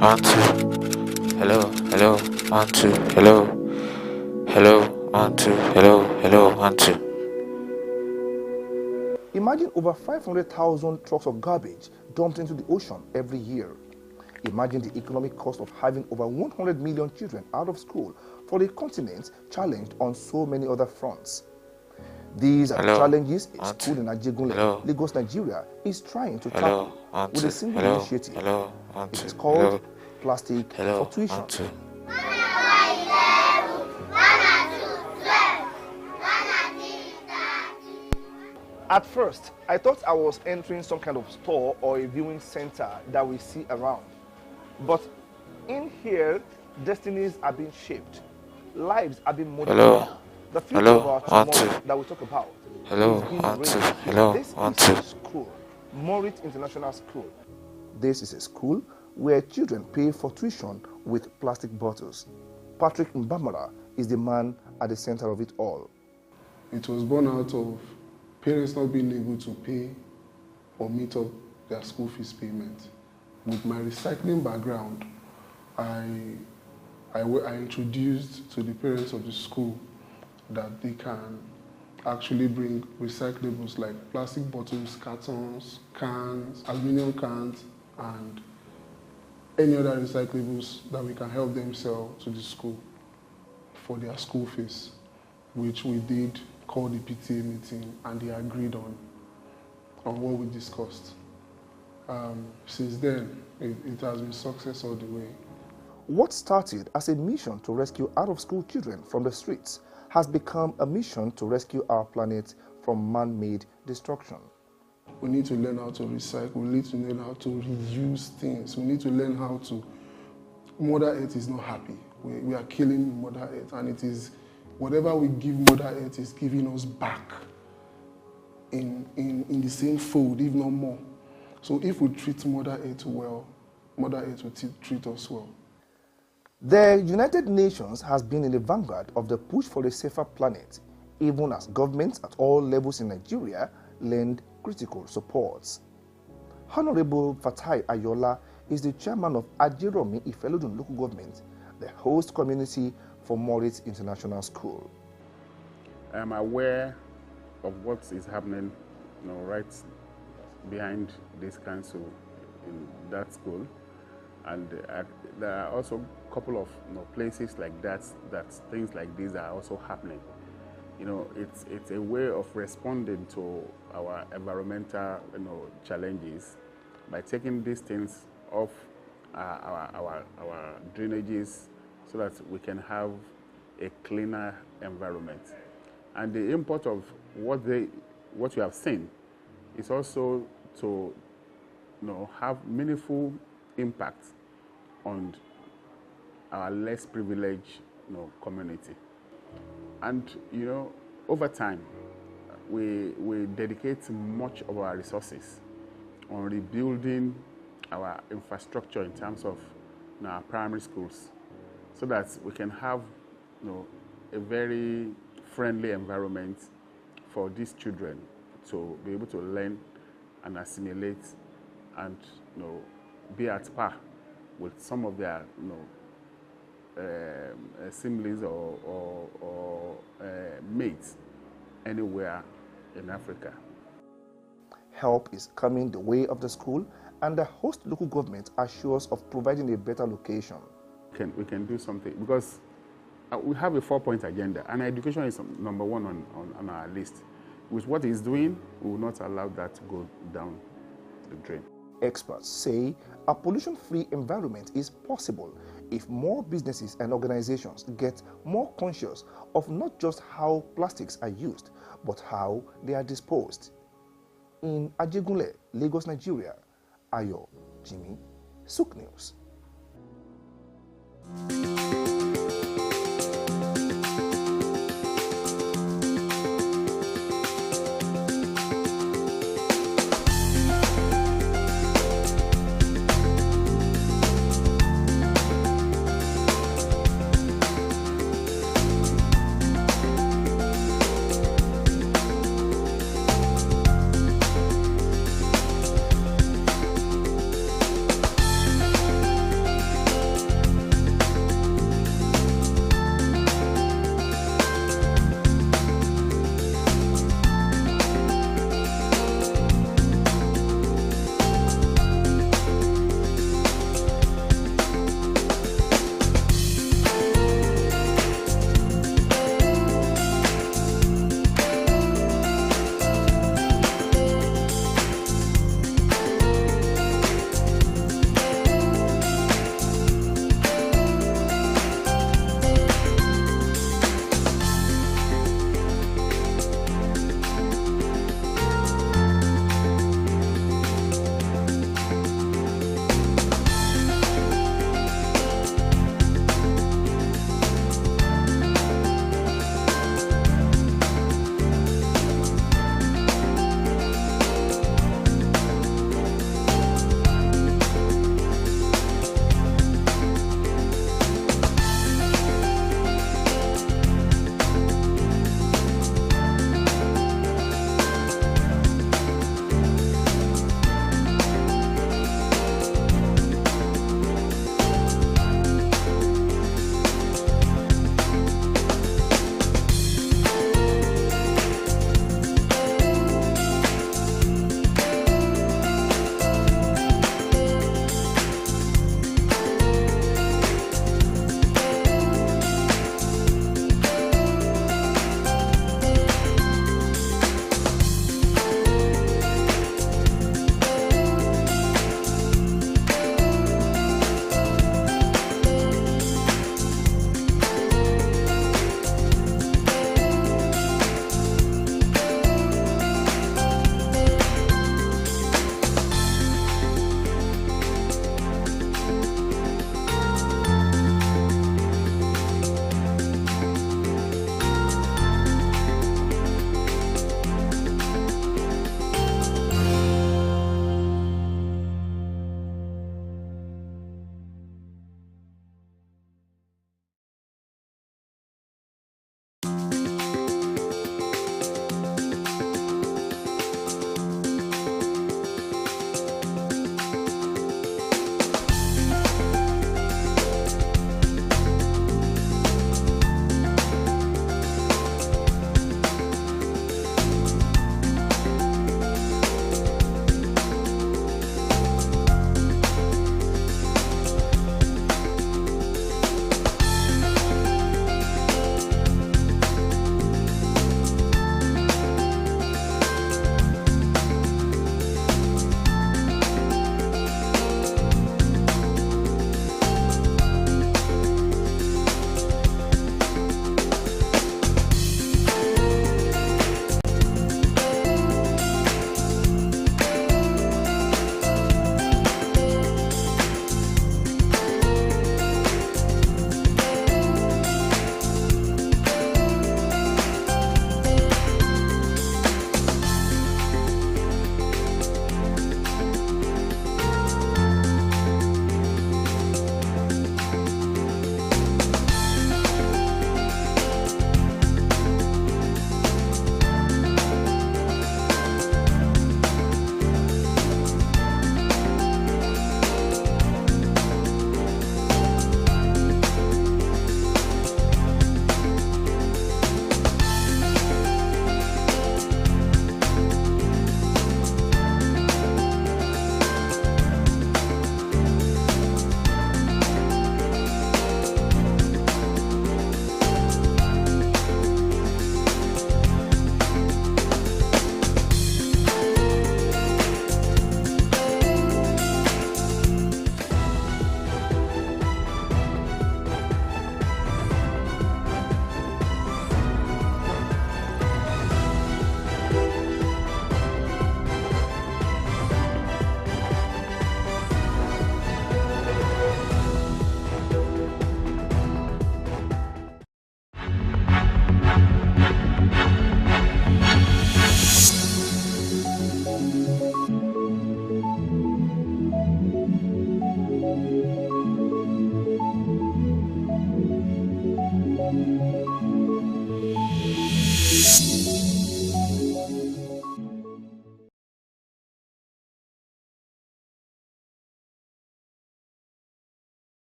One, two. Hello, hello, one, two. Hello, hello, one, two. Hello, hello, one, two. Imagine over 500,000 trucks of garbage dumped into the ocean every year. Imagine the economic cost of having over 100 million children out of school for a continent challenged on so many other fronts. These are the challenges a school in Ajegunle, Lagos, Nigeria is trying to tackle with a single initiative. It is called Plastic for Tuition. At first, I thought I was entering some kind of store or a viewing center that we see around. But in here, destinies are being shaped, lives are being modified. The future of our tomorrow that we talk about is being raised. This is a school, Moritz International School. This is a school where children pay for tuition with plastic bottles. Patrick Mbamara is the man at the center of it all. It was born out of parents not being able to pay or meet up their school fees payment. With my recycling background, I introduced to the parents of the school that they can actually bring recyclables like plastic bottles, cartons, cans, aluminum cans, and any other recyclables that we can help them sell to the school for their school fees, which we did call the PTA meeting, and they agreed on what we discussed. Since then, it has been success all the way. What started as a mission to rescue out-of-school children from the streets has become a mission to rescue our planet from man-made destruction. We need to learn how to recycle. We need to learn how to reuse things. We need to learn how to... Mother Earth is not happy. We are killing Mother Earth, and it is whatever we give Mother Earth is giving us back in the same fold, if not more. So if we treat Mother Earth well, Mother Earth will treat us well. The United Nations has been in the vanguard of the push for a safer planet, even as governments at all levels in Nigeria lend critical supports. Honorable Fatai Ayola is the chairman of Ajeromi Ifelodun local government, the host community for Moritz International School. I am aware of what is happening, right behind this council in that school, and there are also a couple of places like that things like these are also happening. It's a way of responding to our environmental challenges by taking these things off our drainages so that we can have a cleaner environment. And the import of what you have seen is also to have meaningful impact on our less privileged community. And over time, we dedicate much of our resources on rebuilding our infrastructure in terms of our primary schools, so that we can have a very friendly environment for these children to be able to learn and assimilate and be at par with some of their siblings or mates anywhere in Africa. Help is coming the way of the school, and the host local government assures of providing a better location. We can do something, because we have a 4-point agenda, and education is number one on our list. With what it's doing, we will not allow that to go down the drain. Experts say a pollution-free environment is possible if more businesses and organizations get more conscious of not just how plastics are used, but how they are disposed. In Ajegunle, Lagos, Nigeria, Ayo Jimmy, Sook News.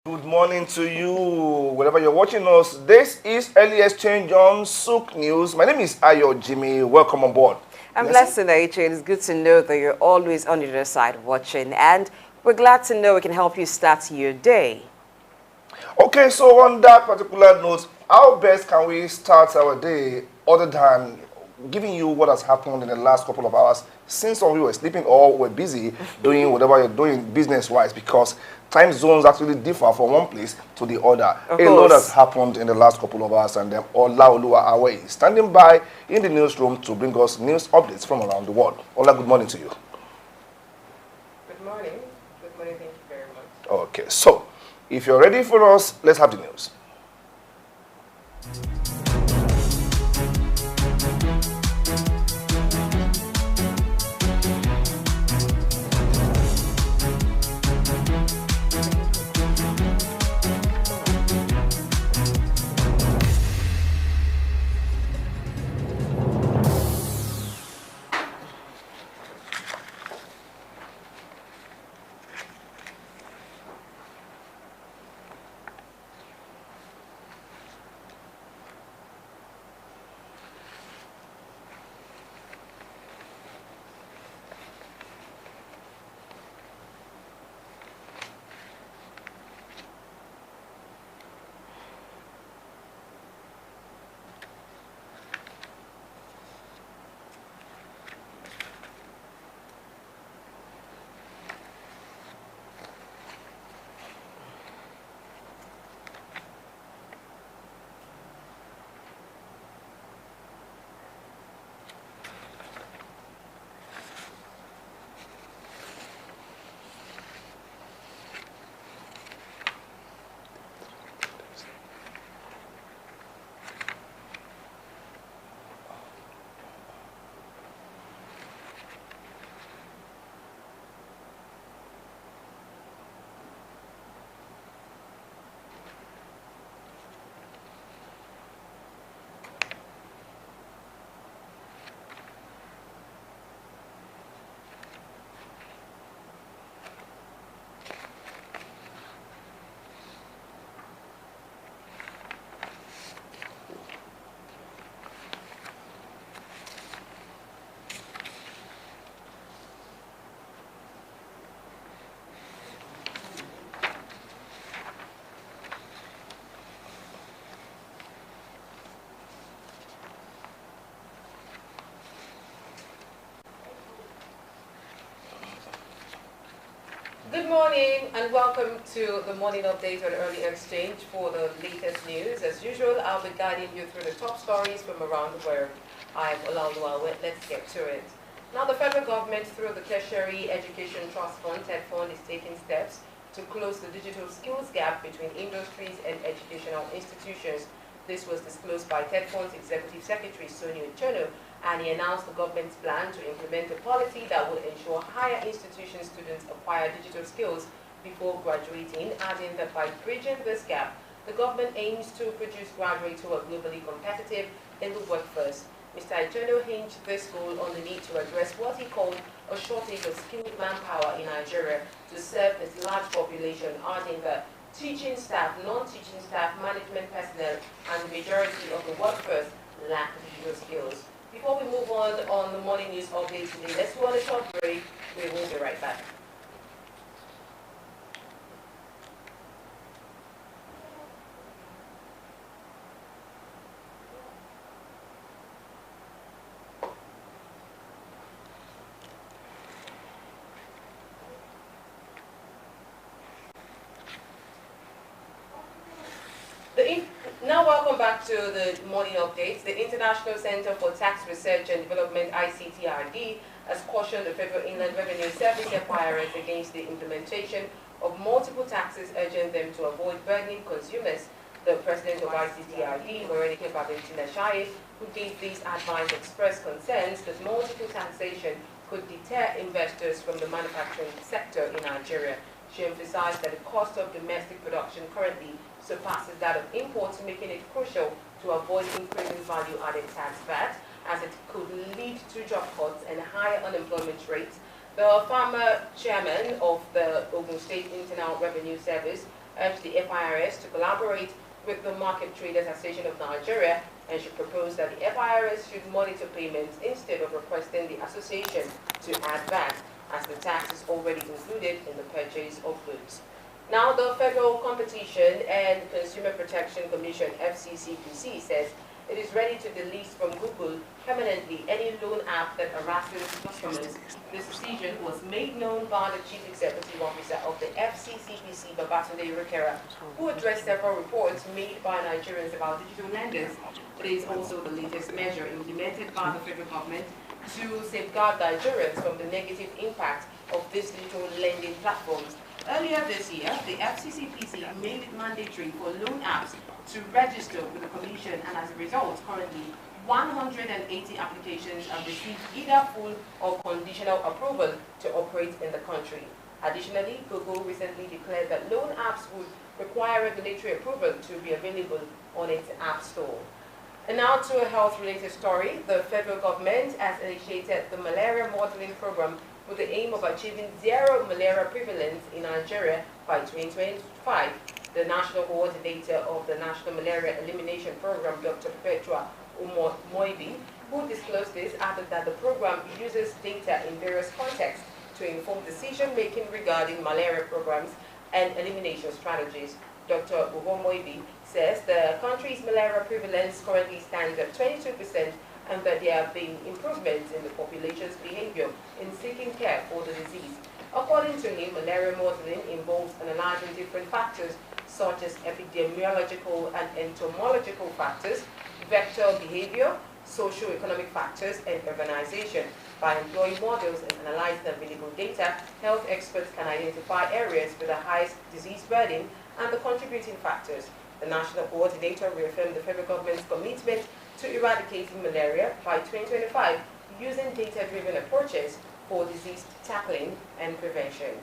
Good morning to you, wherever you're watching us. This is Early Exchange on Souk News. My name is Ayo Jimmy. Welcome on board. I'm blessed to know you, Jane. It's good to know that you're always on the other side watching, and we're glad to know we can help you start your day. Okay, so on that particular note, how best can we start our day other than giving you what has happened in the last couple of hours since some of you were sleeping or were busy doing whatever you're doing business-wise, because time zones actually differ from one place to the other. Of A lot course. has happened in the last couple of hours, and Ola Oluwa Awe is standing by in the newsroom to bring us news updates from around the world. Ola, good morning to you. Good morning. Good morning. Thank you very much. Okay, so if you're ready for us, let's have the news. Good morning and welcome to the morning update on Early Exchange for the latest news. As usual, I'll be guiding you through the top stories from around the world. I'm Olaoluwa. Let's get to it. Now, the federal government, through the Tertiary Education Trust Fund, TED Fund, is taking steps to close the digital skills gap between industries and educational institutions. This was disclosed by TED Fund's Executive Secretary, Sonia Chono, and he announced the government's plan to implement a policy that will ensure higher institution students acquire digital skills before graduating, adding that by bridging this gap, the government aims to produce graduates who are globally competitive in the workforce. Mr. Ichono hinged this goal on the need to address what he called a shortage of skilled manpower in Nigeria to serve this large population, adding that teaching staff, non-teaching staff, management personnel, and the majority of the workforce lack digital skills. Before we move on the morning news update today, let's go on a short break. We will be right back. Now welcome back to the morning updates. The International Center for Tax Research and Development, ICTRD, has cautioned the Federal Inland Revenue Service acquirers against the implementation of multiple taxes, urging them to avoid burdening consumers. The president of ICTRD, Morenike Babentina Shaye, who gave these advice, expressed concerns that multiple taxation could deter investors from the manufacturing sector in Nigeria. She emphasized that the cost of domestic production currently surpasses that of imports, making it crucial to avoid increasing value-added tax VAT, as it could lead to job cuts and higher unemployment rates. The former chairman of the Ogun State Internal Revenue Service, urged the FIRS to collaborate with the Market Traders Association of Nigeria and should propose that the FIRS should monitor payments instead of requesting the association to add VAT, as the tax is already included in the purchase of goods. Now, the Federal Competition and Consumer Protection Commission, FCCPC, says it is ready to delete from Google permanently any loan app that harasses customers. This decision was made known by the Chief Executive Officer of the FCCPC, Babatunde Rukera, who addressed several reports made by Nigerians about digital lenders. It is also the latest measure implemented by the federal government to safeguard Nigerians from the negative impact of these digital lending platforms. Earlier this year, the FCCPC made it mandatory for loan apps to register with the Commission, and as a result, currently 180 applications have received either full or conditional approval to operate in the country. Additionally, Google recently declared that loan apps would require regulatory approval to be available on its App Store. And now to a health-related story. The federal government has initiated the malaria modeling program with the aim of achieving zero malaria prevalence in Nigeria by 2025. The national coordinator of the National Malaria Elimination Program, Dr. Petra Moibi, who disclosed this, added that the program uses data in various contexts to inform decision-making regarding malaria programs and elimination strategies. Dr. Moibi says the country's malaria prevalence currently stands at 22%, and that there have been improvements in the population's behavior in seeking care for the disease. According to him, malaria modeling involves analyzing different factors such as epidemiological and entomological factors, vector behavior, socio-economic factors, and urbanization. By employing models and analyzing available data, health experts can identify areas with the highest disease burden and the contributing factors. The national coordinator reaffirmed the federal government's commitment to eradicating malaria by 2025 using data-driven approaches for disease tackling and prevention.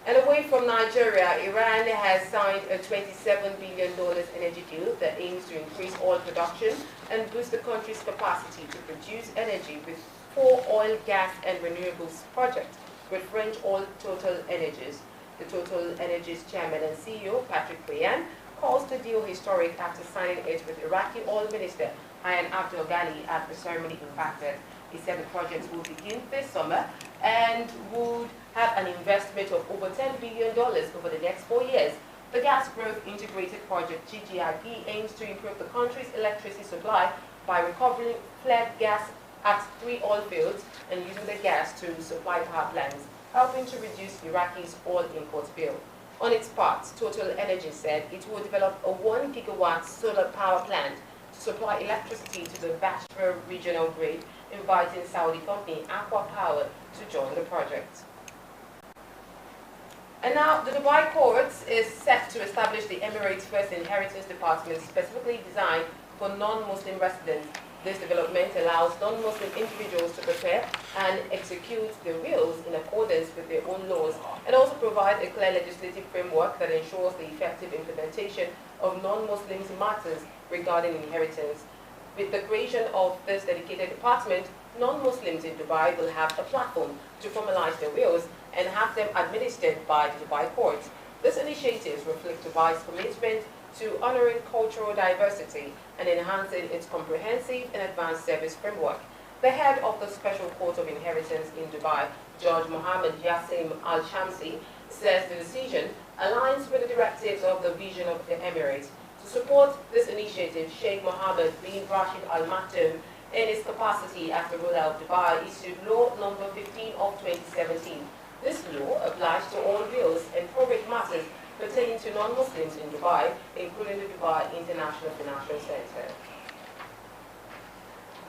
And away from Nigeria, Iran has signed a $27 billion energy deal that aims to increase oil production and boost the country's capacity to produce energy with 4 oil, gas, and renewables projects with French oil Total Energies. The Total Energies chairman and CEO, Patrick Pouyanné, calls the deal historic after signing it with Iraqi oil minister Ayan Abdel Ghani at the ceremony in Baghdad. He said the project will begin this summer and would have an investment of over $10 billion over the next 4 years. The Gas Growth Integrated Project, GGIP, aims to improve the country's electricity supply by recovering fled gas at 3 oil fields and using the gas to supply power plants, helping to reduce Iraqi's oil import bill. On its part, Total Energy said it will develop a 1 gigawatt solar power plant to supply electricity to the Basra regional grid, inviting Saudi company Aqua Power to join the project. And now, the Dubai court is set to establish the Emirates' first inheritance department specifically designed for non-Muslim residents. This development allows non-Muslim individuals to prepare and execute the wills in accordance with their own laws, and also provide a clear legislative framework that ensures the effective implementation of non-Muslims matters regarding inheritance. With the creation of this dedicated department, non-Muslims in Dubai will have a platform to formalize their wills and have them administered by the Dubai courts. This initiative reflects Dubai's commitment to honoring cultural diversity and enhancing its comprehensive and advanced service framework. The head of the Special Court of Inheritance in Dubai, Judge Mohammed Yassim Al-Shamsi, says the decision aligns with the directives of the vision of the Emirates. To support this initiative, Sheikh Mohammed bin Rashid Al Maktoum, in his capacity as the ruler of Dubai, issued Law Number 15 of 2017. This law applies to all wills and probate matters pertaining to non-Muslims in Dubai, including the Dubai International Financial Center.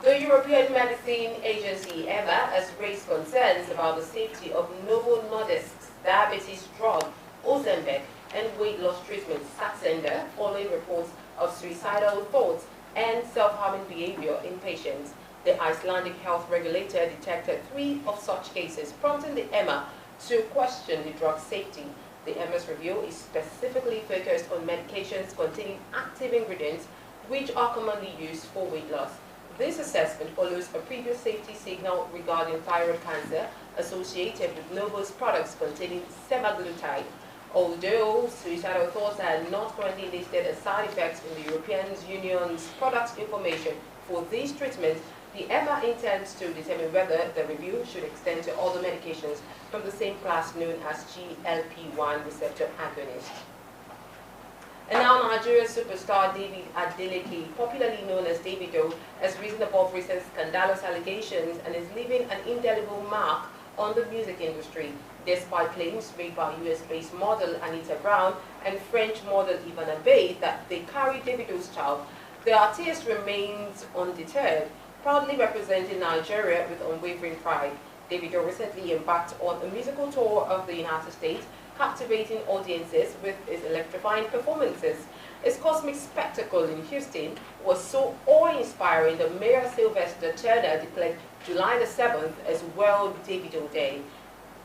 The European Medicine Agency, EMA, has raised concerns about the safety of Novo Nordisk's diabetes drug, Ozempic, and weight loss treatment, Saxenda, following reports of suicidal thoughts and self-harming behavior in patients. The Icelandic health regulator detected 3 of such cases, prompting the EMA to question the drug's safety. The EMA's review is specifically focused on medications containing active ingredients which are commonly used for weight loss. This assessment follows a previous safety signal regarding thyroid cancer associated with Novo's products containing semaglutide. Although suicidal thoughts are not currently listed as side effects in the European Union's product information for these treatments, the EMA intends to determine whether the review should extend to other medications from the same class known as GLP-1 receptor agonists. And now Nigeria's superstar David Adeleke, popularly known as Davido, has risen above recent scandalous allegations and is leaving an indelible mark on the music industry, despite claims made by US-based model Anita Brown and French model Ivana Bay that they carry Davido's child. The artist remains undeterred, proudly representing Nigeria with unwavering pride. Davido recently embarked on a musical tour of the United States, captivating audiences with his electrifying performances. His cosmic spectacle in Houston was so awe-inspiring that Mayor Sylvester Turner declared July the 7th as World Davido Day.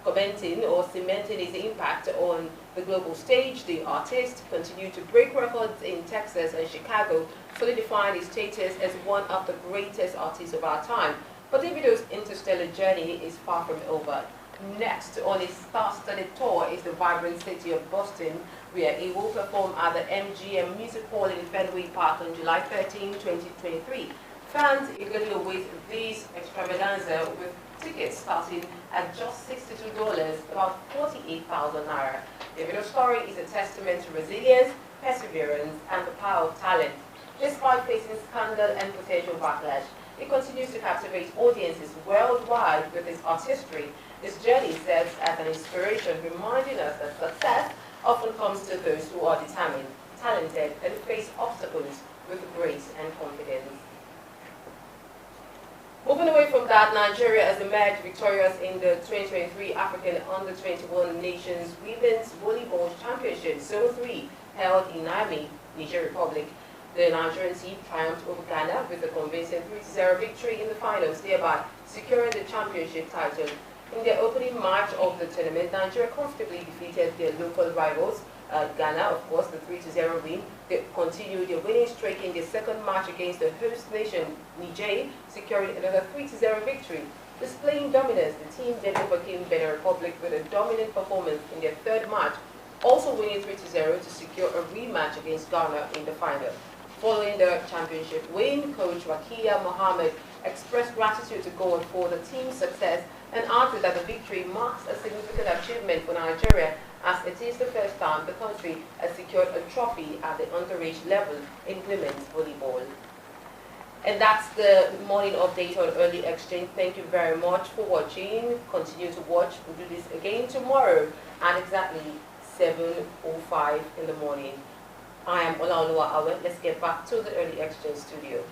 Commenting or cementing his impact on the global stage, the artist continued to break records in Texas and Chicago, solidifying his status as one of the greatest artists of our time. But Davido's interstellar journey is far from over. Next on his star-studded tour is the vibrant city of Boston, where he will perform at the MGM Music Hall in Fenway Park on July 13, 2023. Fans eagerly await this extravaganza with tickets starting at just $62, about 48,000 naira. Davido's story is a testament to resilience, perseverance, and the power of talent. Despite facing scandal and potential backlash, he continues to captivate audiences worldwide with his artistry. His journey serves as an inspiration, reminding us that success often comes to those who are determined, talented, and face obstacles with grace and confidence. Moving away from that, Nigeria has emerged victorious in the 2023 African Under-21 Nations Women's Volleyball Championship Zone 3 held in Niamey, Niger Republic. The Nigerian team triumphed over Ghana with a convincing 3-0 victory in the finals, thereby securing the championship title. In their opening match of the tournament, Nigeria comfortably defeated their local rivals, Ghana, of course, the 3-0 win. They continued their winning streak in their second match against the host nation, Niger, securing another 3-0 victory. Displaying dominance, the team then overcame Benin Republic with a dominant performance in their third match, also winning 3-0 to secure a rematch against Ghana in the final. Following the championship win, coach Rakia Mohammed expressed gratitude to God for the team's success and argued that the victory marks a significant achievement for Nigeria, as it is the first time the country has secured a trophy at the underage level in women's volleyball. And that's the morning update on Early Exchange. Thank you very much for watching. Continue to watch. We'll do this again tomorrow at exactly 7:05 in the morning. I am Olaoluwa Awe. Let's get back to the Early Exchange studio.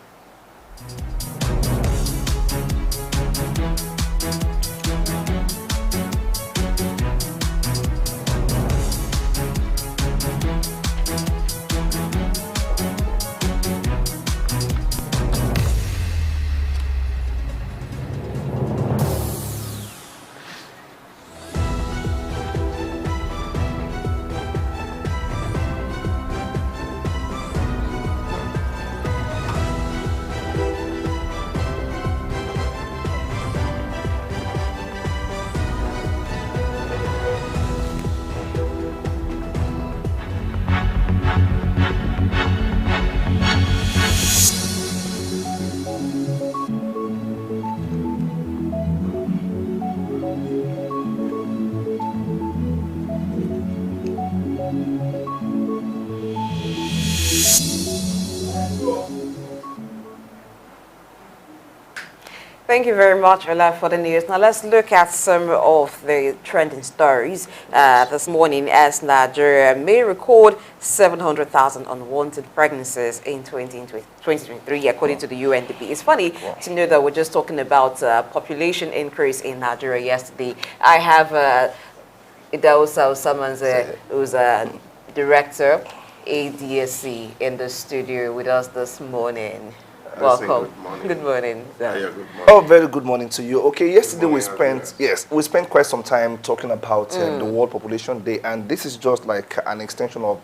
Thank you very much, Ola, for the news. Now let's look at some of the trending stories this morning, as Nigeria may record 700,000 unwanted pregnancies in 2023, according to the UNDP. It's funny to know that we're just talking about population increase in Nigeria yesterday. I have Idausa someone's who's a director, ADSC, in the studio with us this morning. Welcome. Good morning. Yeah, good morning. Oh, very good morning to you. Okay, yesterday we spent quite some time talking about the World Population Day, and this is just like an extension of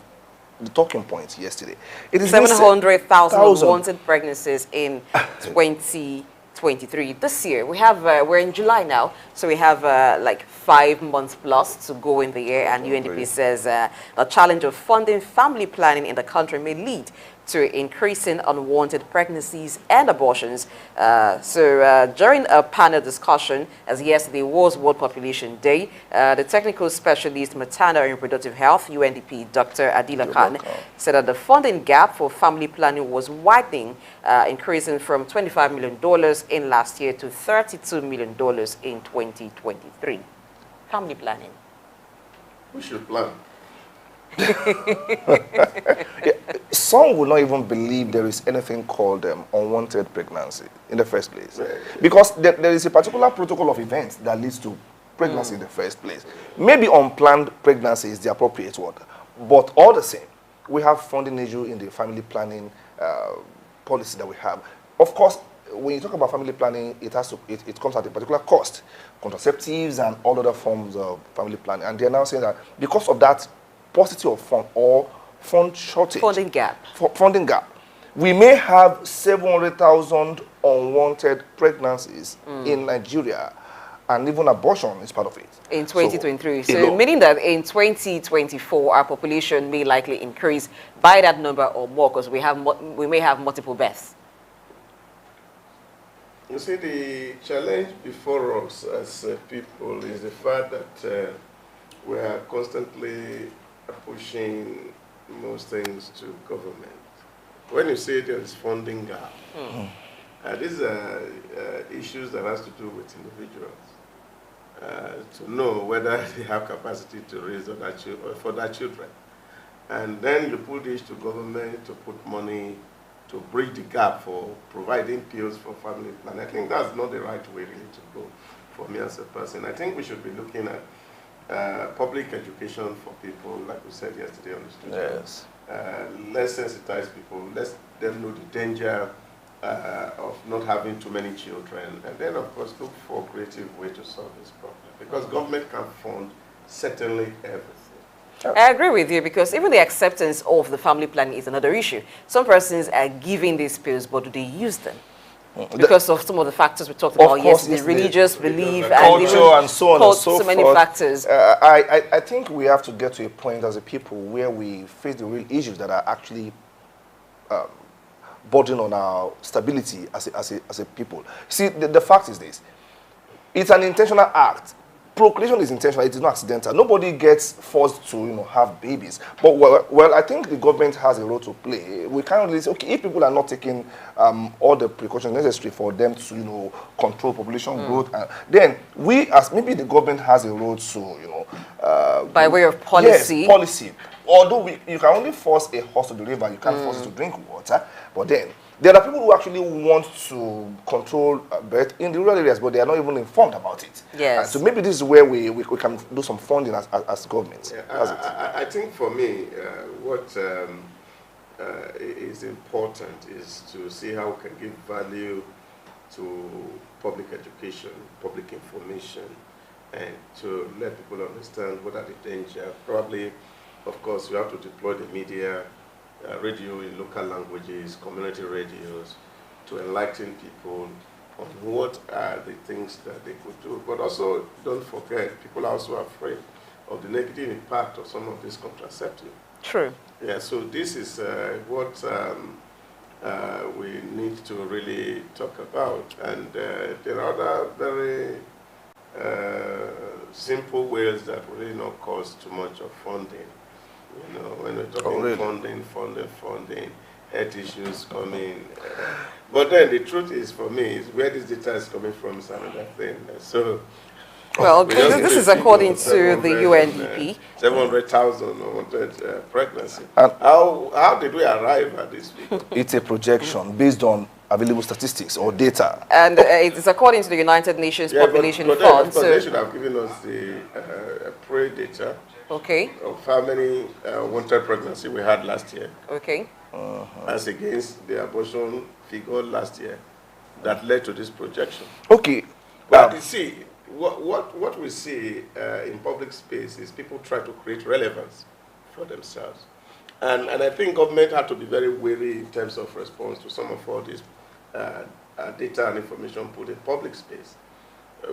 the talking points yesterday. It is 700,000 unwanted pregnancies in 2023. 2023. This year, we have, we're in July now, so we have like 5 months plus to go in the year, and UNDP says the challenge of funding family planning in the country may lead to increasing unwanted pregnancies and abortions. During a panel discussion, as yesterday was World Population Day, the technical specialist maternal and reproductive health, UNDP, Dr. Adila Khan, said that the funding gap for family planning was widening, increasing from $25 million in last year to $32 million in 2023. Family planning. We should plan. Some will not even believe there is anything called unwanted pregnancy in the first place. Because there is a particular protocol of events that leads to pregnancy in the first place. Maybe unplanned pregnancy is the appropriate word. But all the same, we have funding issue in the family planning policy that we have. Of course, when you talk about family planning, it comes at a particular cost. Contraceptives and all other forms of family planning. And they're now saying that because of that paucity of fund or fund shortage, funding gap, we may have 700,000 unwanted pregnancies in Nigeria, and even abortion is part of it. In 2023. So meaning that in 2024, our population may likely increase by that number or more, because we may have multiple births. You see, the challenge before us as people is the fact that we are constantly pushing most things to government. When you say there is funding gap, these are issues that has to do with individuals to know whether they have capacity to raise for their children. And then you put this to government to put money to bridge the gap for providing pills for family planning. I think that's not the right way really to go for me as a person. I think we should be looking at public education for people, like we said yesterday on the studio. Yes. Let's sensitize people, let them know the danger of not having too many children, and then of course look for a creative way to solve this problem, because government can fund certainly everything. I agree with you, because even the acceptance of the family planning is another issue. Some persons are giving these pills, but do they use them? Because of some of the factors we talked about yesterday, religious belief, culture, and so on and so forth. Many factors. I think we have to get to a point as a people where we face the real issues that are actually burden on our stability as a people. See, the fact is this: it's an intentional act. Procreation is intentional; it is not accidental. Nobody gets forced to, have babies. But well, I think the government has a role to play. We can't really say, okay, if people are not taking all the precautions necessary for them to, control population growth, then we, as maybe the government has a role to, by way of policy. Yes, policy. Although you can only force a horse to the river, you can't force it to drink water. But then there are people who actually want to control birth in the rural areas, but they are not even informed about it. Yes. So maybe this is where we can do some funding as government. Yeah, I think for me, what is important is to see how we can give value to public education, public information, and to let people understand what are the dangers. Probably, of course, you have to deploy the media, radio in local languages, community radios, to enlighten people on what are the things that they could do. But also, don't forget, people are also afraid of the negative impact of some of these contraceptives. True. Yeah, so this is what we need to really talk about. And there are other very simple ways that will really not cost too much of funding. When we're talking funding, health issues coming. But then the truth is, for me, is where this data is coming from is another thing. So, well, this is according to the UNDP. 700,000 unwanted pregnancy. How did we arrive at this figure? It's a projection based on available statistics or data. And it is according to the United Nations Population Fund. So they should have given us the pre-data. Okay. Of how many unwanted pregnancy we had last year. Okay. As against the abortion figure last year that led to this projection. Okay. But you see, what we see in public space is people try to create relevance for themselves. And I think government had to be very wary in terms of response to some of all these data and information put in public space.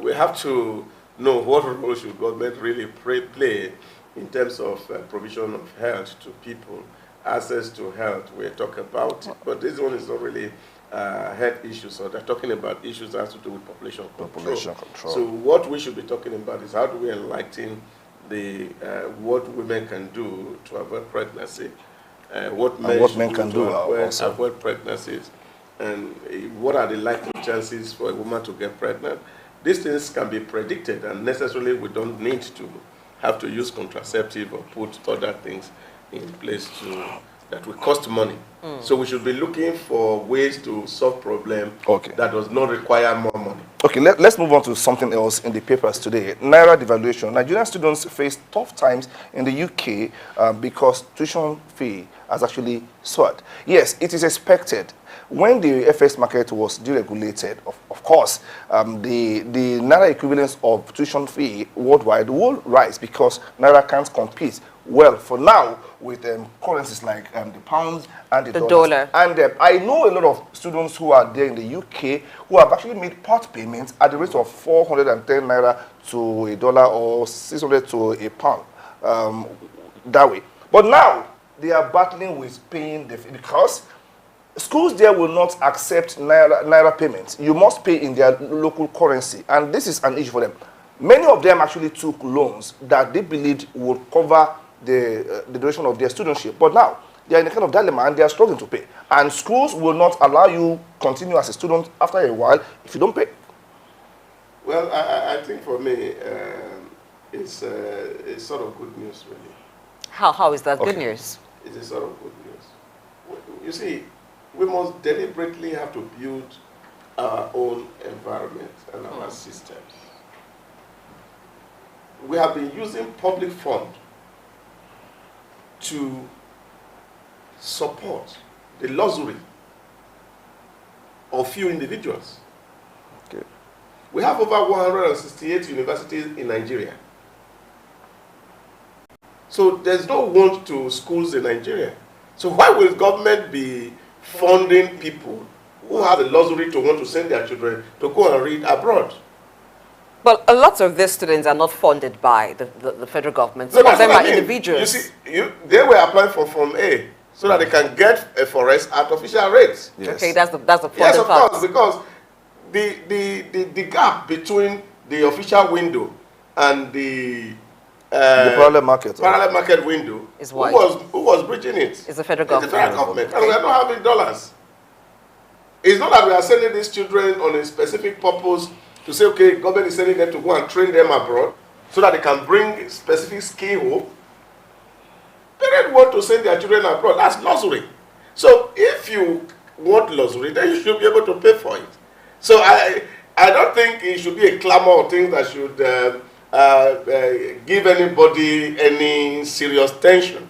We have to know what role should government really play in terms of provision of health to people, access to health. We're talking about it, but this one is not really health issues. So they're talking about issues that have to do with population control. So what we should be talking about is how do we enlighten the what women can do to avoid pregnancy, what men can do to avoid pregnancies, and what are the likely chances for a woman to get pregnant. These things can be predicted, and necessarily we don't need to have to use contraceptive or put other things in place that will cost money. So we should be looking for ways to solve problem that does not require more money. Okay, let's move on to something else in the papers today. Naira devaluation. Nigerian students face tough times in the UK because tuition fee has actually soared. Yes, it is expected. When the FX market was deregulated, of course, the Naira equivalence of tuition fee worldwide will rise because Naira can't compete well for now with currencies like the pounds and the dollar. And I know a lot of students who are there in the UK who have actually made part payments at the rate of 410 Naira to a dollar or 600 to a pound that way. But now they are battling with paying the fee because schools there will not accept Naira payments. You must pay in their local currency, and this is an issue for them. Many of them actually took loans that they believed would cover the duration of their studentship, but now they are in a kind of dilemma and they are struggling to pay. And schools will not allow you continue as a student after a while if you don't pay. Well, I think for me, it's sort of good news, really. How is that good news? It is sort of good news. You see, we must deliberately have to build our own environment and our systems. We have been using public funds to support the luxury of few individuals. Okay. We have over 168 universities in Nigeria. So there's no want to schools in Nigeria. So why will government be funding people who have the luxury to want to send their children to go and read abroad? But a lot of these students are not funded by the federal government. Some of them are individuals. You see, they were applying for Form A so that they can get a forest at official rates. Yes. Okay, that's the funding Yes, of part. course, because the gap between the official window and the parallel market window Is wide. Who was bridging it? It's the federal It's the government. federal government, and we are not having dollars. It's not that we are sending these children on a specific purpose to say, okay, government is sending them to go and train them abroad so that they can bring specific skill home. Parents want to send their children abroad. That's luxury. So if you want luxury, then you should be able to pay for it. So I don't think it should be a clamor or things that should give anybody any serious tension.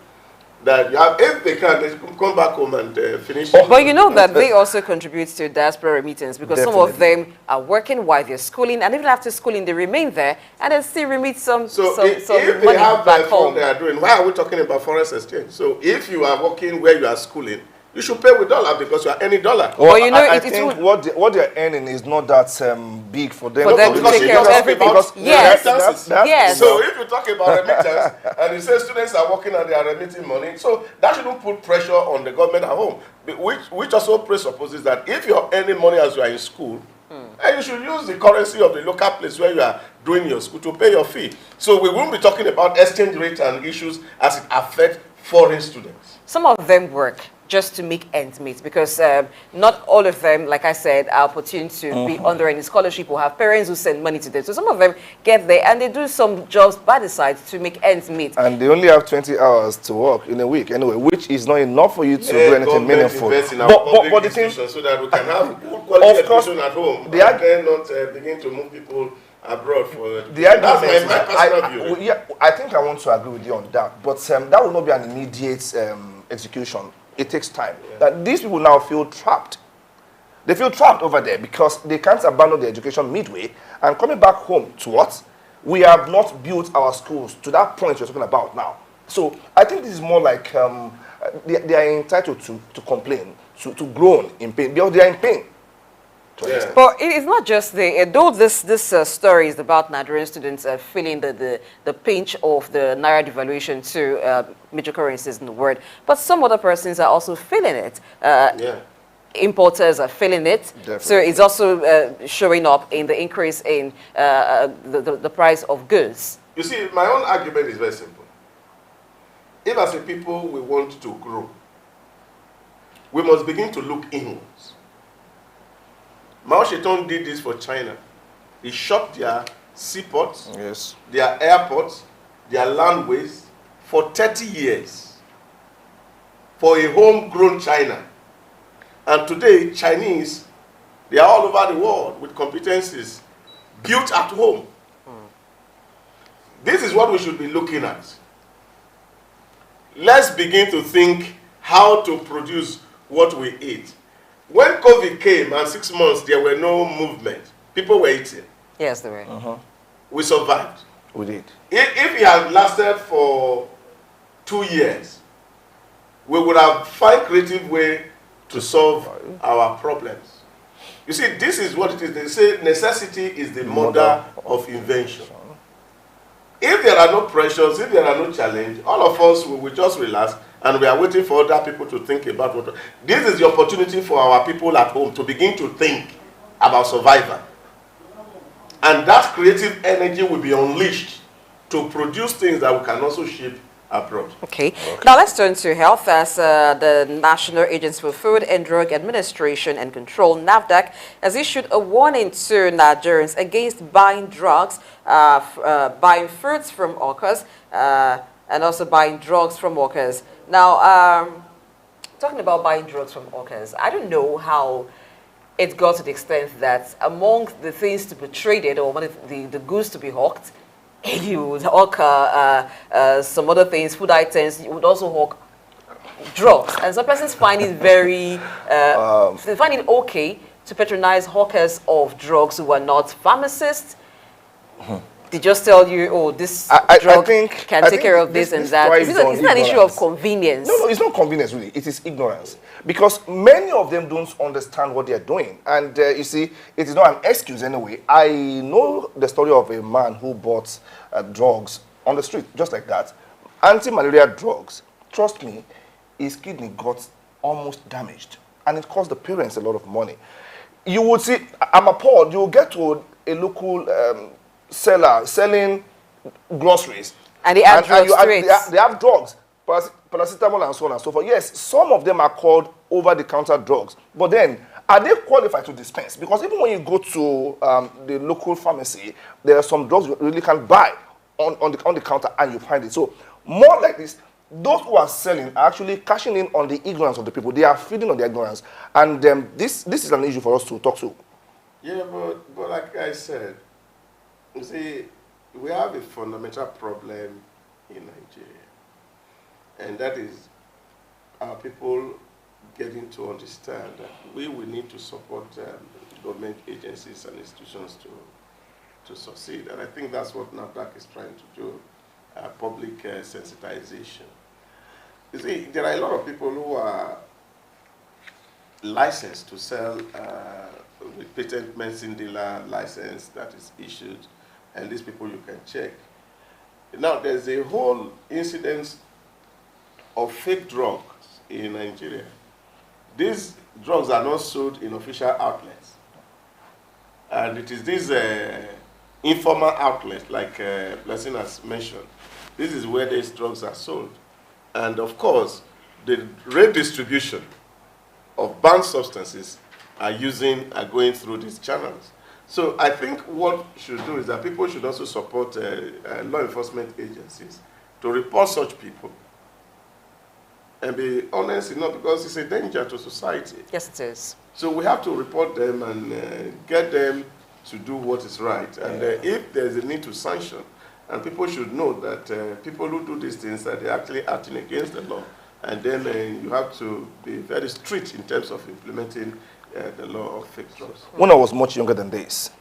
That you have, if they can, they can come back home and finish. But you know that they also contribute to diaspora remittance because some of them are working while they're schooling, and even after schooling, they remain there and they still remit some if money they have back home. they are doing, why are we talking about foreign exchange? So if you are working where you are schooling, you should pay with dollar because you are earning dollar. Well, you know, I think what they're earning is not that big for them. For them to take care of everything. Yes. Yes. So if you talk about remittance and you say students are working and they are remitting money, so that shouldn't put pressure on the government at home. Which also presupposes that if you're earning money as you are in school, and you should use the currency of the local place where you are doing your school to pay your fee. So we won't be talking about exchange rate and issues as it affects foreign students. Some of them work just to make ends meet because not all of them, like I said, are opportune to be under any scholarship or have parents who send money to them. So some of them get there and they do some jobs by the side to make ends meet. And they only have 20 hours to work in a week anyway, which is not enough for you to do anything meaningful. But the thing, so that we can have good quality education at home and then not begin to move people abroad for the argument. That's my personal view. I think I want to agree with you on that, but that will not be an immediate execution. It takes time. Yeah. That these people now feel trapped. They feel trapped over there because they can't abandon their education midway and coming back home to what? We have not built our schools to that point you're talking about now. So I think this is more like they are entitled to complain, to groan in pain because they are in pain. Yeah. But it is not just though this story is about Nigerian students feeling the pinch of the Naira devaluation to major currencies in the world, but some other persons are also feeling it. Yeah. Importers are feeling it. Definitely. So it's also showing up in the increase in the price of goods. You see, my own argument is very simple. If as a people we want to grow, we must begin to look inwards. Mao Zedong did this for China. He shut their seaports, Yes. their airports, their landways for 30 years for a homegrown China. And today, Chinese, they are all over the world with competencies built at home. This is what we should be looking at. Let's begin to think how to produce what we eat. When COVID came and 6 months there were no movement, people were eating. Yes, they were. We survived. We did. If it had lasted for 2 years, we would have found creative way to solve our problems. You see, this is what it is. They say necessity is the mother of invention. If there are no pressures, if there are no challenge, all of us will just relax and we are waiting for other people to think about what. This is the opportunity for our people at home to begin to think about survival. And that creative energy will be unleashed to produce things that we can also ship abroad. Okay. Now let's turn to health as the National Agency for Food and Drug Administration and Control, NAFDAC, has issued a warning to Nigerians against buying drugs, buying fruits from hawkers, and also buying drugs from hawkers. Now, talking about buying drugs from hawkers, I don't know how it got to the extent that among the things to be traded or one of the goods to be hawked, you would hawk some other things, food items. You would also hawk drugs, and some persons find it very, they find it okay to patronize hawkers of drugs who are not pharmacists. They just tell you, oh, this drug can take care of this and that. It's not an issue of convenience. No, it's not convenience really. It is ignorance. Because many of them don't understand what they are doing. And you see, it is not an excuse anyway. I know the story of a man who bought drugs on the street, just like that. Anti-malaria drugs. Trust me, his kidney got almost damaged. And it cost the parents a lot of money. You would see, I'm appalled, you will get to a local seller selling groceries. And they have drugs they have drugs, paracetamol and so on and so forth. Yes, some of them are called over-the-counter drugs. But then, are they qualified to dispense? Because even when you go to the local pharmacy, there are some drugs you really can't buy on the counter and you find it. So, more like this, those who are selling are actually cashing in on the ignorance of the people. They are feeding on their ignorance. And this is an issue for us to talk to. Yeah, but like I said, you see, we have a fundamental problem in Nigeria. And that is our people getting to understand that we will need to support government agencies and institutions to succeed. And I think that's what NAFDAC is trying to do, public sensitization. You see, there are a lot of people who are licensed to sell with patent medicine dealer license that is issued, and these people you can check. Now, there's a whole incidence of fake drugs in Nigeria. These drugs are not sold in official outlets. And it is these informal outlets, like Blessing has mentioned. This is where these drugs are sold. And of course, the redistribution of banned substances are going through these channels. So I think what we should do is that people should also support law enforcement agencies to report such people and be honest enough, because it's a danger to society. Yes, it is. So we have to report them and get them to do what is right. And if there's a need to sanction, and people should know that people who do these things, that they're actually acting against the law. And then you have to be very strict in terms of implementing the law of fake drugs. When I was much younger than this,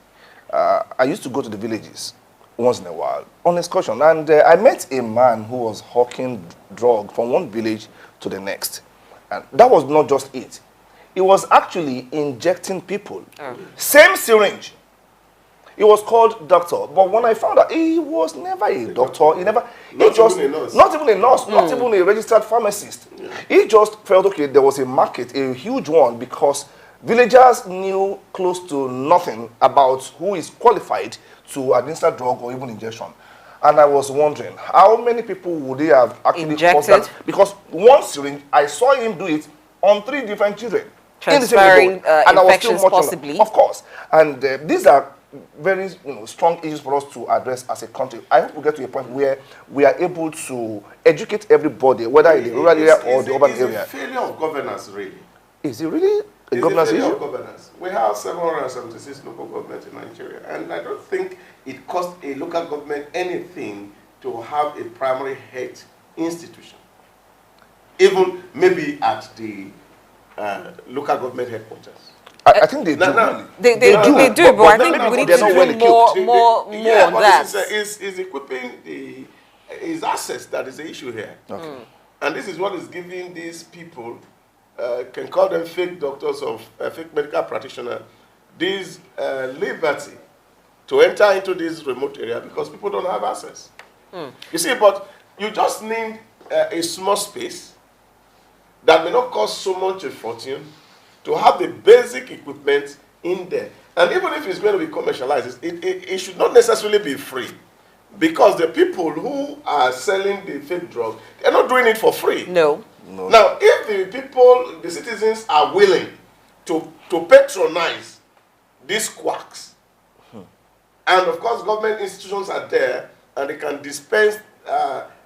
I used to go to the villages once in a while on excursion, and I met a man who was hawking drugs from one village to the next. And that was not just it. He was actually injecting people. Same syringe. He was called doctor, but when I found out, he was never a doctor. He never, Not even a nurse. not even a nurse, not even a registered pharmacist. He just felt, okay, there was a market, a huge one, because villagers knew close to nothing about who is qualified to administer drug or even injection. And I was wondering, how many people would they have actually caused Injected? that? Because one syringe, I saw him do it on 3 different children. In the same Transferring, neighborhood. And I was still infections much younger. possibly. Of course. And these are very strong issues for us to address as a country. I hope we get to a point where we are able to educate everybody, whether in the rural area or the urban It's area. a failure of governance, really. Is it really a It's governance a failure issue? of governance. We have 776 local governments in Nigeria, and I don't think it costs a local government anything to have a primary health institution, even maybe at the local government headquarters. I think they do. No. They do, but I think we need they're to not do well equipped. more on but that. this is equipping is access that is the issue here. Okay. And this is what is giving these people, can call them fake doctors or fake medical practitioners, this liberty to enter into this remote area because people don't have access. You see, but you just need a small space that may not cost so much a fortune to have the basic equipment in there. And even if it's going to be commercialized, it should not necessarily be free. Because the people who are selling the fake drug, they're not doing it for free. No. Now, if the people, the citizens are willing to patronize these quacks, and of course government institutions are there, and they can dispense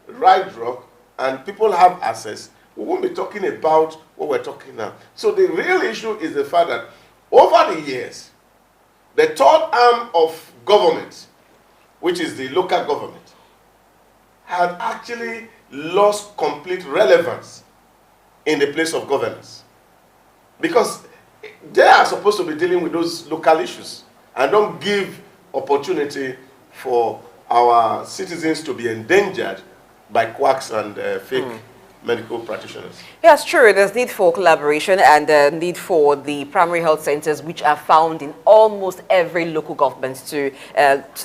right drug, and people have access, we won't be talking about what we're talking now. So the real issue is the fact that over the years, the third arm of government, which is the local government, had actually lost complete relevance in the place of governance. Because they are supposed to be dealing with those local issues and don't give opportunity for our citizens to be endangered by quacks and fake medical practitioners. Yeah, it's true. There's need for collaboration and need for the primary health centers, which are found in almost every local government to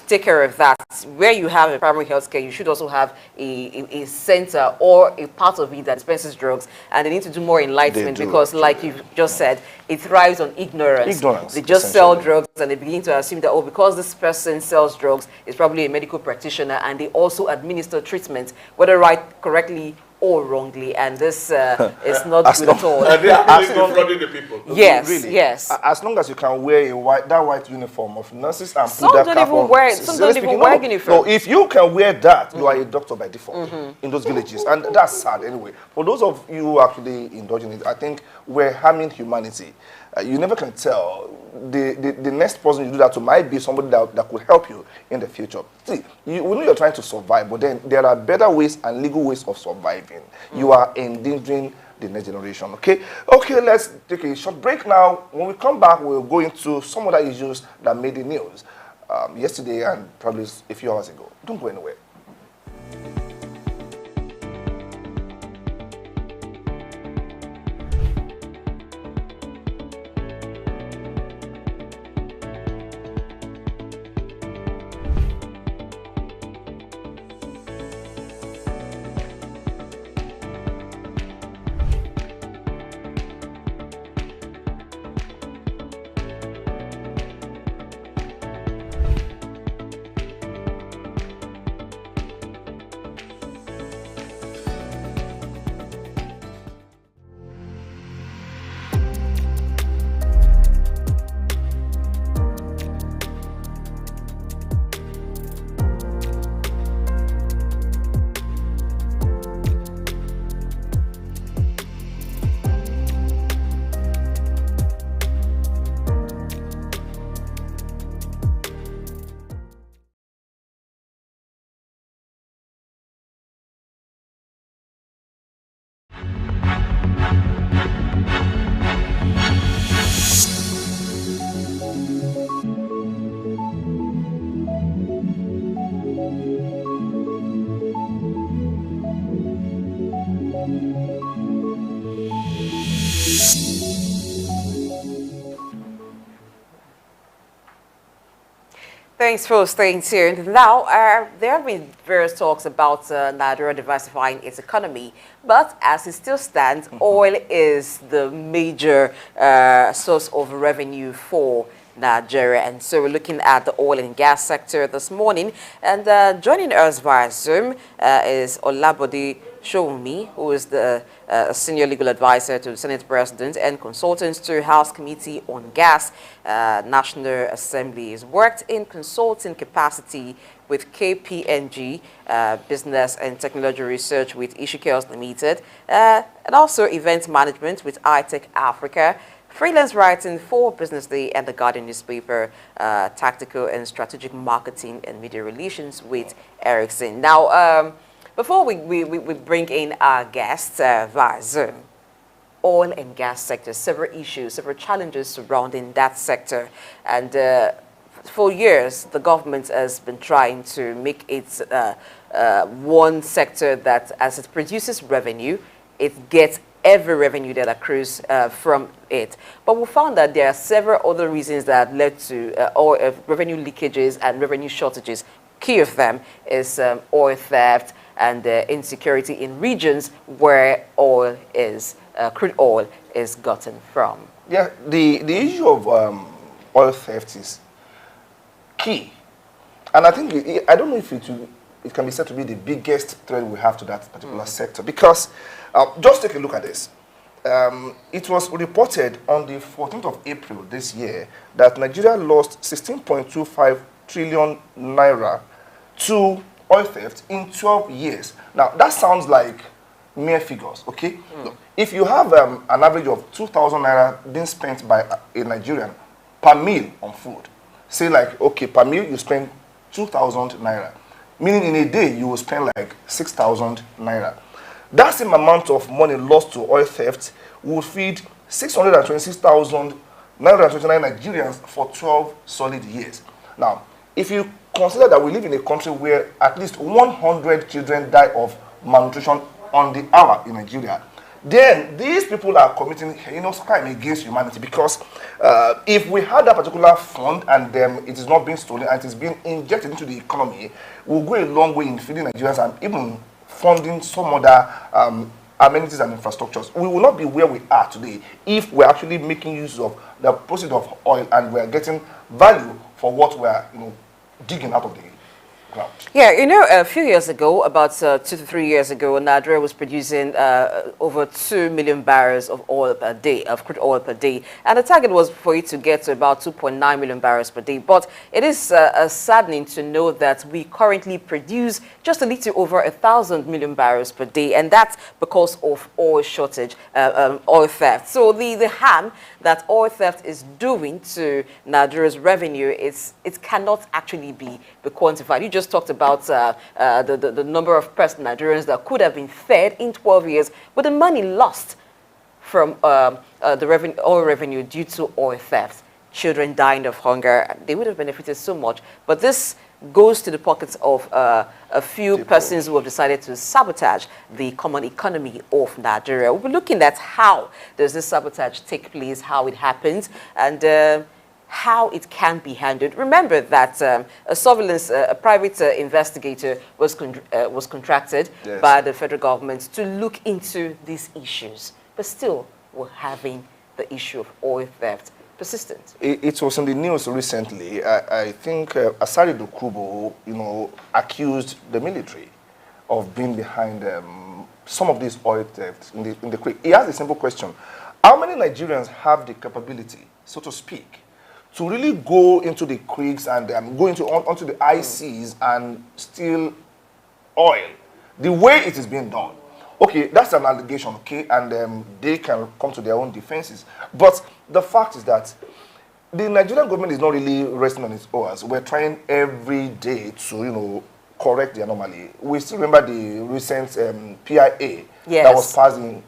take care of that. Where you have a primary health care, you should also have a center or a part of it that dispenses drugs. And they need to do more enlightenment because, like you just said, it thrives on ignorance. They just sell drugs and they begin to assume that, oh, because this person sells drugs, is probably a medical practitioner, and they also administer treatment, whether correctly or wrongly, and this is not good at all. And they are really defrauding the people. Yes, Really. yes. As long as you can wear that white uniform of nurses and Some put that don't cap even on. wear it. Some don't even wear uniform. No, if you can wear that, you are a doctor by default in those villages, and that's sad anyway. For those of you who actually indulge in it, I think we're harming humanity. You never can tell. The next person you do that to might be somebody that could help you in the future. See, we know you're trying to survive, but then there are better ways and legal ways of surviving. You are endangering the next generation, okay? Okay, let's take a short break now. When we come back, we'll go into some other issues that made the news yesterday and probably a few hours ago. Don't go anywhere. Thanks for staying tuned. Now, there have been various talks about Nigeria diversifying its economy, but as it still stands, oil is the major source of revenue for Nigeria. And so we're looking at the oil and gas sector this morning. And joining us via Zoom is Olabode Showumi, who is the senior legal advisor to the Senate President and consultant to House Committee on Gas, National Assembly. He's worked in consulting capacity with KPMG, Business and Technology Research with Ishikels Limited, and also event management with iTech Africa, freelance writing for Business Day and the Guardian newspaper, tactical and strategic marketing and media relations with Ericsson. Now, before we bring in our guests via Zoom, oil and gas sector, several issues, several challenges surrounding that sector. And for years, the government has been trying to make it one sector that, as it produces revenue, it gets every revenue that accrues from it. But we found that there are several other reasons that led to revenue leakages and revenue shortages. Key of them is oil theft and insecurity in regions where oil is, crude oil is gotten from. Yeah, the issue of oil theft is key. And I think, I don't know if it can be said to be the biggest threat we have to that particular sector. Because, just take a look at this. It was reported on the 14th of April this year that Nigeria lost 16.25 trillion naira to oil theft in 12 years. Now, that sounds like mere figures, okay? Look, if you have an average of 2,000 naira being spent by a Nigerian per meal on food, say like, okay, per meal you spend 2,000 naira, meaning in a day you will spend like 6,000 naira. That same amount of money lost to oil theft will feed 626,929 Nigerians for 12 solid years. Now, if you consider that we live in a country where at least 100 children die of malnutrition on the hour in Nigeria, then these people are committing heinous crime against humanity, because if we had that particular fund and it is not being stolen and it is being injected into the economy, we'll go a long way in feeding Nigerians and even funding some other amenities and infrastructures. We will not be where we are today if we're actually making use of the proceeds of oil and we're getting value for what we're digging out of the ground. Yeah, a few years ago, about 2 to 3 years ago, Nigeria was producing over 2 million barrels of oil per day, of crude oil per day. And the target was for it to get to about 2.9 million barrels per day. But it is saddening to know that we currently produce just a little over 1,000 million barrels per day. And that's because of oil shortage, oil theft. So the harm that oil theft is doing to Nigeria's revenue, it cannot actually be quantified. You just talked about the number of Nigerians that could have been fed in 12 years, but the money lost from the oil revenue due to oil theft. Children dying of hunger, they would have benefited so much. But this goes to the pockets of a few persons who have decided to sabotage the common economy of Nigeria. We'll be looking at how does this sabotage take place, how it happens, and how it can be handled. Remember that a surveillance, a private investigator was contracted by the federal government to look into these issues. But still, we're having the issue of oil theft persistent. It was in the news recently. I think Asari Dokubo, accused the military of being behind some of these oil thefts in the creek. He asked a simple question: how many Nigerians have the capability, so to speak, to really go into the creeks and go onto the high seas and steal oil the way it is being done? Okay, that's an allegation, okay, and they can come to their own defenses. But the fact is that the Nigerian government is not really resting on its oars. We're trying every day to, correct the anomaly. We still remember the recent PIA that was passed in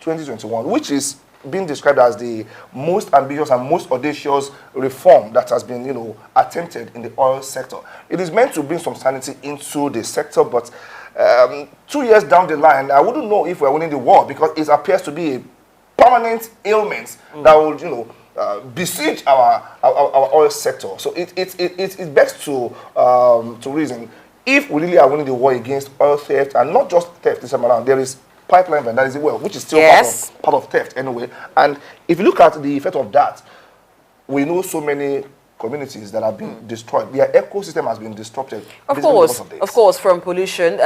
2021, which is being described as the most ambitious and most audacious reform that has been, attempted in the oil sector. It is meant to bring some sanity into the sector, but 2 years down the line, I wouldn't know if we're winning the war, because it appears to be a permanent ailment that will, besiege our oil sector. So it's best to reason if we really are winning the war against oil theft, and not just theft this time around. There is pipeline vandalism, well, which is still part of theft anyway. And if you look at the effect of that, we know so many communities that have been destroyed. Their ecosystem has been disrupted. Of course, from pollution,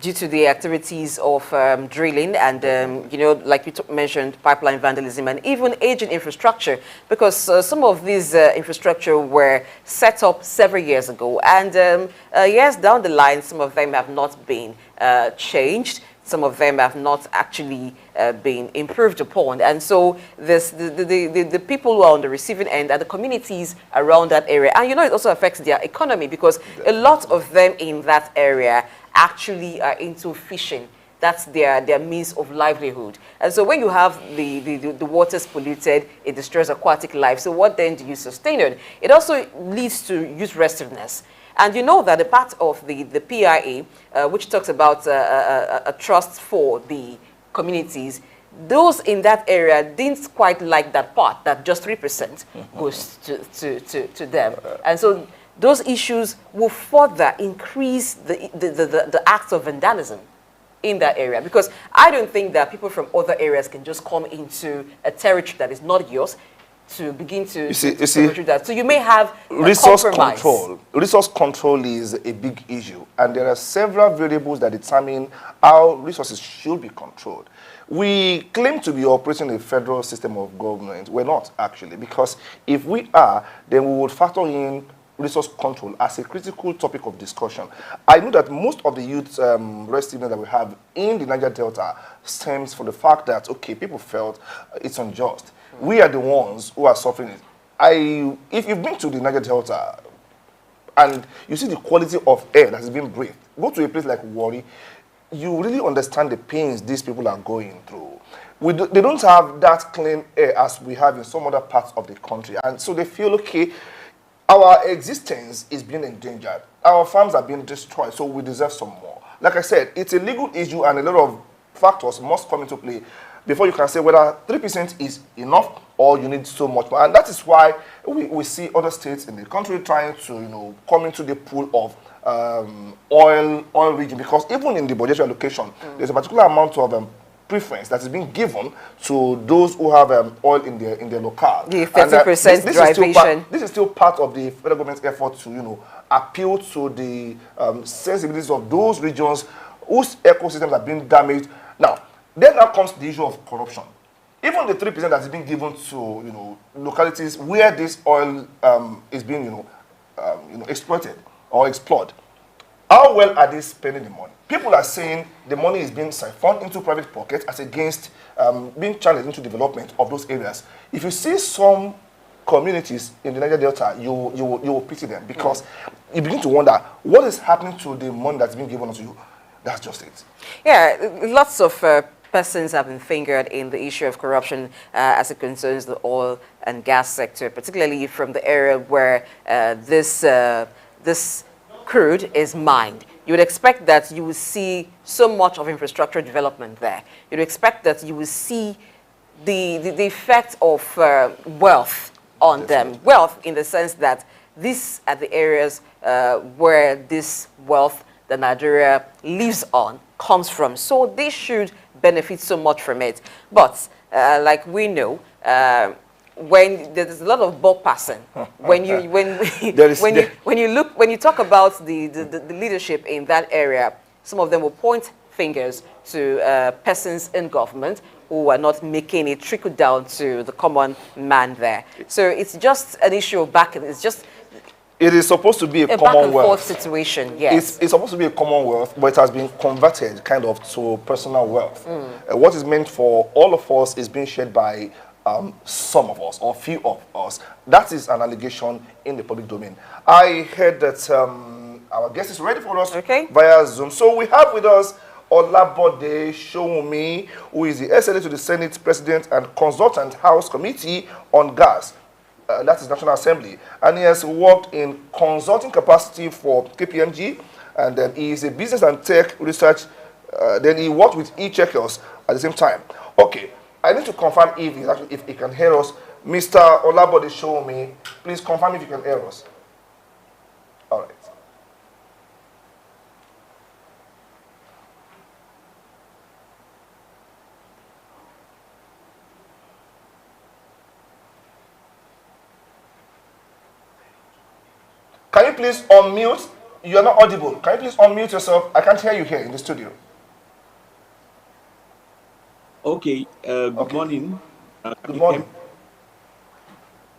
due to the activities of drilling and, you know, like you mentioned, pipeline vandalism and even aging infrastructure, because some of these infrastructure were set up several years ago, and years down the line, some of them have not been changed. Some of them have not actually been improved upon. And so the people who are on the receiving end are the communities around that area. And you know, it also affects their economy, because a lot of them in that area actually are into fishing. That's their means of livelihood. And so when you have the waters polluted, it destroys aquatic life. So what then do you sustain it? It also leads to youth restiveness. And you know that a part of the PIA, which talks about a trust for the communities, those in that area didn't quite like that part, that just 3% goes to them. And so those issues will further increase the acts of vandalism in that area. Because I don't think that people from other areas can just come into a territory that is not yours to begin to see that. So you may have resource control. Resource control is a big issue, and there are several variables that determine how resources should be controlled. We claim to be operating a federal system of government. We're not, actually, because if we are, then we would factor in resource control as a critical topic of discussion. I know that most of the youth restiveness that we have in the Niger Delta stems from the fact that, okay, people felt it's unjust. We are the ones who are suffering it. If you've been to the Niger Delta and you see the quality of air that has been breathed, go to a place like Warri, you really understand the pains these people are going through. They don't have that clean air as we have in some other parts of the country. And so they feel, okay, our existence is being endangered. Our farms are being destroyed, so we deserve some more. Like I said, it's a legal issue, and a lot of factors must come into play before you can say whether 3% is enough or you need so much more. And that is why we see other states in the country trying to, you know, come into the pool of oil region, because even in the budgetary allocation, there's a particular amount of preference that is being given to those who have oil in their locale. The 30% derivation. This is still part of the federal government's effort to, you know, appeal to the sensibilities of those regions whose ecosystems have been damaged. Now, then now comes the issue of corruption. Even the 3% that is being given to, you know, localities where this oil is being, you know, exploited or explored. How well are they spending the money? People are saying the money is being siphoned into private pockets as against being channeled into development of those areas. If you see some communities in the Niger Delta, you will pity them, because you begin to wonder what is happening to the money that's being given to you. That's just it. Yeah, lots of persons have been fingered in the issue of corruption as it concerns the oil and gas sector, particularly from the area where this crude is mined. You would expect that you will see so much of infrastructure development there. You'd expect that you will see the effect of wealth on them. Wealth in the sense that these are the areas where this wealth that Nigeria lives on comes from. So they should benefit so much from it. But like we know, when there's a lot of ball passing, when you talk about the leadership in that area, some of them will point fingers to persons in government who are not making it trickle down to the common man there. So it's just an issue of it is supposed to be a commonwealth. Back and forth situation, yes. It's supposed to be a commonwealth, but it has been converted kind of to personal wealth. What is meant for all of us is being shared by some of us or few of us. That is an allegation in the public domain. I heard that our guest is ready for us via Zoom. So we have with us Olabode Showumi, who is the SLA to the Senate President and Consultant House Committee on Gas. That is National Assembly. And he has worked in consulting capacity for KPMG, and then he is a business and tech research. Then he worked with e-checkers at the same time. Okay, I need to confirm if he can hear us. Mr. Olabode Showomi, please confirm if you can hear us. All right. Can you please unmute? You are not audible. Can you please unmute yourself? I can't hear you here in the studio. Okay, good morning. Good morning.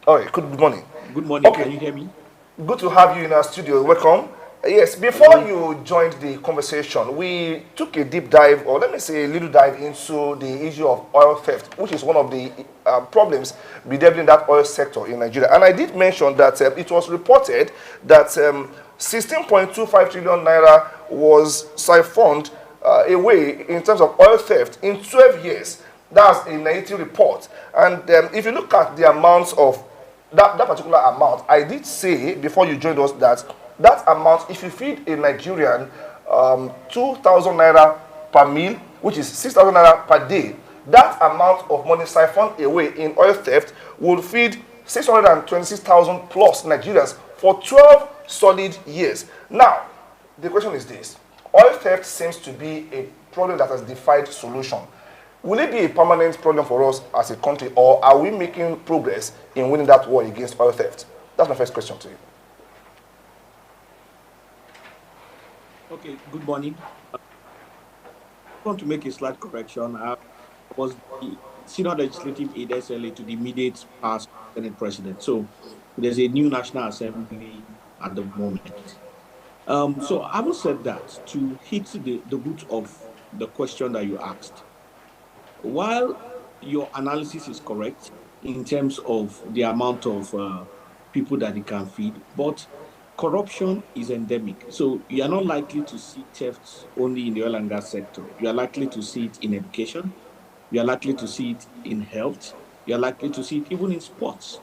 All right, good morning. Good morning, Okay. Can you hear me? Good to have you in our studio. Welcome. Yes, before you joined the conversation, we took a deep dive, or let me say a little dive into the issue of oil theft, which is one of the problems bedeviling that oil sector in Nigeria. And I did mention that it was reported that 16.25 trillion naira was siphoned away in terms of oil theft in 12 years. That's a native report. And if you look at the amounts of that particular amount, I did say before you joined us that amount, if you feed a Nigerian 2,000 naira per meal, which is 6,000 naira per day, that amount of money siphoned away in oil theft will feed 626,000 plus Nigerians for 12 solid years. Now, the question is this. Oil theft seems to be a problem that has defied solution. Will it be a permanent problem for us as a country, or are we making progress in winning that war against oil theft? That's my first question to you. Okay, good morning. I want to make a slight correction. I was the senior legislative aid SLA to the immediate past Senate president. So there's a new National Assembly at the moment. So having said that, to hit the root of the question that you asked, while your analysis is correct in terms of the amount of people that it can feed, but corruption is endemic. So you are not likely to see thefts only in the oil and gas sector. You are likely to see it in education. You are likely to see it in health. You are likely to see it even in sports,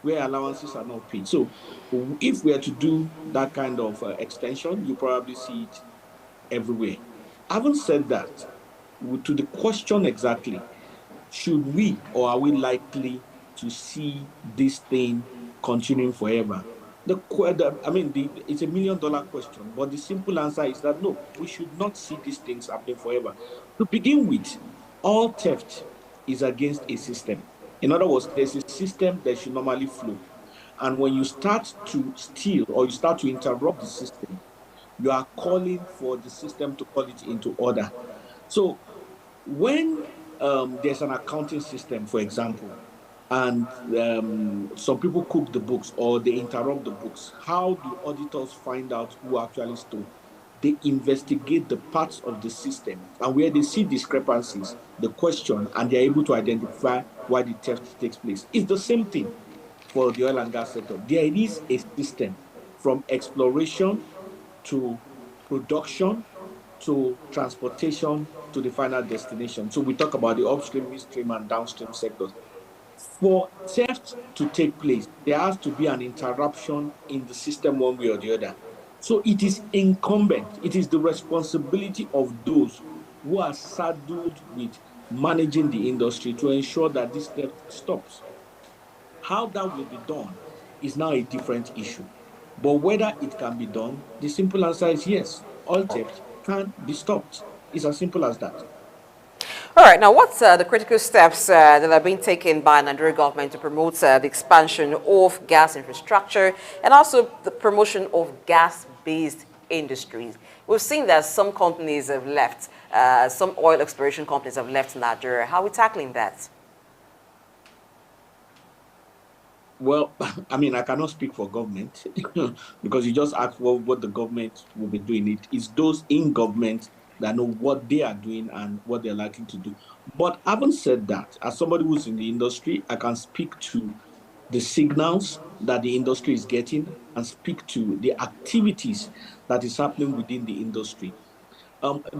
where allowances are not paid. So if we are to do that kind of extension, you probably see it everywhere. Having said that, to the question exactly, should we or are we likely to see this thing continuing forever? It's $1 million question, but the simple answer is that no, we should not see these things happening forever. To begin with, all theft is against a system. In other words, there's a system that should normally flow. And when you start to steal or you start to interrupt the system, you are calling for the system to call it into order. So when there's an accounting system, for example, and some people cook the books or they interrupt the books, how do auditors find out who actually stole? They investigate the parts of the system, and where they see discrepancies, the question, and they're able to identify why the theft takes place. It's the same thing for the oil and gas sector. There is a system from exploration to production to transportation to the final destination. So we talk about the upstream, midstream, and downstream sectors. For theft to take place, there has to be an interruption in the system one way or the other. So it is incumbent, it is the responsibility of those who are saddled with managing the industry to ensure that this theft stops. How that will be done is now a different issue. But whether it can be done, the simple answer is yes. Oil theft can be stopped. It's as simple as that. All right, now what's the critical steps that are being taken by the Nigerian government to promote the expansion of gas infrastructure and also the promotion of gas-based industries? We've seen that some companies have left, some oil exploration companies have left Nigeria. How are we tackling that? Well, I mean, I cannot speak for government because you just asked what the government will be doing. It is those in government that know what they are doing and what they're likely to do. But having said that, as somebody who's in the industry, I can speak to the signals that the industry is getting and speak to the activities that is happening within the industry.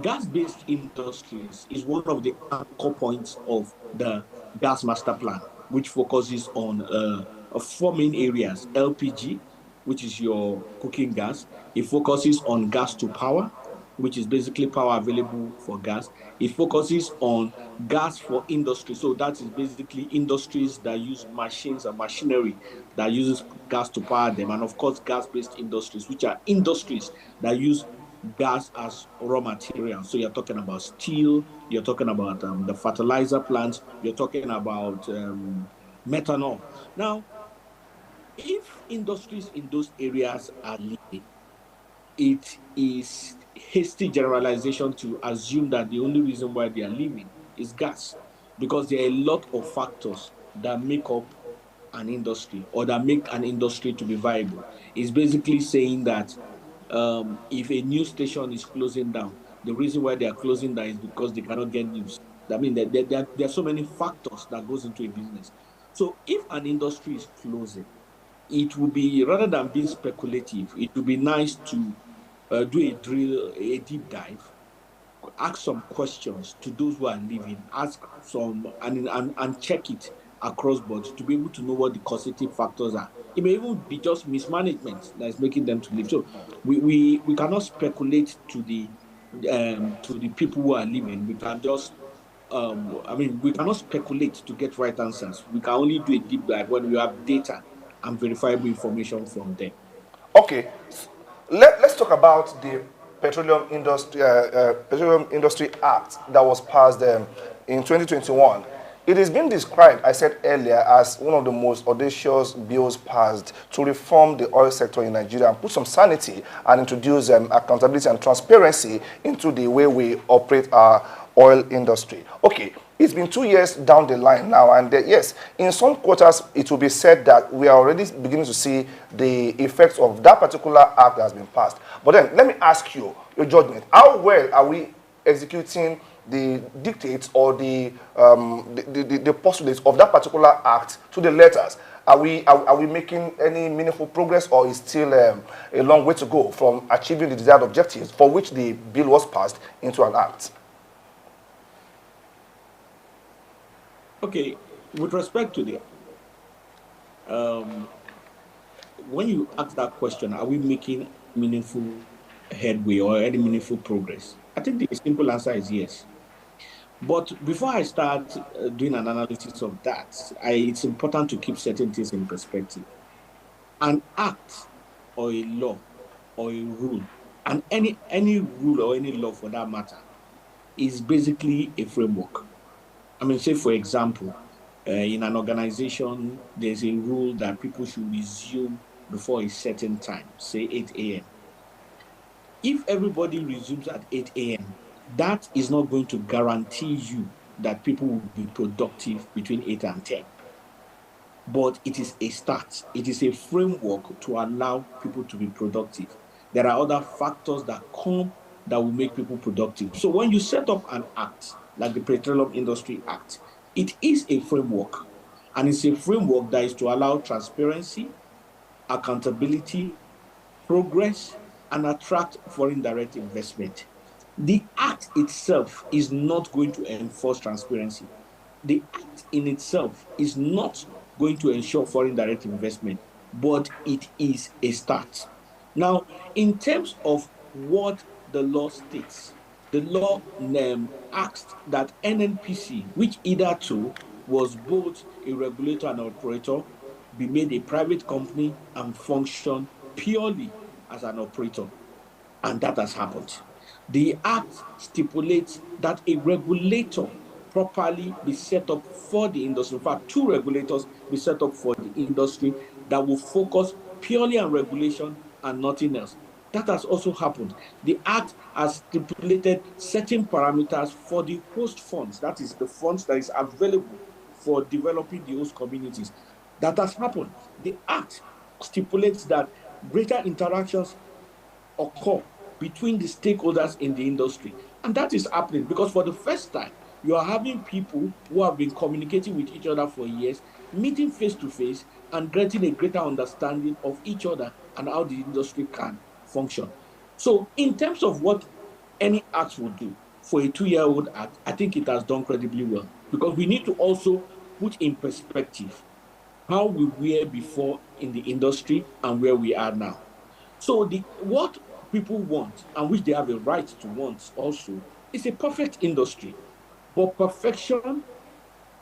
Gas-based industries is one of the anchor points of the gas master plan, which focuses on 4 main areas: LPG, which is your cooking gas. It focuses on gas to power. which is basically power available for gas. It focuses on gas for industry. So that is basically industries that use machines and machinery that uses gas to power them. And of course, gas-based industries, which are industries that use gas as raw material. So you're talking about steel, you're talking about the fertilizer plants, you're talking about methanol. Now, if industries in those areas are leaving, it is hasty generalization to assume that the only reason why they are leaving is gas, because there are a lot of factors that make up an industry or that make an industry to be viable. It's basically saying that if a news station is closing down, the reason why they are closing down is because they cannot get news. I mean, there are so many factors that goes into a business. So if an industry is closing, it would be, rather than being speculative, it would be nice to do a deep dive, ask some questions to those who are leaving, ask some and check it across board to be able to know what the causative factors are. It may even be just mismanagement that is making them to leave. So we cannot speculate to the people who are leaving. We can just we cannot speculate to get right answers. We can only do a deep dive when we have data and verifiable information from them. Okay, let's talk about the Petroleum Industry Act that was passed in 2021. It has been described, I said earlier, as one of the most audacious bills passed to reform the oil sector in Nigeria and put some sanity and introduce accountability and transparency into the way we operate our oil industry. Okay, it's been 2 years down the line now, and yes, in some quarters, it will be said that we are already beginning to see the effects of that particular act that has been passed. But then, let me ask you, your judgment. How well are we executing the dictates or the postulates of that particular act to the letters? Are we making any meaningful progress, or is still a long way to go from achieving the desired objectives for which the bill was passed into an act? Okay, with respect to the when you ask that question, are we making meaningful headway or any meaningful progress? I think the simple answer is yes. But before I start doing an analysis of that, it's important to keep certain things in perspective. An act or a law or a rule, and any rule or any law for that matter, is basically a framework. I mean, say, for example, in an organization, there's a rule that people should resume before a certain time, say 8 a.m. If everybody resumes at 8 a.m., that is not going to guarantee you that people will be productive between 8 and 10. But it is a start. It is a framework to allow people to be productive. There are other factors that come that will make people productive. So when you set up an act, like the Petroleum Industry Act, it is a framework. And it's a framework that is to allow transparency, accountability, progress, and attract foreign direct investment. The act itself is not going to enforce transparency. The act in itself is not going to ensure foreign direct investment, but it is a start. Now, in terms of what the law states, the law asked that NNPC, which hitherto was both a regulator and operator, be made a private company and function purely as an operator. And that has happened. The act stipulates that a regulator properly be set up for the industry. In fact, 2 regulators be set up for the industry that will focus purely on regulation and nothing else. That has also happened. The act has stipulated certain parameters for the host funds, that is the funds that is available for developing the host communities. That has happened. The act stipulates that greater interactions occur between the stakeholders in the industry. And that is happening because for the first time, you are having people who have been communicating with each other for years, meeting face to face and getting a greater understanding of each other and how the industry can function. So in terms of what any act would do for a 2-year-old act, I think it has done credibly well, because we need to also put in perspective how we were before in the industry and where we are now. So what people want and which they have a right to want also is a perfect industry. But perfection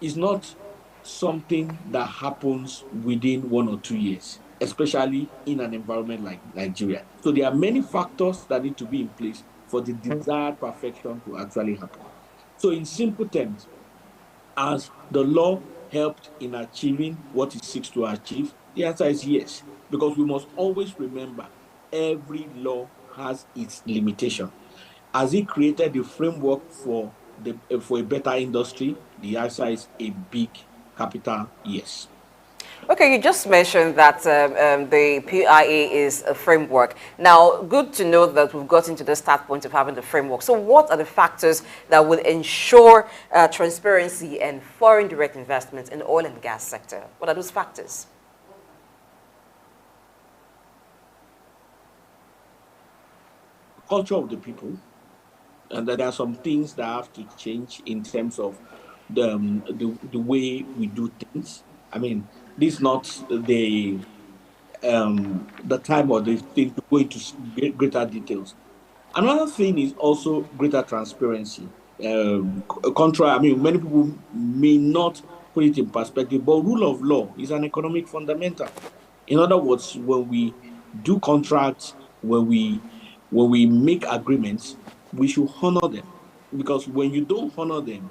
is not something that happens within 1 or 2 years, especially in an environment like Nigeria. So there are many factors that need to be in place for the desired perfection to actually happen. So in simple terms, has the law helped in achieving what it seeks to achieve? The answer is yes, because we must always remember every law has its limitation. Has it created the framework for for a better industry? The answer is a big capital yes. Okay, you just mentioned that the PIA is a framework. Now, good to know that we've gotten to the start point of having the framework. So what are the factors that will ensure transparency and foreign direct investments in the oil and gas sector? What are those factors? Culture of the people, and that there are some things that have to change in terms of the way we do things. I mean, this is not the time or the thing to go into greater details. Another thing is also greater transparency. I mean, many people may not put it in perspective, but rule of law is an economic fundamental. In other words, when we do contracts, when we make agreements, we should honor them. Because when you don't honor them,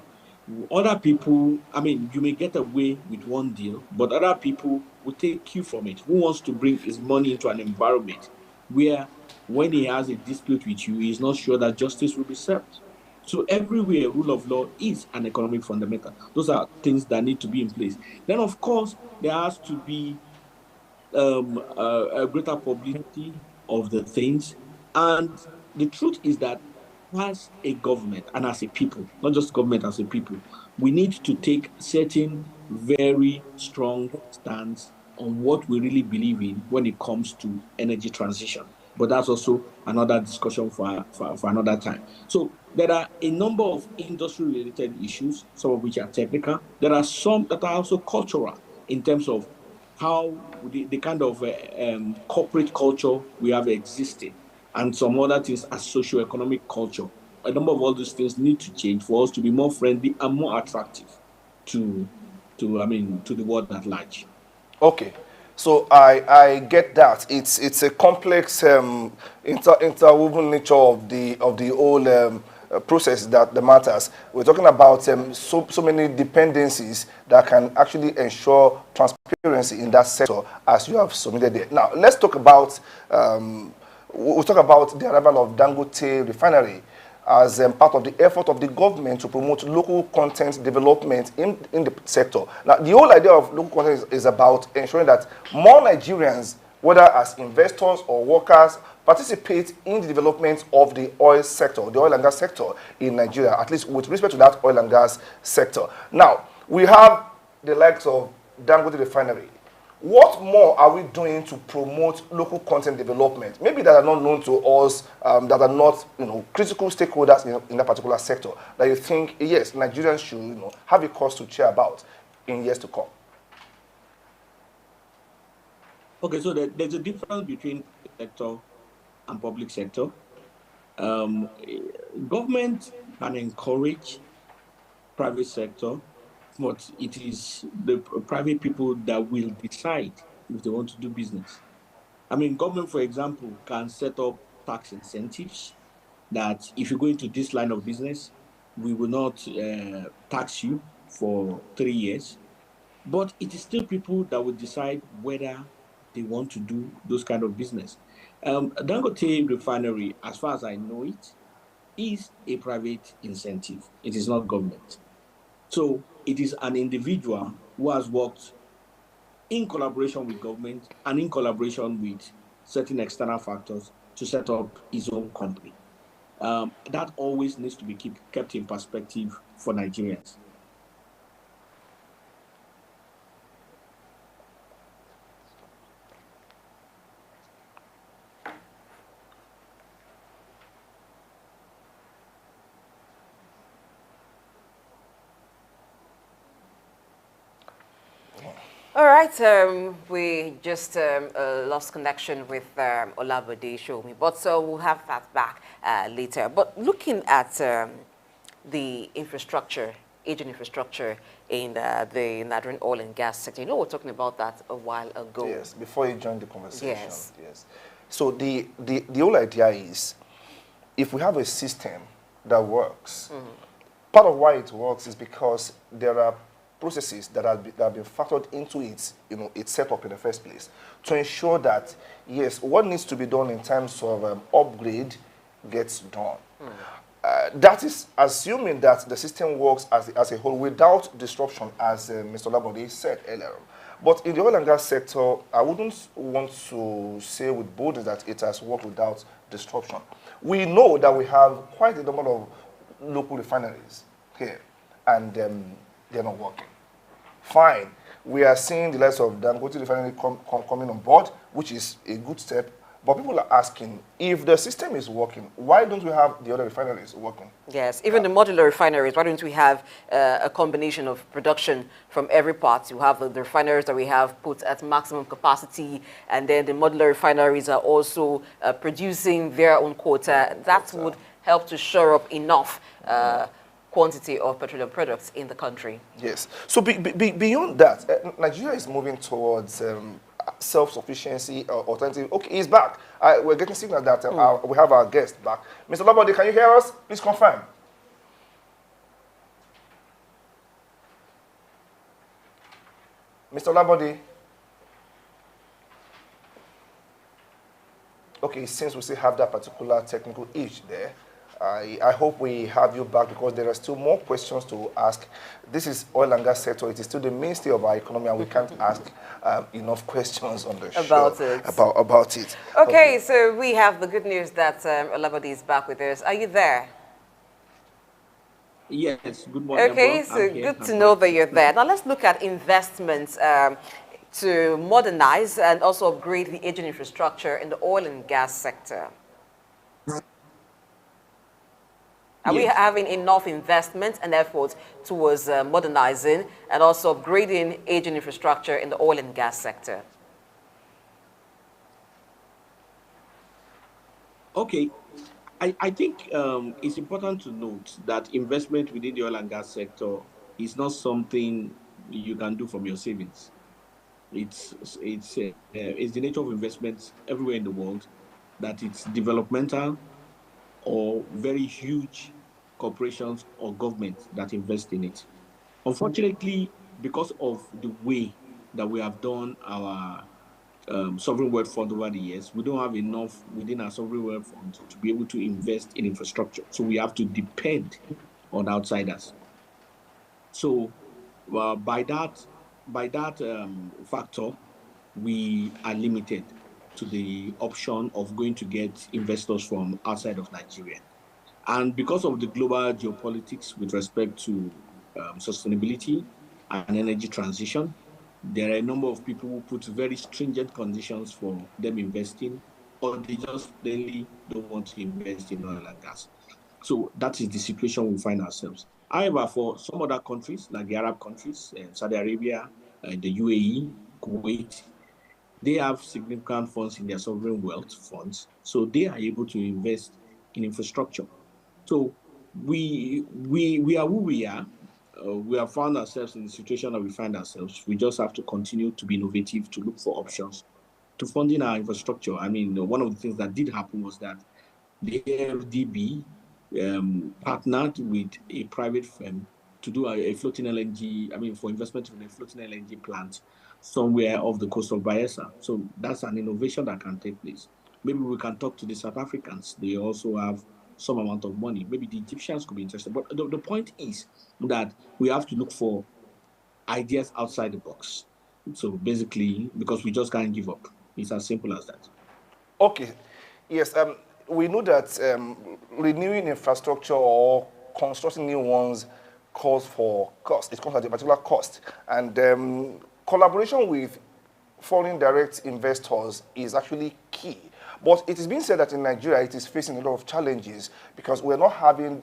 other people, I mean, you may get away with one deal, but other people will take cue from it. Who wants to bring his money into an environment where, when he has a dispute with you, he is not sure that justice will be served? So everywhere, rule of law is an economic fundamental. Those are things that need to be in place. Then, of course, there has to be a greater publicity of the things. And the truth is that as a government and as a people, not just government, as a people, we need to take certain very strong stance on what we really believe in when it comes to energy transition. But that's also another discussion for another time. So there are a number of industry-related issues, some of which are technical. There are some that are also cultural in terms of how the kind of corporate culture we have existing, and some other things as socio-economic culture. A number of all these things need to change for us to be more friendly and more attractive to to the world at large. Okay, so I get that. It's a complex interwoven nature of the whole process that matters. We're talking about so many dependencies that can actually ensure transparency in that sector, as you have submitted there. Now let's talk about we'll talk about the arrival of Dangote Refinery as part of the effort of the government to promote local content development in the sector. Now, the whole idea of local content is about ensuring that more Nigerians, whether as investors or workers, participate in the development of the oil sector, the oil and gas sector in Nigeria, at least with respect to that oil and gas sector. Now, we have the likes of Dangote Refinery. What more are we doing to promote local content development? Maybe that are not known to us, that are not, critical stakeholders in that particular sector, that you think, yes, Nigerians should, have a cause to cheer about in years to come. Okay, so there's a difference between sector and public sector. Government can encourage private sector, but it is the private people that will decide if they want to do business. I mean, government, for example, can set up tax incentives that if you go into this line of business, we will not tax you for 3 years. But it is still people that will decide whether they want to do those kind of business. Dangote Refinery, as far as I know it, is a private incentive. It is not government. So it is an individual who has worked in collaboration with government and in collaboration with certain external factors to set up his own company. That always needs to be kept in perspective for Nigerians. All right, we just lost connection with Olabode Shomi, but so we'll have that back later. But looking at the infrastructure, aging infrastructure in the Nigerian oil and gas sector, you know, we were talking about that a while ago. Yes, before you joined the conversation. Yes. Yes. So the whole idea is, if we have a system that works, part of why it works is because there are processes that have been factored into its, its setup in the first place to ensure that, yes, what needs to be done in terms of upgrade gets done. That is assuming that the system works as a whole without disruption, as Mr. Labode said earlier. But in the oil and gas sector, I wouldn't want to say with boldness that it has worked without disruption. We know that we have quite a number of local refineries here, and they're not working. Fine. We are seeing the likes of Dangote Refinery coming on board, which is a good step. But people are asking, if the system is working, why don't we have the other refineries working? Yes, even the modular refineries, why don't we have a combination of production from every part? You have the refineries that we have put at maximum capacity, and then the modular refineries are also producing their own quota. That would help to shore up enough quantity of petroleum products in the country. Yes. So beyond that, Nigeria is moving towards self-sufficiency or alternative. Okay, he's back. We're getting signal that we have our guest back. Mr. Labode, can you hear us? Please confirm. Mr. Labode. Okay, since we still have that particular technical issue there, I hope we have you back, because there are still more questions to ask. This is oil and gas sector. It is still the mainstay of our economy, and we can't ask enough questions on the show about it. Okay, so we have the good news that Olabode is back with us. Are you there? Yes, good morning. Okay, so good to know that you're there. Now let's look at investments to modernize and also upgrade the aging infrastructure in the oil and gas sector. Are we having enough investment and efforts towards modernizing and also upgrading aging infrastructure in the oil and gas sector? Okay. I think it's important to note that investment within the oil and gas sector is not something you can do from your savings. It's the nature of investments everywhere in the world, that it's developmental or very huge corporations or governments that invest in it. Unfortunately, because of the way that we have done our sovereign wealth fund over the years, we don't have enough within our sovereign wealth fund to be able to invest in infrastructure. So we have to depend on outsiders. So by that factor, we are limited to the option of going to get investors from outside of Nigeria. And because of the global geopolitics with respect to sustainability and energy transition, there are a number of people who put very stringent conditions for them investing, or they just really don't want to invest in oil and gas. So that is the situation we find ourselves. However, for some other countries, like the Arab countries, Saudi Arabia, the UAE, Kuwait, they have significant funds in their sovereign wealth funds, so they are able to invest in infrastructure. So we are who we are. We have found ourselves in the situation that we find ourselves. We just have to continue to be innovative, to look for options to funding our infrastructure. I mean, one of the things that did happen was that the AFDB partnered with a private firm to do a floating LNG, for investment in a floating LNG plant somewhere off the coast of Bayelsa. So that's an innovation that can take place. Maybe we can talk to the South Africans. They also have some amount of money. Maybe the Egyptians could be interested. But the point is that we have to look for ideas outside the box. So basically, because we just can't give up. It's as simple as that. Okay. Yes. We know that renewing infrastructure or constructing new ones calls for cost. It comes at a particular cost. And collaboration with foreign direct investors is actually key. But it is being said that in Nigeria, it is facing a lot of challenges because we're not having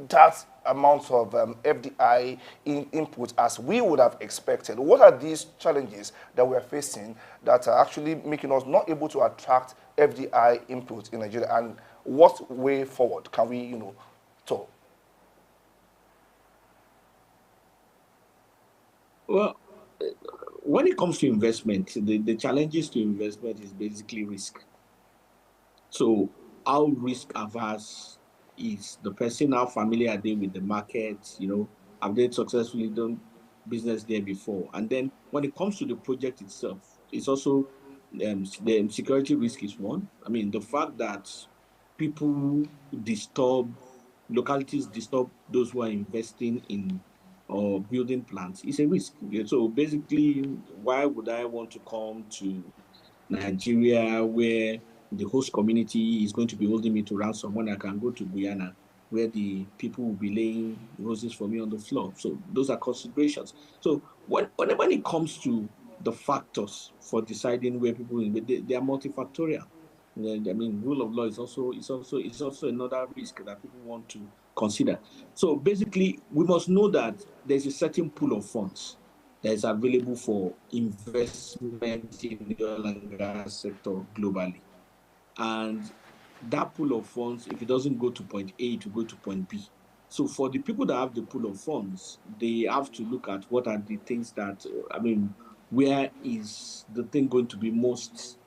that amount of FDI input as we would have expected? What are these challenges that we're facing that are actually making us not able to attract FDI input in Nigeria? And what way forward can we, talk? Well, when it comes to investment, the challenges to investment is basically risk. So how risk averse is the person? How familiar are they with the market? Have they successfully done business there before? And then when it comes to the project itself, it's also the security risk is one. I mean, the fact that people localities disturb those who are investing in or building plants is a risk. So basically, why would I want to come to Nigeria where the host community is going to be holding me to ransom when I can go to Guyana where the people will be laying roses for me on the floor? So those are considerations. So when it comes to the factors for deciding where people invest, they are multifactorial. I mean, rule of law is also another risk that people want to consider. So basically, we must know that there's a certain pool of funds that is available for investment in the oil and gas sector globally. And that pool of funds, if it doesn't go to point A, to go to point B. So for the people that have the pool of funds, they have to look at what are the things that, where is the thing going to be most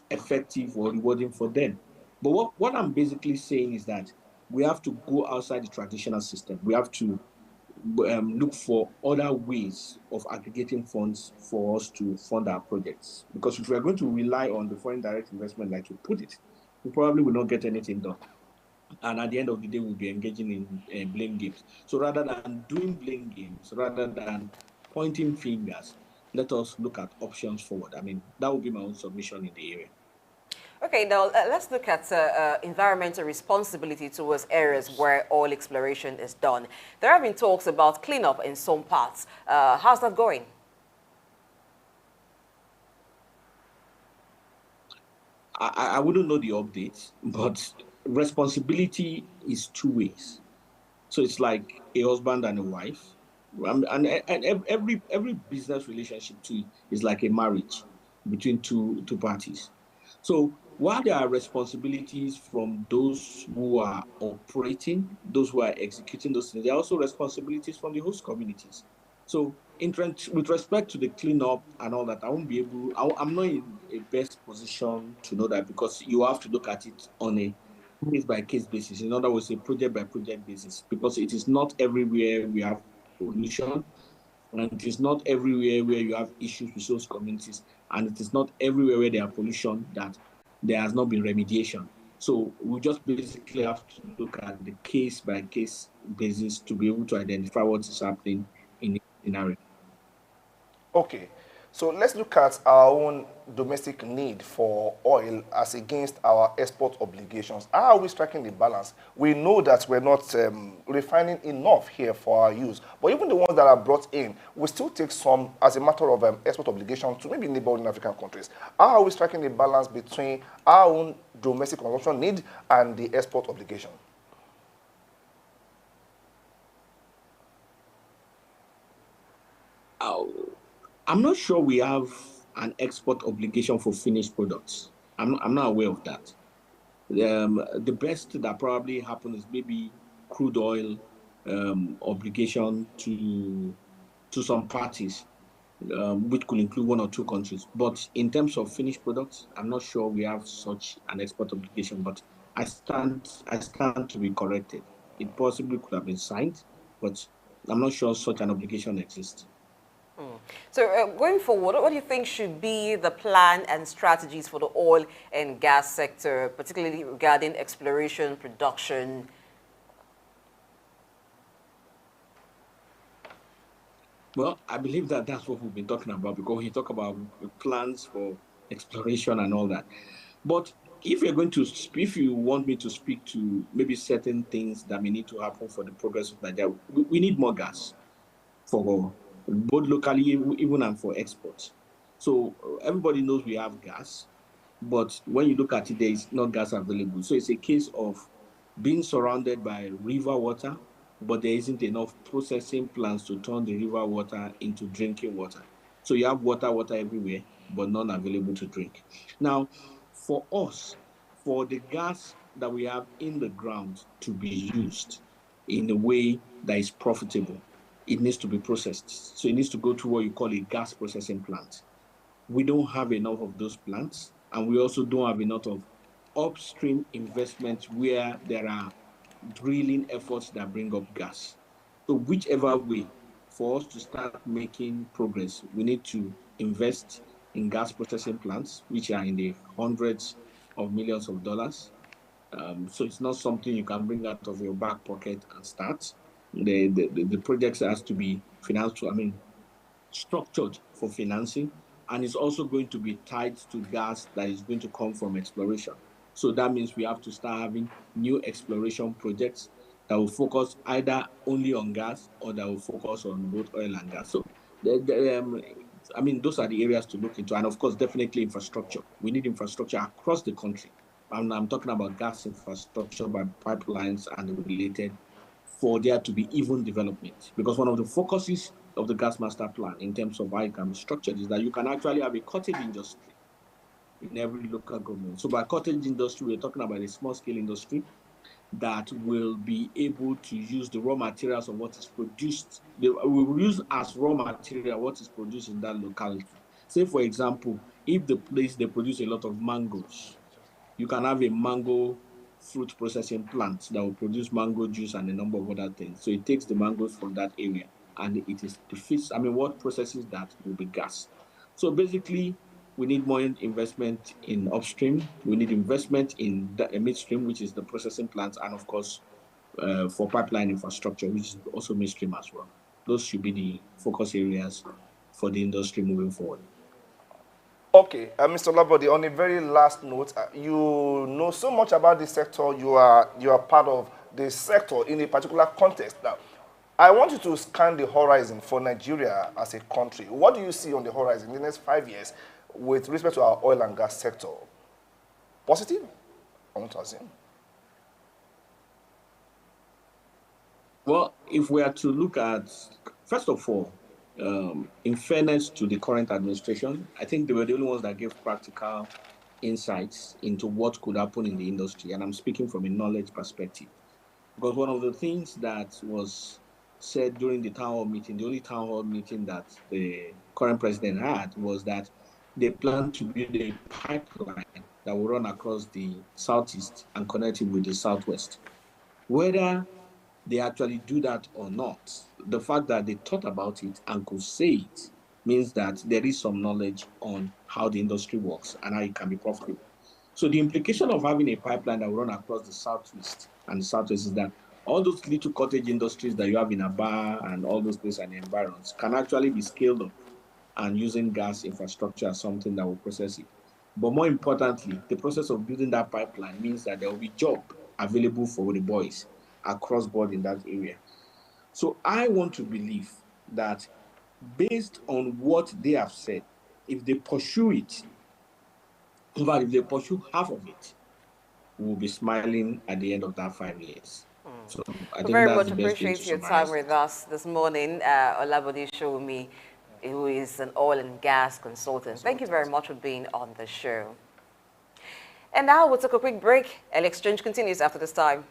effective or rewarding for them. But what I'm basically saying is that we have to go outside the traditional system. We have to look for other ways of aggregating funds for us to fund our projects. Because if we are going to rely on the foreign direct investment, like you put it, we probably will not get anything done. And at the end of the day, we'll be engaging in blame games. So rather than doing blame games, rather than pointing fingers, let us look at options forward. I mean, that would be my own submission in the area. Okay, now let's look at environmental responsibility towards areas where oil exploration is done. There have been talks about cleanup in some parts. How's that going? I wouldn't know the updates, but responsibility is two ways. So it's like a husband and a wife. And every business relationship too is like a marriage between two parties. So while there are responsibilities from those who are operating, those who are executing those things, there are also responsibilities from the host communities. So with respect to the cleanup and all that, I'm not in a best position to know that, because you have to look at it on a case-by-case basis. In other words, a project-by-project basis, because it is not everywhere we have pollution, and it is not everywhere where you have issues with those communities, and it is not everywhere where there are pollution that there has not been remediation. So we just basically have to look at the case-by-case basis to be able to identify what is happening in the scenario. Okay, so let's look at our own domestic need for oil as against our export obligations. How are we striking the balance? We know that we're not refining enough here for our use, but even the ones that are brought in, we still take some as a matter of export obligation to maybe neighboring African countries. How are we striking the balance between our own domestic consumption need and the export obligation? I'm not sure we have an export obligation for finished products. I'm not aware of that. The best that probably happens is maybe crude oil obligation to some parties, which could include one or two countries. But in terms of finished products, I'm not sure we have such an export obligation. But I stand to be corrected. It possibly could have been signed, but I'm not sure such an obligation exists. So going forward, what do you think should be the plan and strategies for the oil and gas sector, particularly regarding exploration, production? Well, I believe that that's what we've been talking about, because we talk about plans for exploration and all that. But if you want me to speak to maybe certain things that may need to happen for the progress of Nigeria, we need more gas for both locally, even and for exports. So everybody knows we have gas, but when you look at it, there is not gas available. So it's a case of being surrounded by river water but there isn't enough processing plants to turn the river water into drinking water. So you have water everywhere, but none available to drink. Now, for us, for the gas that we have in the ground to be used in a way that is profitable, it needs to be processed. So it needs to go through what you call a gas processing plant. We don't have enough of those plants, and we also don't have enough of upstream investments where there are drilling efforts that bring up gas. So whichever way, for us to start making progress, we need to invest in gas processing plants, which are in the hundreds of millions of dollars. So it's not something you can bring out of your back pocket and start. The projects has to be financed, structured for financing, and it's also going to be tied to gas that is going to come from exploration. So that means we have to start having new exploration projects that will focus either only on gas or that will focus on both oil and gas. So, those are the areas to look into. And of course, definitely infrastructure. We need infrastructure across the country. And I'm talking about gas infrastructure by pipelines and related, for there to be even development. Because one of the focuses of the gas master plan in terms of how it can be structured is that you can actually have a cottage industry in every local government. So by cottage industry, we're talking about a small scale industry that will be able to use the raw materials of what is produced. We will use as raw material what is produced in that locality. Say, for example, if the place they produce a lot of mangoes, you can have a mango fruit processing plant that will produce mango juice and a number of other things. So it takes the mangoes from that area and it is defeats. What processes that will be gas. So basically, we need more investment in upstream. We need investment in the midstream, which is the processing plants, and of course, for pipeline infrastructure, which is also midstream as well. Those should be the focus areas for the industry moving forward. Okay, Mr. Olabode, on a very last note, you know so much about this sector. You are part of the sector in a particular context. Now, I want you to scan the horizon for Nigeria as a country. What do you see on the horizon in the next 5 years with respect to our oil and gas sector? Positive? I want to assume. Well, if we are to look at, first of all, in fairness to the current administration, I think they were the only ones that gave practical insights into what could happen in the industry. And I'm speaking from a knowledge perspective. Because one of the things that was said during the town hall meeting, the only town hall meeting that the current president had, was that they plan to build a pipeline that will run across the southeast and connect it with the southwest. Whether they actually do that or not, the fact that they thought about it and could say it means that there is some knowledge on how the industry works and how it can be profitable. So the implication of having a pipeline that will run across the southeast and the southwest is that all those little cottage industries that you have in Aba and all those places and environs can actually be scaled up and using gas infrastructure as something that will process it. But more importantly, the process of building that pipeline means that there will be job available for the boys across board in that area. So I want to believe that based on what they have said, if they pursue it, in fact, if they pursue half of it, we'll be smiling at the end of that 5 years. So I think very that's much the best way appreciate to your summarize time with us this morning. Olabode Sowunmi, who is an oil and gas consultant. Thank you very much for being on the show. And now we'll take a quick break. El Exchange continues after this time.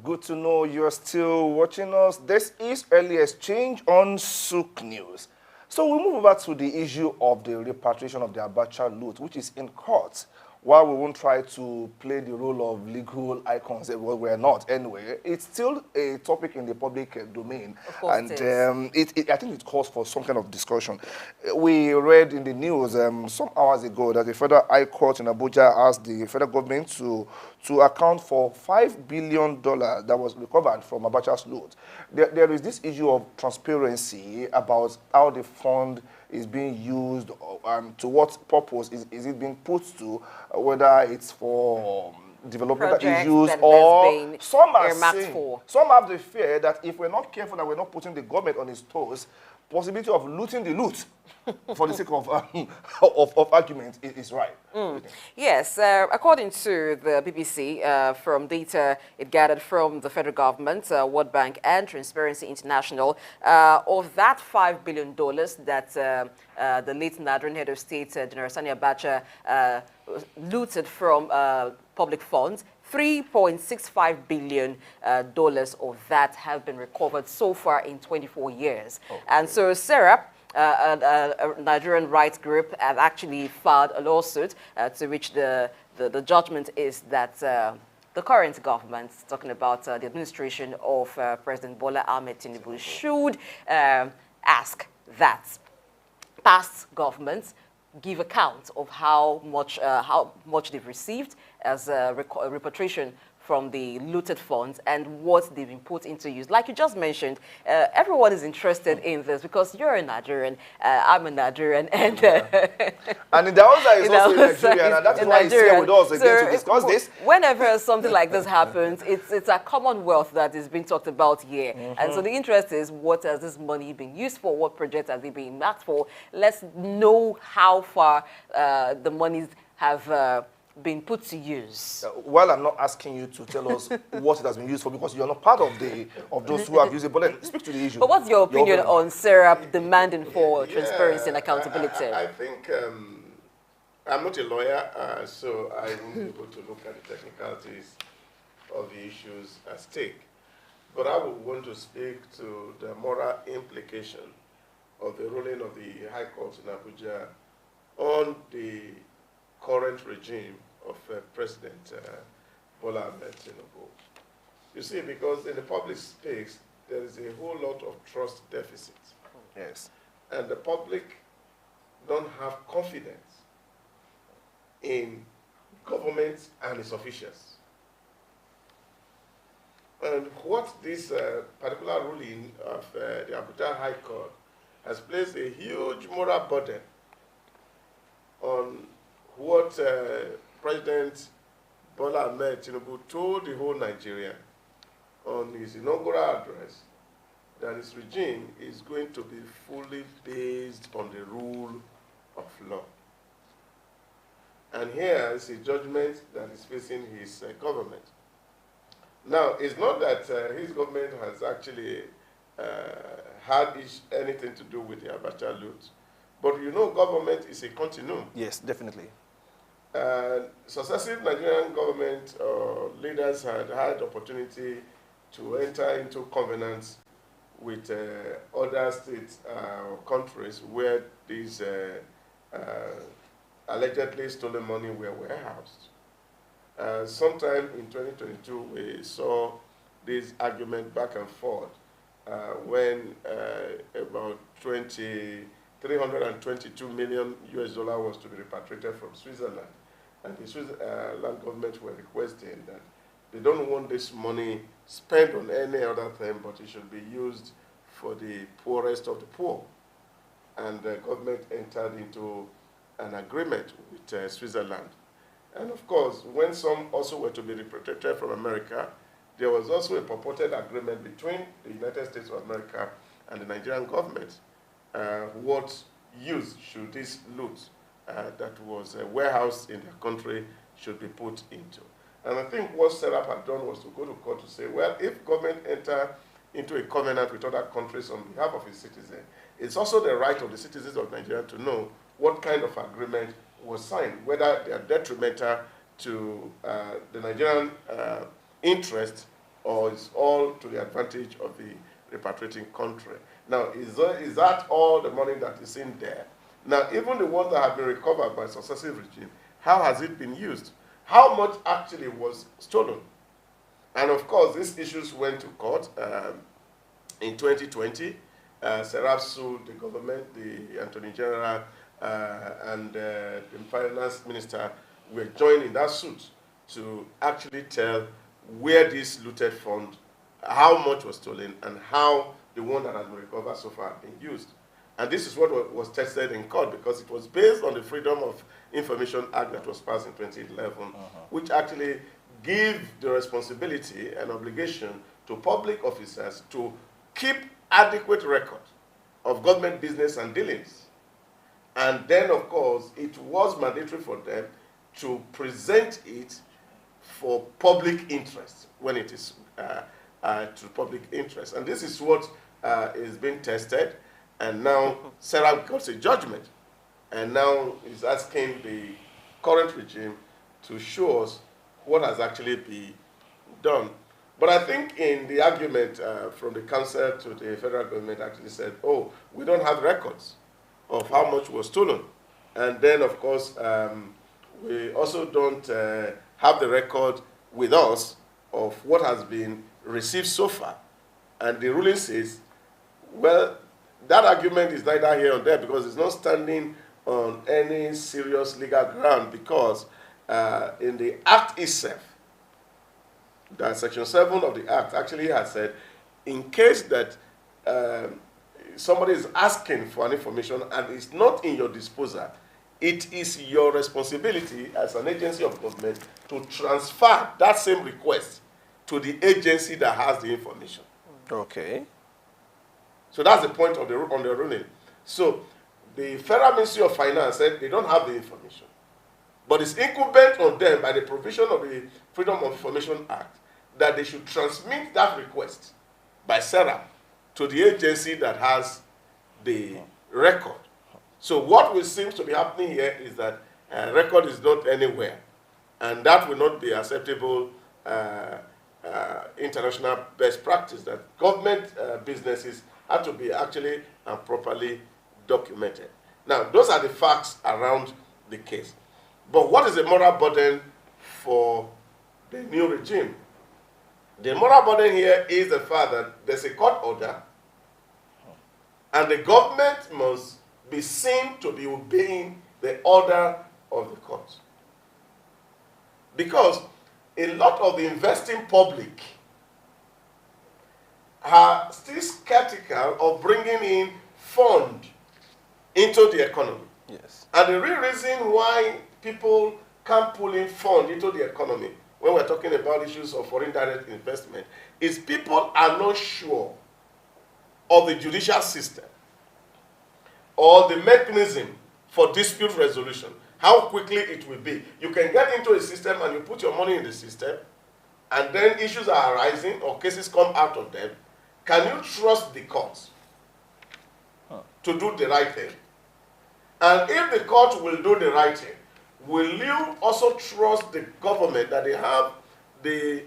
Good to know you're still watching us. This is Early Exchange on Souk News. So we move over to the issue of the repatriation of the Abacha loot, which is in court. While we won't try to play the role of legal icons, well, we're not anyway, it's still a topic in the public domain. Of course and it is. I think it calls for some kind of discussion. We read in the news some hours ago that the Federal High Court in Abuja asked the federal government to account for $5 billion that was recovered from Abacha's loot. There is this issue of transparency about how the fund is being used, to what purpose is it being put to, whether it's for developmental issues or some are saying, some have the fear that if we're not careful and we're not putting the government on its toes, possibility of looting the loot for the sake of argument is right. Yes, according to the BBC, from data it gathered from the federal government, World Bank and Transparency International, of that $5 billion that the late Nigerian head of state, General Sani Abacha, looted from public funds, $3.65 billion of that have been recovered so far in 24 years. Okay. And so SERAP, a Nigerian rights group, have actually filed a lawsuit to which the judgment is that the current government, talking about the administration of President Bola Ahmed Tinubu, should ask that past governments give account of how much they've received as a repatriation from the looted funds and what they've been put into use. Like you just mentioned, everyone is interested in this because you're a Nigerian, I'm a Nigerian, and and in the outside is also Nigerian, and that's why he's here with us again to discuss this. Whenever something like this happens, it's a commonwealth that is being talked about here. And so the interest is, what has this money been used for? What projects has it been mapped for? Let's know how far the monies have been put to use. Well, I'm not asking you to tell us what it has been used for, because you're not part of those who have used it. But let's speak to the issue. But what's your opinion on SERAP demanding for transparency and accountability? I think I'm not a lawyer, so I won't be able to look at the technicalities of the issues at stake. But I would want to speak to the moral implication of the ruling of the High Court in Abuja on the current regime of President Bola Ahmed Tinubu. You see, because in the public space, there is a whole lot of trust deficit. Yes. And the public don't have confidence in government and its officials. And what this particular ruling of the Abuja High Court has placed a huge moral burden on what President Bola Ahmed Tinubu told the whole Nigeria on his inaugural address, that his regime is going to be fully based on the rule of law. And here is a judgment that is facing his government. Now, it's not that his government has actually had anything to do with the Abacha loot, but you know government is a continuum. Yes, definitely. Successive Nigerian government leaders had opportunity to enter into covenants with other states or countries where these allegedly stolen money were warehoused. Sometime in 2022, we saw this argument back and forth when about 322 million US dollar was to be repatriated from Switzerland. And the Switzerland government were requesting that they don't want this money spent on any other thing, but it should be used for the poorest of the poor. And the government entered into an agreement with Switzerland. And of course, when some also were to be repatriated from America, there was also a purported agreement between the United States of America and the Nigerian government. What use should this loot that was warehoused in their country should be put into? And I think what SERAP had done was to go to court to say, well, if government enter into a covenant with other countries on behalf of its citizens, it's also the right of the citizens of Nigeria to know what kind of agreement was signed, whether they are detrimental to the Nigerian interest or is all to the advantage of the repatriating country? Now, is that all the money that is in there? Now, even the ones that have been recovered by successive regime, how has it been used? How much actually was stolen? And of course, these issues went to court. In 2020, Serap sued the government, the Attorney General, and the Finance Minister were joined in that suit to actually tell where this looted fund, how much was stolen, and how the one that has been recovered so far has been used. And this is what was tested in court, because it was based on the Freedom of Information Act that was passed in 2011, which actually give the responsibility and obligation to public officers to keep adequate record of government business and dealings. And then, of course, it was mandatory for them to present it for public interest when it is to public interest. And this is what is being tested. And now Sarah got a judgment. And now is asking the current regime to show us what has actually been done. But I think in the argument from the council to the federal government actually said, oh, we don't have records of how much was stolen. And then, of course, we also don't have the record with us of what has been received so far. And the ruling says, well, that argument is neither here nor there, because it's not standing on any serious legal ground, because in the Act itself, that Section 7 of the Act actually has said, in case that somebody is asking for an information and it's not in your disposal, it is your responsibility as an agency of government to transfer that same request to the agency that has the information. Okay. So that's the point of the ruling. So the Federal Ministry of Finance said they don't have the information, but it's incumbent on them by the provision of the Freedom of Information Act that they should transmit that request by SERA to the agency that has the record. So what will seem to be happening here is that record is not anywhere, and that will not be acceptable international best practice, that government businesses have to be actually and properly documented. Now, those are the facts around the case. But what is the moral burden for the new regime? The moral burden here is the fact that there's a court order, and the government must be seen to be obeying the order of the court. Because a lot of the investing public are still skeptical of bringing in funds into the economy. Yes. And the real reason why people can't pull in funds into the economy, when we're talking about issues of foreign direct investment, is people are not sure of the judicial system or the mechanism for dispute resolution, how quickly it will be. You can get into a system and you put your money in the system, and then issues are arising or cases come out of them. Can you trust the courts to do the right thing? And if the court will do the right thing, will you also trust the government that they have the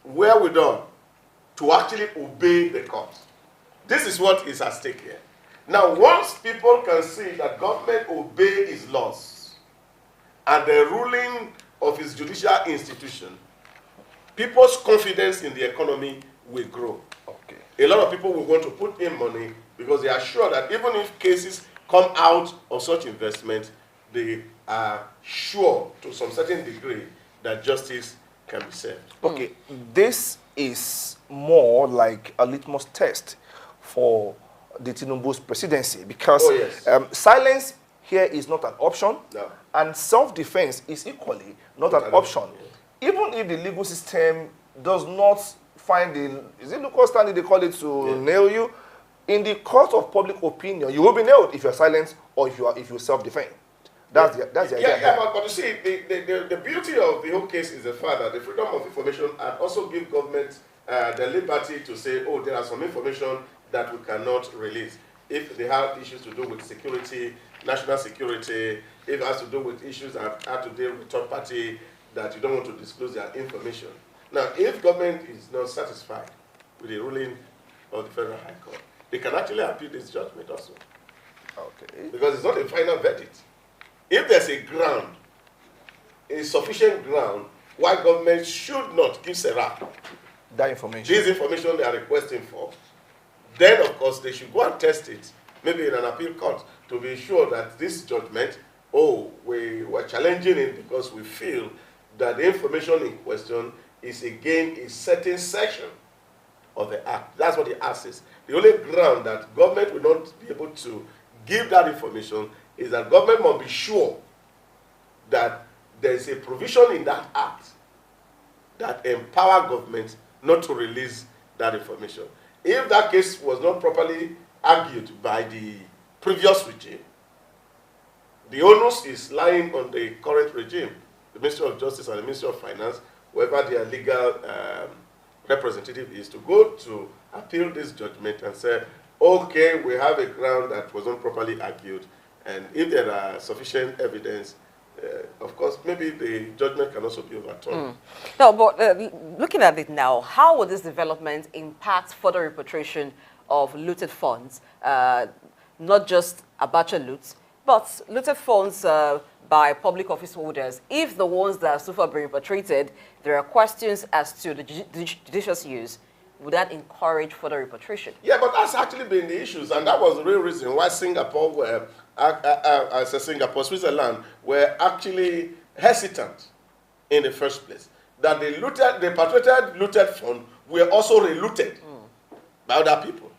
wherewithal to actually obey the court? This is what is at stake here. Now, once people can see that government obey its laws and the ruling of its judicial institution, people's confidence in the economy will grow. Okay. A lot of people will want to put in money because they are sure that even if cases come out of such investment, they are sure to some certain degree that justice can be served. Okay, this is more like a litmus test for the Tinubu's presidency, because silence here is not an option, No. and self-defense is equally not an option. Even if the legal system does not find the, is it local standing they call it, to nail you, in the court of public opinion, you will be nailed if you're silent or if you self-defend. That's the idea. Yeah, but you see, the beauty of the whole case is the fact that the Freedom of Information Act also gives government the liberty to say, oh, there are some information that we cannot release. If they have issues to do with security, national security, if it has to do with issues that have to do with third party, that you don't want to disclose their information. Now, if government is not satisfied with the ruling of the Federal High Court, they can actually appeal this judgment also. Okay. Because it's not a final verdict. If there's a ground, a sufficient ground, why government should not give Serap That information. this information they are requesting for, then of course they should go and test it, maybe in an appeal court, to be sure that this judgment, we were challenging it because we feel that the information in question is again a certain section of the act. That's what the act says. The only ground that government will not be able to give that information is that government must be sure that there is a provision in that act that empower government not to release that information. If that case was not properly argued by the previous regime, the onus is lying on the current regime, the Ministry of Justice and the Ministry of Finance, whoever their legal representative is, to go to appeal this judgment and say, okay, we have a ground that was not properly argued, and if there are sufficient evidence, of course, maybe the judgment can also be overturned. No, but looking at it now, how will this development impact further repatriation of looted funds, not just Abacha loot, but looted funds by public office holders? If the ones that are so far been repatriated, there are questions as to the judicious use, would that encourage further repatriation? Yeah, but that's actually been the issues, and that was the real reason why Singapore Switzerland were actually hesitant in the first place. That the repatriated looted fund were also relooted by other people.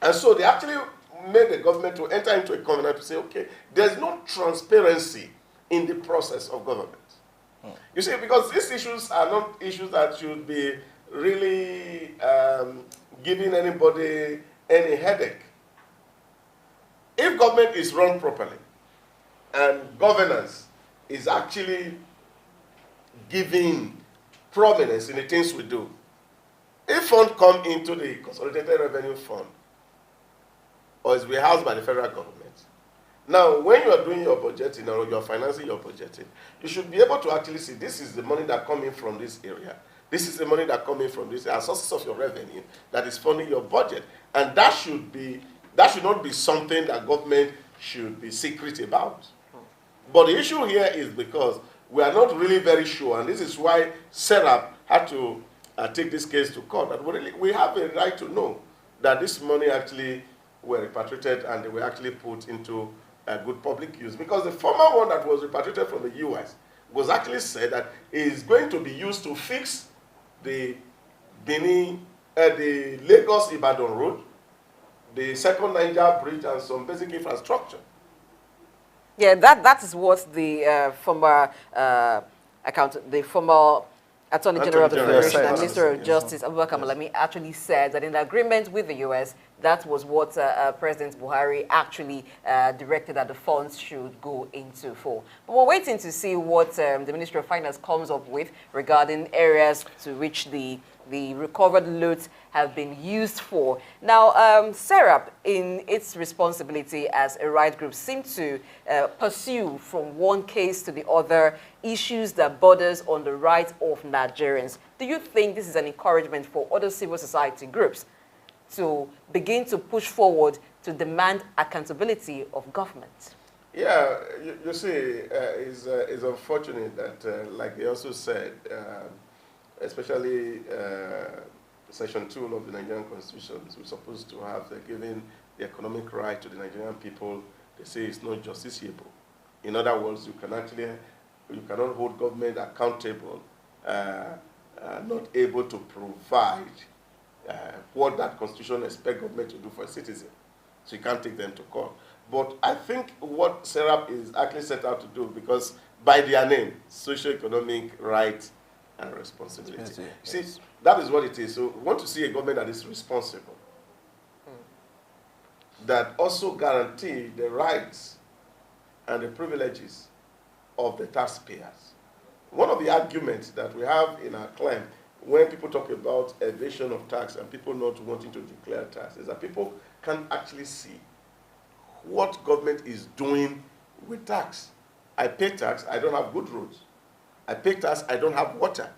And so they actually made the government to enter into a covenant to say, okay, there's no transparency in the process of government. You see, because these issues are not issues that should be really giving anybody any headache. If government is run properly and governance is actually giving prominence in the things we do, if funds come into the Consolidated Revenue Fund or is warehoused by the federal government, now when you are doing your budgeting or you are financing your budgeting, you should be able to actually see this is the money that comes in from this area. This is the money that comes in from this sources of your revenue that is funding your budget. And that should not be something that government should be secret about. But the issue here is because we are not really very sure, and this is why Serap had to take this case to court, that we have a right to know that this money actually were repatriated and they were actually put into good public use. Because the former one that was repatriated from the US was actually said that it is going to be used to fix the Lagos-Ibadan road, the second Niger bridge, and some basic infrastructure. Yeah, that is what the former Attorney General of the Federation and Minister of Justice, Abubakar Malami, actually said that in the agreement with the US, that was what President Buhari actually directed that the funds should go into for. But we're waiting to see what the Ministry of Finance comes up with regarding areas to which the recovered loot have been used for. Now, Serap, in its responsibility as a right group, seemed to pursue from one case to the other issues that borders on the rights of Nigerians. Do you think this is an encouragement for other civil society groups to begin to push forward to demand accountability of government? Yeah, you see, it's unfortunate that, like they also said, especially Section 2 of the Nigerian Constitution, we're supposed to have giving the economic right to the Nigerian people. They say it's not justiciable. In other words, you cannot hold government accountable, not able to provide what that constitution expects government to do for a citizen. So you can't take them to court. But I think what Serap is actually set out to do, because by their name, socio-economic rights and responsibility. You see, that is what it is. So we want to see a government that is responsible, that also guarantee the rights and the privileges of the taxpayers. One of the arguments that we have in our claim when people talk about evasion of tax and people not wanting to declare tax is that people can actually see what government is doing with tax. I pay tax, I don't have good roads. I pay tax, I don't have water.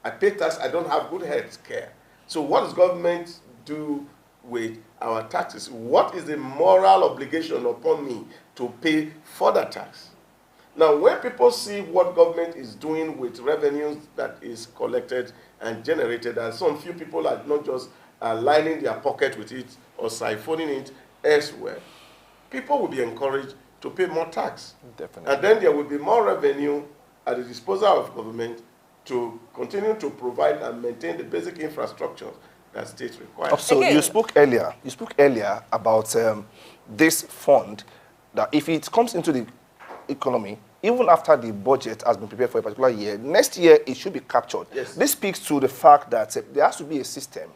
I pay tax, I don't have good health care. So what does government do with our taxes? What is the moral obligation upon me to pay further tax? Now, when people see what government is doing with revenues that is collected and generated, and some few people are not just lining their pocket with it or siphoning it elsewhere, people will be encouraged to pay more tax. Definitely. And then there will be more revenue at the disposal of government to continue to provide and maintain the basic infrastructure that states require. So Again. you spoke earlier about this fund, that if it comes into the economy, even after the budget has been prepared for a particular year, next year it should be captured. Yes. This speaks to the fact that there has to be a system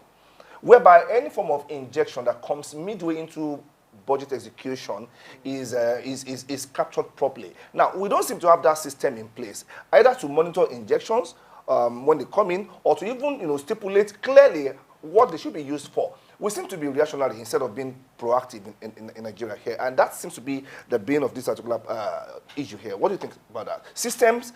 whereby any form of injection that comes midway into budget execution is captured properly. Now, we don't seem to have that system in place, either to monitor injections when they come in, or to even stipulate clearly what they should be used for. We seem to be reactionary instead of being proactive in Nigeria here, and that seems to be the bane of this particular issue here. What do you think about that? Systems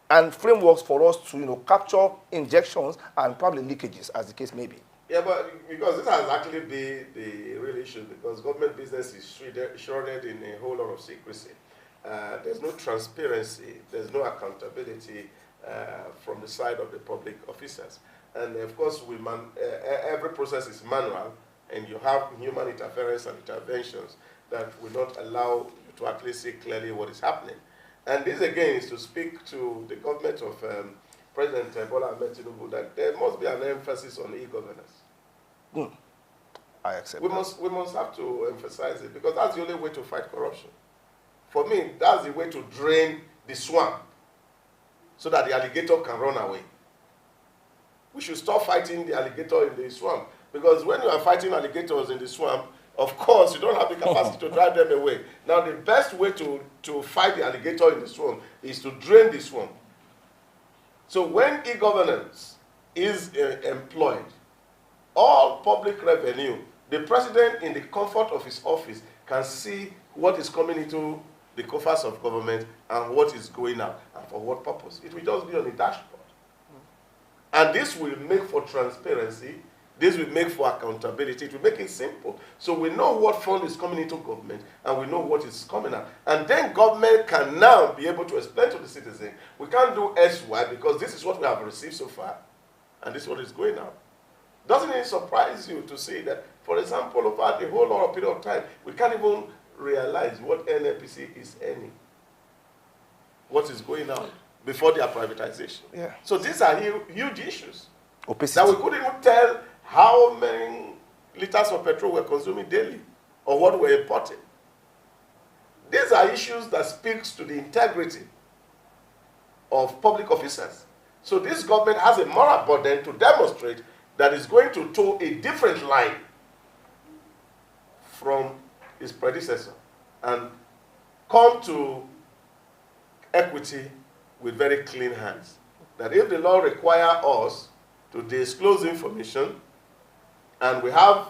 and frameworks for us to capture injections and probably leakages, as the case may be. Yeah, but because this has actually been the real issue, because government business is shrouded in a whole lot of secrecy. There's no transparency, there's no accountability from the side of the public officers. And of course, every process is manual, and you have human interference and interventions that will not allow you to actually see clearly what is happening. And this again is to speak to the government of President Bola Ahmed Tinubu that there must be an emphasis on e-governance. I accept. We must have to emphasize it, because that's the only way to fight corruption. For me, that's the way to drain the swamp so that the alligator can run away. We should stop fighting the alligator in the swamp, because when you are fighting alligators in the swamp, of course, you don't have the capacity to drive them away. Now, the best way to fight the alligator in the swamp is to drain the swamp. So when e-governance is employed, all public revenue, the president in the comfort of his office can see what is coming into the coffers of government and what is going out and for what purpose. It will just be on the dashboard. And this will make for transparency, this will make for accountability, it will make it simple. So we know what fund is coming into government and we know what is coming out. And then government can now be able to explain to the citizen, we can't do SY because this is what we have received so far and this is what is going out. Doesn't it surprise you to see that, for example, over the whole long period of time, we can't even realize what NNPC is earning, what is going on before their privatization. Yeah. So these are huge issues. Opacity. That we couldn't even tell how many liters of petrol we're consuming daily or what we're importing. These are issues that speaks to the integrity of public officers. So this government has a moral burden to demonstrate that it's going to toe a different line from its predecessor and come to equity with very clean hands. That if the law requires us to disclose information, and we have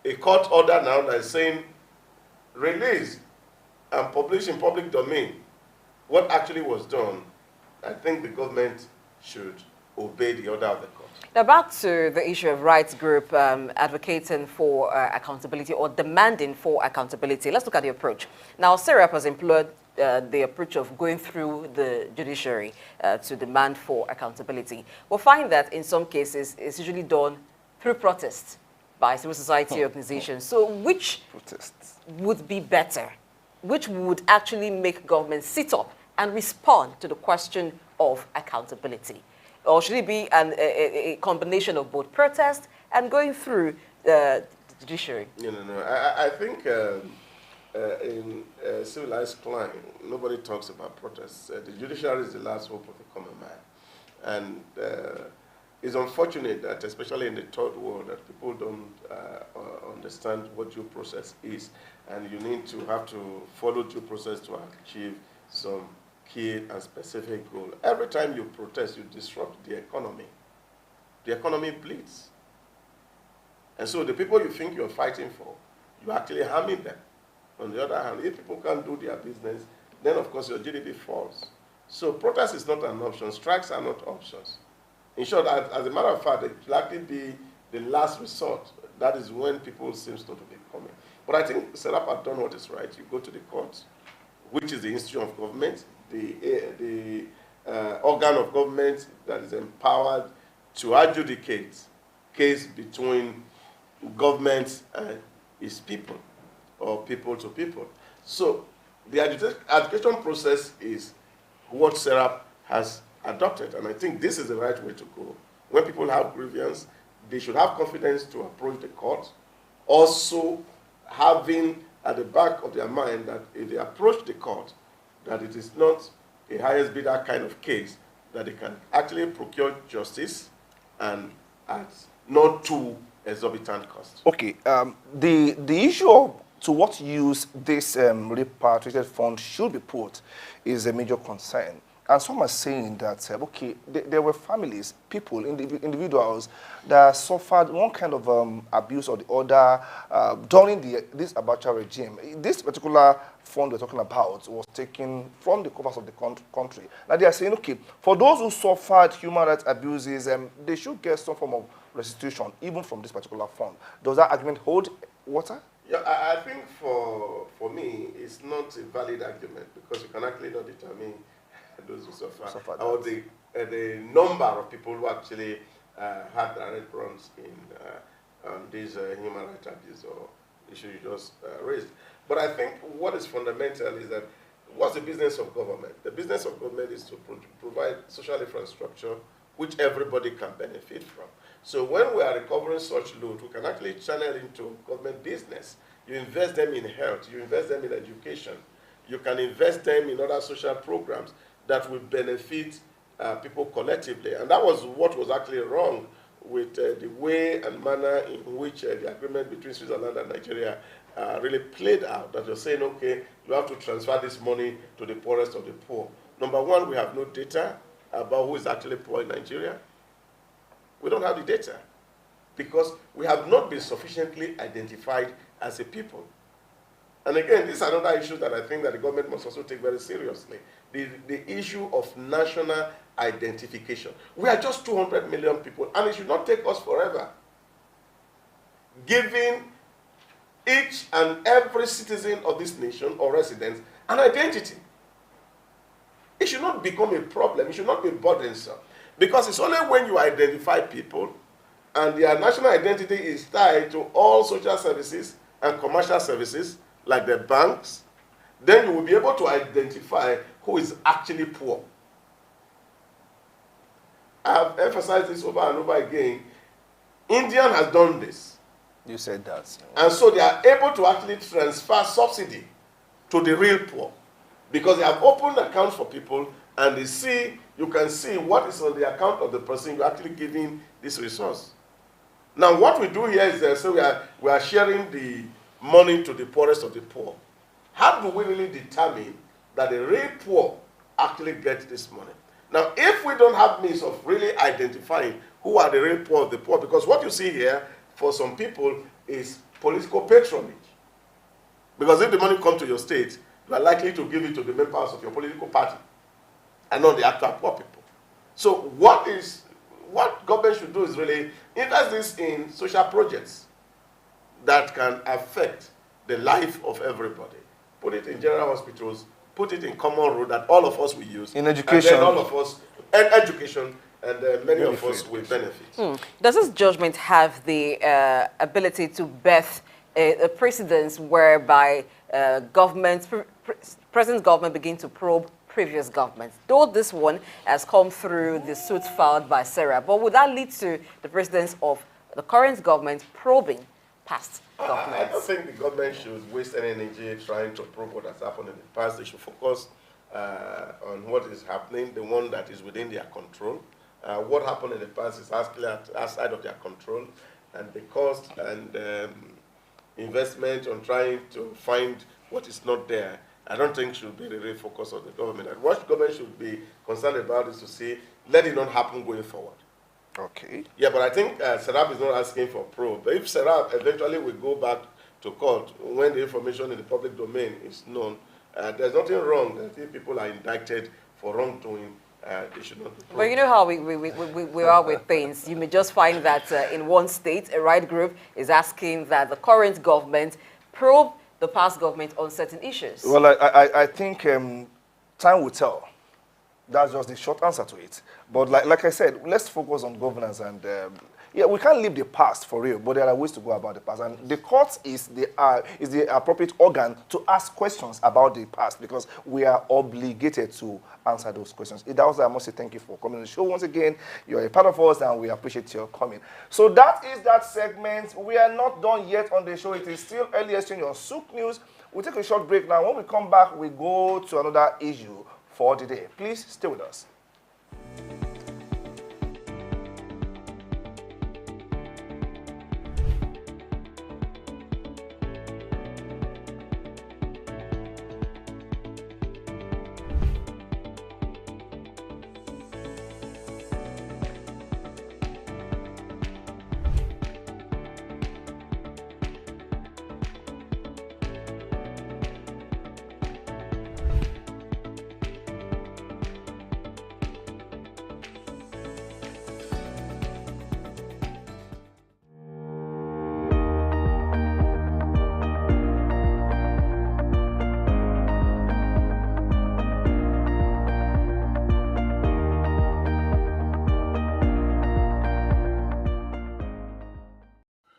a court order now that is saying release and publish in public domain what actually was done, I think the government should obey the order of the court. Now back to the issue of rights group advocating for accountability or demanding for accountability. Let's look at the approach. Now, SERAP has employed the approach of going through the judiciary to demand for accountability. We'll find that in some cases it's usually done through protests by civil society organizations. So which would be better? Which would actually make government sit up and respond to the question of accountability? Or should it be a combination of both protest and going through the judiciary? No. I think in civilized climate, nobody talks about protests. The judiciary is the last hope of the common man. And it's unfortunate that, especially in the third world, that people don't understand what due process is. And you need to have to follow due process to achieve some key and specific goal. Every time you protest, you disrupt the economy. The economy bleeds. And so the people you think you're fighting for, you're actually harming them. On the other hand, if people can't do their business, then of course your GDP falls. So protest is not an option. Strikes are not options. In short, as a matter of fact, it will likely be the last resort. That is when people seem not to be coming. But I think Serap had done what is right. You go to the court, which is the institution of government, the organ of government that is empowered to adjudicate case between government and its people, or people to people. So the adjudication process is what Serap has adopted, and I think this is the right way to go. When people have grievance, they should have confidence to approach the court, also having at the back of their mind that if they approach the court, that it is not a highest bidder kind of case, that they can actually procure justice and at not too exorbitant cost. Okay, the issue of to what use this repatriated fund should be put is a major concern. And some are saying that, okay, there were families, people, individuals that suffered one kind of abuse or the other during this Abacha regime. This particular fund we're talking about was taken from the coffers of the country. Now they are saying, okay, for those who suffered human rights abuses, they should get some form of restitution, even from this particular fund. Does that argument hold water? Yeah, I think for me, it's not a valid argument because you can actually not determine those who suffer or the number of people who actually had direct runs in these human rights abuse or issue you just raised. But I think what is fundamental is that what's the business of government? The business of government is to provide social infrastructure which everybody can benefit from. So when we are recovering such load, we can actually channel into government business. You invest them in health, you invest them in education, you can invest them in other social programs that will benefit people collectively. And that was what was actually wrong with the way and manner in which the agreement between Switzerland and Nigeria really played out, that you're saying, okay, you have to transfer this money to the poorest of the poor. Number one, we have no data about who is actually poor in Nigeria. We don't have the data because we have not been sufficiently identified as a people. And again, this is another issue that I think that the government must also take very seriously. The issue of national identification. We are just 200 million people, and it should not take us forever. Giving each and every citizen of this nation or resident an identity. It should not become a problem. It should not be burdensome. Because it's only when you identify people and their national identity is tied to all social services and commercial services, like the banks, then you will be able to identify who is actually poor. I have emphasized this over and over again. India has done this. You said that. And so they are able to actually transfer subsidy to the real poor because they have opened accounts for people and they see, you can see what is on the account of the person you're actually giving this resource. Now what we do here is so we are sharing the money to the poorest of the poor. How do we really determine that the real poor actually get this money? Now, if we don't have means of really identifying who are the real poor of the poor, because what you see here for some people is political patronage. Because if the money comes to your state, you are likely to give it to the members of your political party and not the actual poor people. So what government should do is really invest this in social projects that can affect the life of everybody. Put it in general hospitals, put it in common road that all of us will use. In education. And then all of us, education, and many of us will benefit. Does this judgment have the ability to birth a precedence whereby present government begin to probe previous governments? Though this one has come through the suit filed by Sarah, but would that lead to the precedence of the current government probing past governments? I don't think the government should waste any energy trying to prove what has happened in the past. They should focus on what is happening, the one that is within their control. What happened in the past is outside of their control, and the cost and investment on trying to find what is not there, I don't think should be the real focus of the government. And what the government should be concerned about is to say, let it not happen going forward. Okay. Yeah, but I think Serap is not asking for probe. But if Serap eventually will go back to court when the information in the public domain is known, there's nothing wrong that if people are indicted for wrongdoing, they should not be But you know how we are with things. You may just find that in one state, a right group is asking that the current government probe the past government on certain issues. Well, I think time will tell. That's just the short answer to it. But like I said, let's focus on governance. And yeah, we can't leave the past for real, but there are ways to go about the past. And the court is the appropriate organ to ask questions about the past, because we are obligated to answer those questions. That was, I must say thank you for coming on the show once again. You're a part of us, and we appreciate your coming. So that is that segment. We are not done yet on the show. It is still early exchange on Souk News. We'll take a short break now. When we come back, we go to another issue for the day. Please stay with us.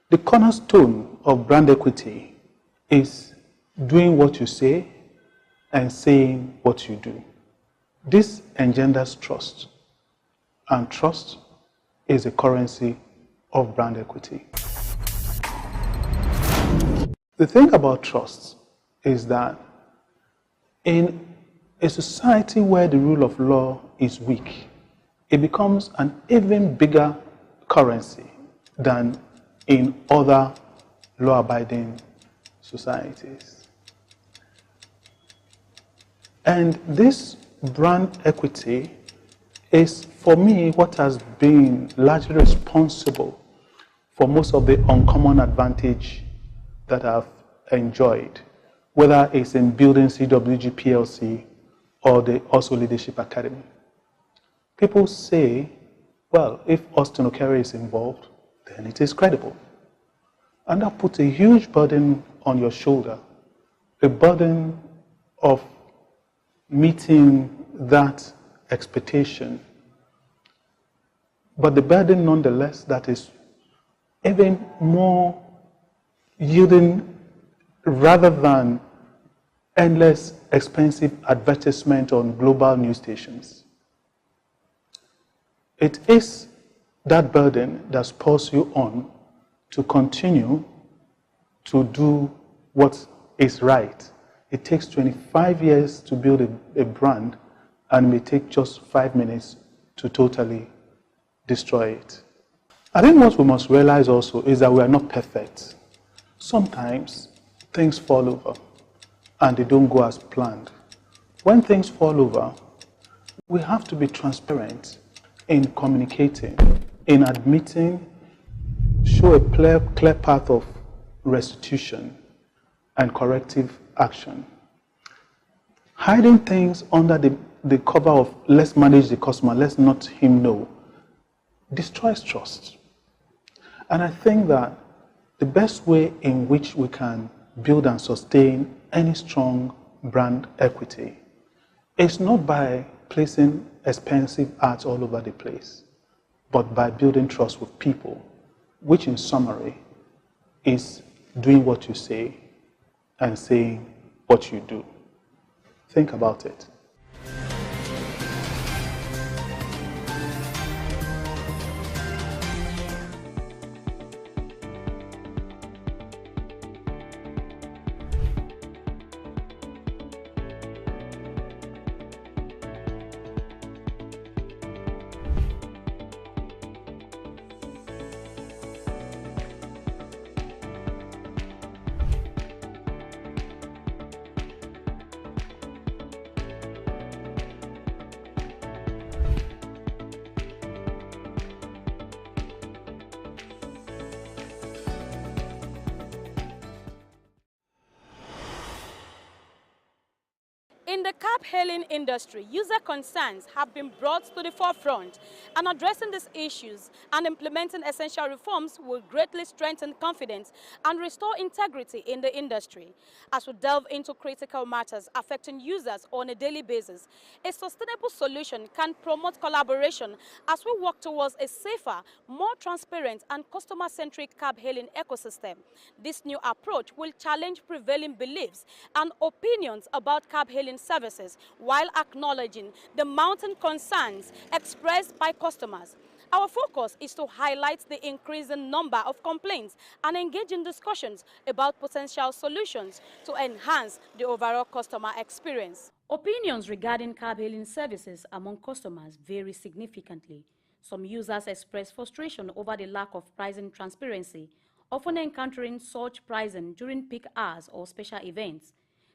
The cornerstone of brand equity is doing what you say and saying what you do. This engenders trust, and trust is the currency of brand equity. The thing about trust is that in a society where the rule of law is weak, it becomes an even bigger currency than in other law-abiding societies. And this brand equity is, for me, what has been largely responsible for most of the uncommon advantage that I've enjoyed, whether it's in building CWG PLC or the Also Leadership Academy. People say, well, if Austin Okere is involved, then it is credible. And that puts a huge burden on your shoulder, a burden of meeting that expectation. But the burden, nonetheless, that is even more yielding rather than endless expensive advertisement on global news stations. It is that burden that spurs you on to continue to do what is right. It takes 25 years to build a brand, and it may take just 5 minutes to totally destroy it. I think what we must realize also is that we are not perfect. Sometimes things fall over and they don't go as planned. When things fall over, we have to be transparent in communicating, in admitting, show a clear path of restitution and corrective action. Hiding things under the cover of let's manage the customer, let's not him know, destroys trust. And I think that the best way in which we can build and sustain any strong brand equity is not by placing expensive ads all over the place, but by building trust with people, which in summary is doing what you say and saying what you do. Think about it. In the cab-hailing industry, user concerns have been brought to the forefront, and addressing these issues and implementing essential reforms will greatly strengthen confidence and restore integrity in the industry. As we delve into critical matters affecting users on a daily basis, a sustainable solution can promote collaboration as we work towards a safer, more transparent and customer-centric cab-hailing ecosystem. This new approach will challenge prevailing beliefs and opinions about cab-hailing services while acknowledging the mounting concerns expressed by customers. Our focus is to highlight the increasing number of complaints and engage in discussions about potential solutions to enhance the overall customer experience. Opinions regarding cab-hailing services among customers vary significantly. Some users express frustration over the lack of pricing transparency, often encountering such pricing during peak hours or special events.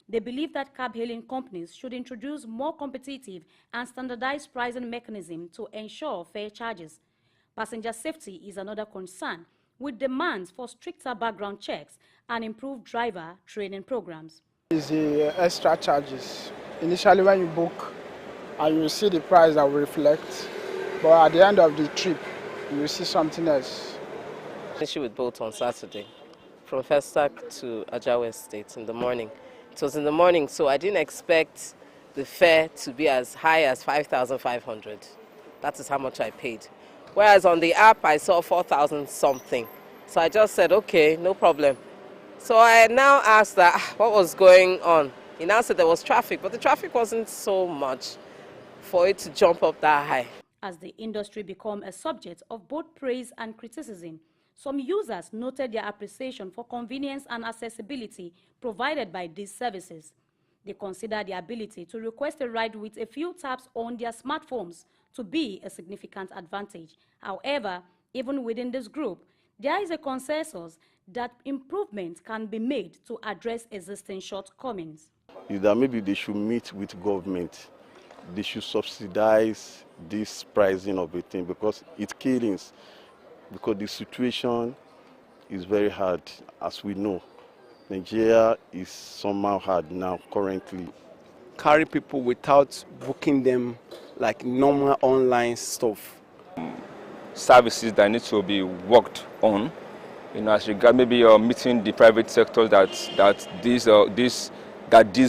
They believe that cab-hailing companies should introduce more competitive and standardized pricing mechanism to ensure fair charges. Passenger safety is another concern, with demands for stricter background checks and improved driver training programs. Is the extra charges. Initially when you book, and you see the price that will reflect, but at the end of the trip, you will see something else. Issue with Bolt on Saturday, from Festac to Ajawa Estate in the morning. It was in the morning, so I didn't expect the fare to be as high as 5,500. That is how much I paid. Whereas on the app, I saw 4,000 something. So I just said, okay, no problem. So I now asked that, what was going on? He now said there was traffic, but the traffic wasn't so much for it to jump up that high. As the industry became a subject of both praise and criticism, some users noted their appreciation for convenience and accessibility provided by these services. They consider the ability to request a ride with a few taps on their smartphones to be a significant advantage. However, even within this group, there is a consensus that improvements can be made to address existing shortcomings. Is that maybe they should meet with government. They should subsidize this pricing of a thing because it's killings. Because the situation is very hard, as we know. Nigeria is somehow hard now, currently. Carry people without booking them like normal online stuff. Services that need to be worked on, as regard maybe meeting the private sector that deals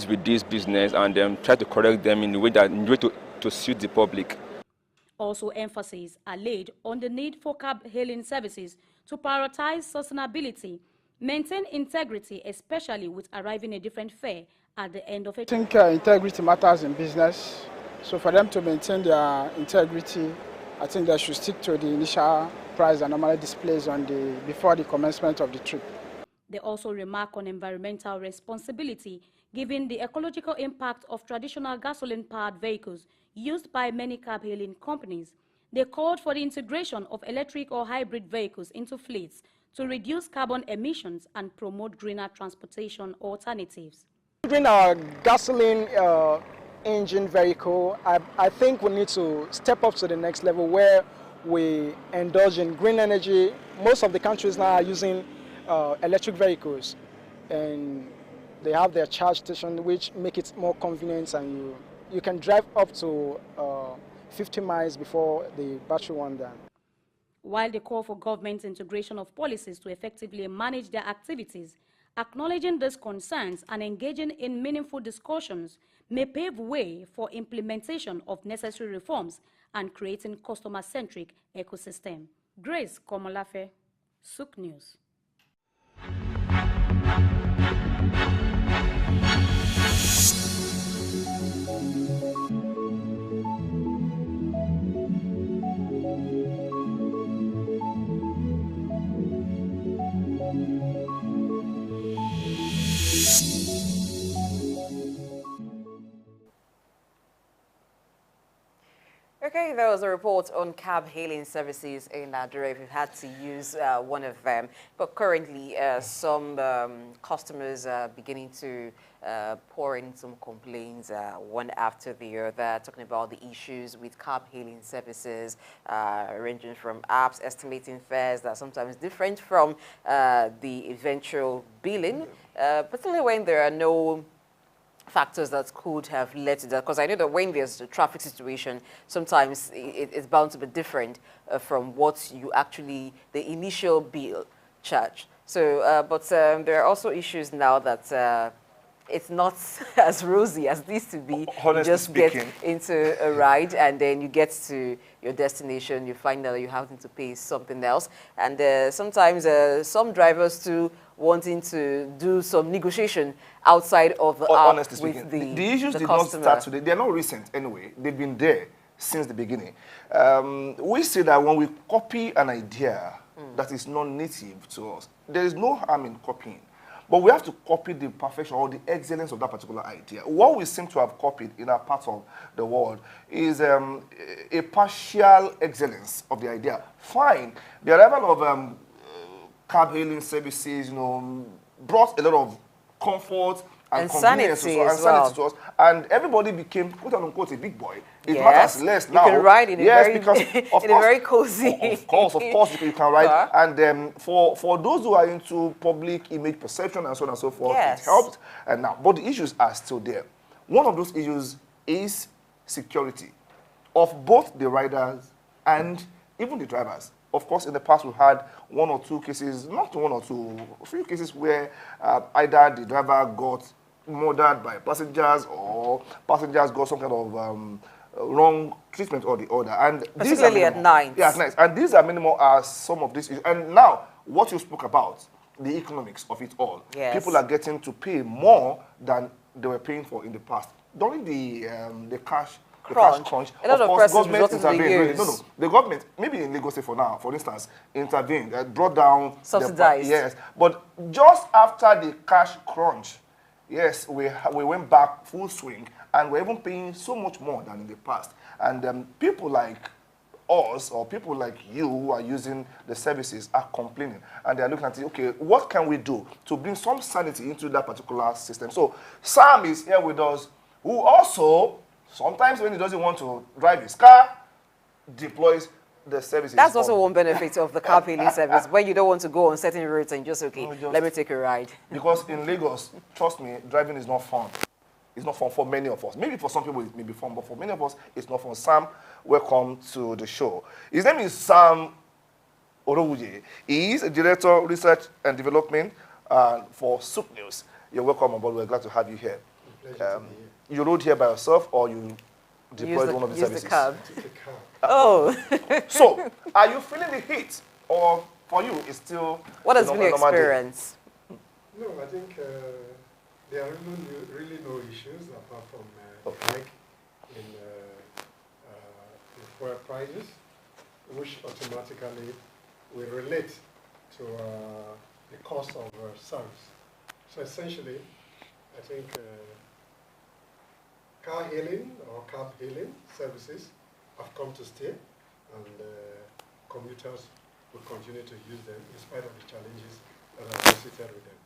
with this business and try to correct them in a way to suit the public. Also, emphasis are laid on the need for cab-hailing services to prioritize sustainability, maintain integrity, especially with arriving a different fare at the end of it. I think integrity matters in business. So for them to maintain their integrity, I think they should stick to the initial price that normally displays before the commencement of the trip. They also remark on environmental responsibility, given the ecological impact of traditional gasoline-powered vehicles used by many cab-hailing companies. They called for the integration of electric or hybrid vehicles into fleets to reduce carbon emissions and promote greener transportation alternatives. During our gasoline engine vehicle, I think we need to step up to the next level where we indulge in green energy. Most of the countries now are using electric vehicles, and they have their charge station, which make it more convenient, and you can drive up to 50 miles before the battery one down. While they call for government integration of policies to effectively manage their activities, acknowledging these concerns and engaging in meaningful discussions may pave way for implementation of necessary reforms and creating customer-centric ecosystem. Grace Komolafe, Souk News. Okay, there was a report on cab-hailing services in Nigeria. We've had to use one of them, but currently some customers are beginning to pour in some complaints one after the other, talking about the issues with cab-hailing services, ranging from apps estimating fares that are sometimes different from the eventual billing, particularly when there are no factors that could could have led to that? Because I know that when there's a traffic situation, sometimes it's bound to be different from what you actually, the initial bill charge. So, but there are also issues now that it's not as rosy as it used to be. Honestly you just speaking, get into a ride and then you get to your destination, you find out you're having to pay something else. And sometimes some drivers too wanting to do some negotiation outside of the app honestly with speaking, the issues the did customer. not start today. They're not recent anyway. They've been there since the beginning. We say that when we copy an idea that is non-native to us, there is no harm in copying. But we have to copy the perfection or the excellence of that particular idea. What we seem to have copied in our parts of the world is a partial excellence of the idea. Fine, the arrival of cab hailing services, brought a lot of comfort and convenience sanity to us, and everybody became, quote unquote, a big boy. It Yes. matters less now. You can ride in a very, because in a very cozy. Of course, you can ride. And for those who are into public image perception and so on and so forth, Yes. it helped. And now, but the issues are still there. One of those issues is security of both the riders and even the drivers. Of course, in the past, we had one or two cases, not one or two, a few cases where either the driver got murdered by passengers or passengers got some kind of wrong treatment or the other. And Particularly at night. Yeah, at night. And these are minimal as some of these issues. And now, what you spoke about, the economics of it all. Yes. People are getting to pay more than they were paying for in the past. During the cash crunch. A lot of course, persons government resorted to the intervened. use. No. The government, maybe in Lagos State for now, for instance, intervened, brought down Subsidized. yes. But just after the cash crunch, yes, we went back full swing, and we're even paying so much more than in the past. And people like us or people like you who are using the services are complaining, and they're looking at it, okay, what can we do to bring some sanity into that particular system? So Sam is here with us, who also, sometimes when he doesn't want to drive his car, deploys the services. That's also one benefit of the car hailing service, when you don't want to go on certain routes and just, let me take a ride. Because in Lagos, trust me, driving is not fun. It's not fun for many of us. Maybe for some people it may be fun, but for many of us, it's not fun. Sam, welcome to the show. His name is Sam Orowuje. He is a Director of Research and Development for Soup News. You're welcome on board. We're glad to have you here. You rode here by yourself or you deployed one of the services? The cab. Oh. So, are you feeling the heat? Or for you, it's still... What has been your experience? No, I think there are really no issues apart from the hike in the fuel prices, which automatically will relate to the cost of service. So essentially, I think car hailing or cab hailing services have come to stay, and commuters will continue to use them in spite of the challenges that are associated with them.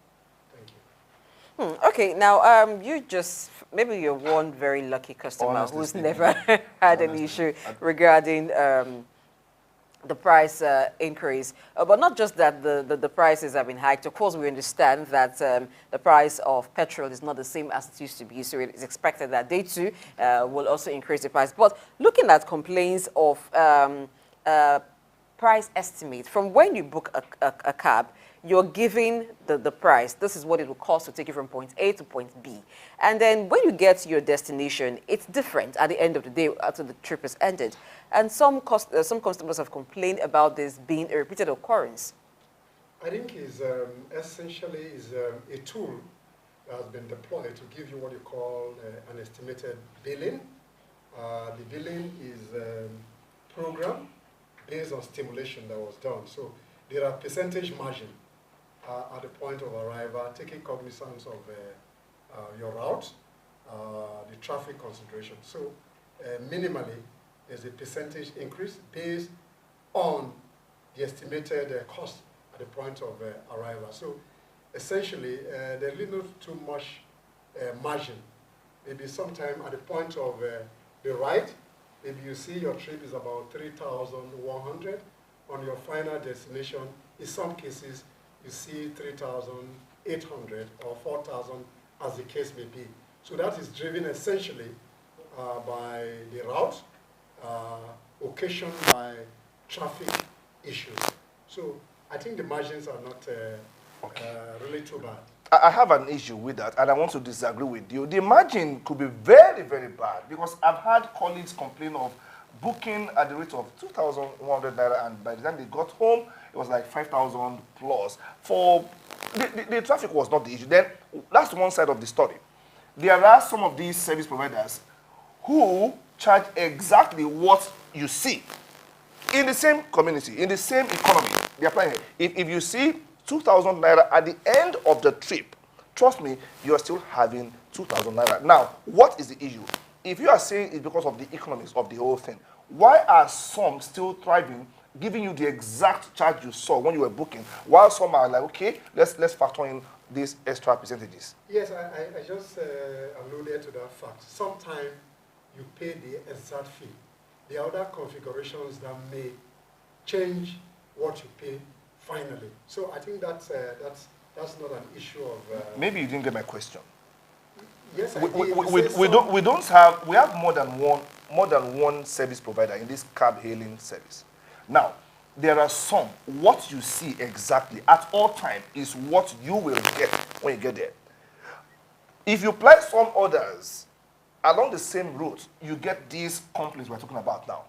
Thank you. Okay, now you just, maybe you're one very lucky customer who's never had an issue regarding the price increase. But not just that the prices have been hiked. Of course, we understand that the price of petrol is not the same as it used to be, so it is expected that they too will also increase the price. But looking at complaints of price estimate, from when you book a cab, you're giving the price. This is what it will cost to take you from point A to point B. And then when you get to your destination, it's different at the end of the day after the trip is ended. And some customers have complained about this being a repeated occurrence. I think it's essentially a tool that has been deployed to give you what you call an estimated billing. The billing is programmed based on stimulation that was done. So there are percentage margin at the point of arrival, taking cognizance of your route, the traffic concentration. So minimally, there's a percentage increase based on the estimated cost at the point of arrival. So essentially, there's really not too much margin. Maybe sometime at the point of the ride, maybe you see your trip is about 3,100. On your final destination, in some cases, you see 3,800 or 4,000, as the case may be. So that is driven essentially by the route, occasioned by traffic issues. So I think the margins are not really too bad. I have an issue with that, and I want to disagree with you. The margin could be very, very bad, because I've had colleagues complain of booking at the rate of 2,100 naira, and by the time they got home, it was like 5,000 plus. For the traffic was not the issue. Then that's one side of the story. There are some of these service providers who charge exactly what you see in the same community, in the same economy. They apply it. If you see 2,000 naira at the end of the trip, trust me, you're still having 2,000 naira. Now, what is the issue? If you are saying it's because of the economics of the whole thing, why are some still thriving, giving you the exact charge you saw when you were booking, while some are like, okay, let's factor in these extra percentages? Yes, I just alluded to that fact. Sometimes you pay the exact fee. There are other configurations that may change what you pay finally. So I think that's not an issue of... Maybe you didn't get my question. Yes, I did. We have more than one service provider in this cab hailing service. Now, there are some, what you see exactly at all time is what you will get when you get there. If you apply some others along the same route, you get these complaints we're talking about now.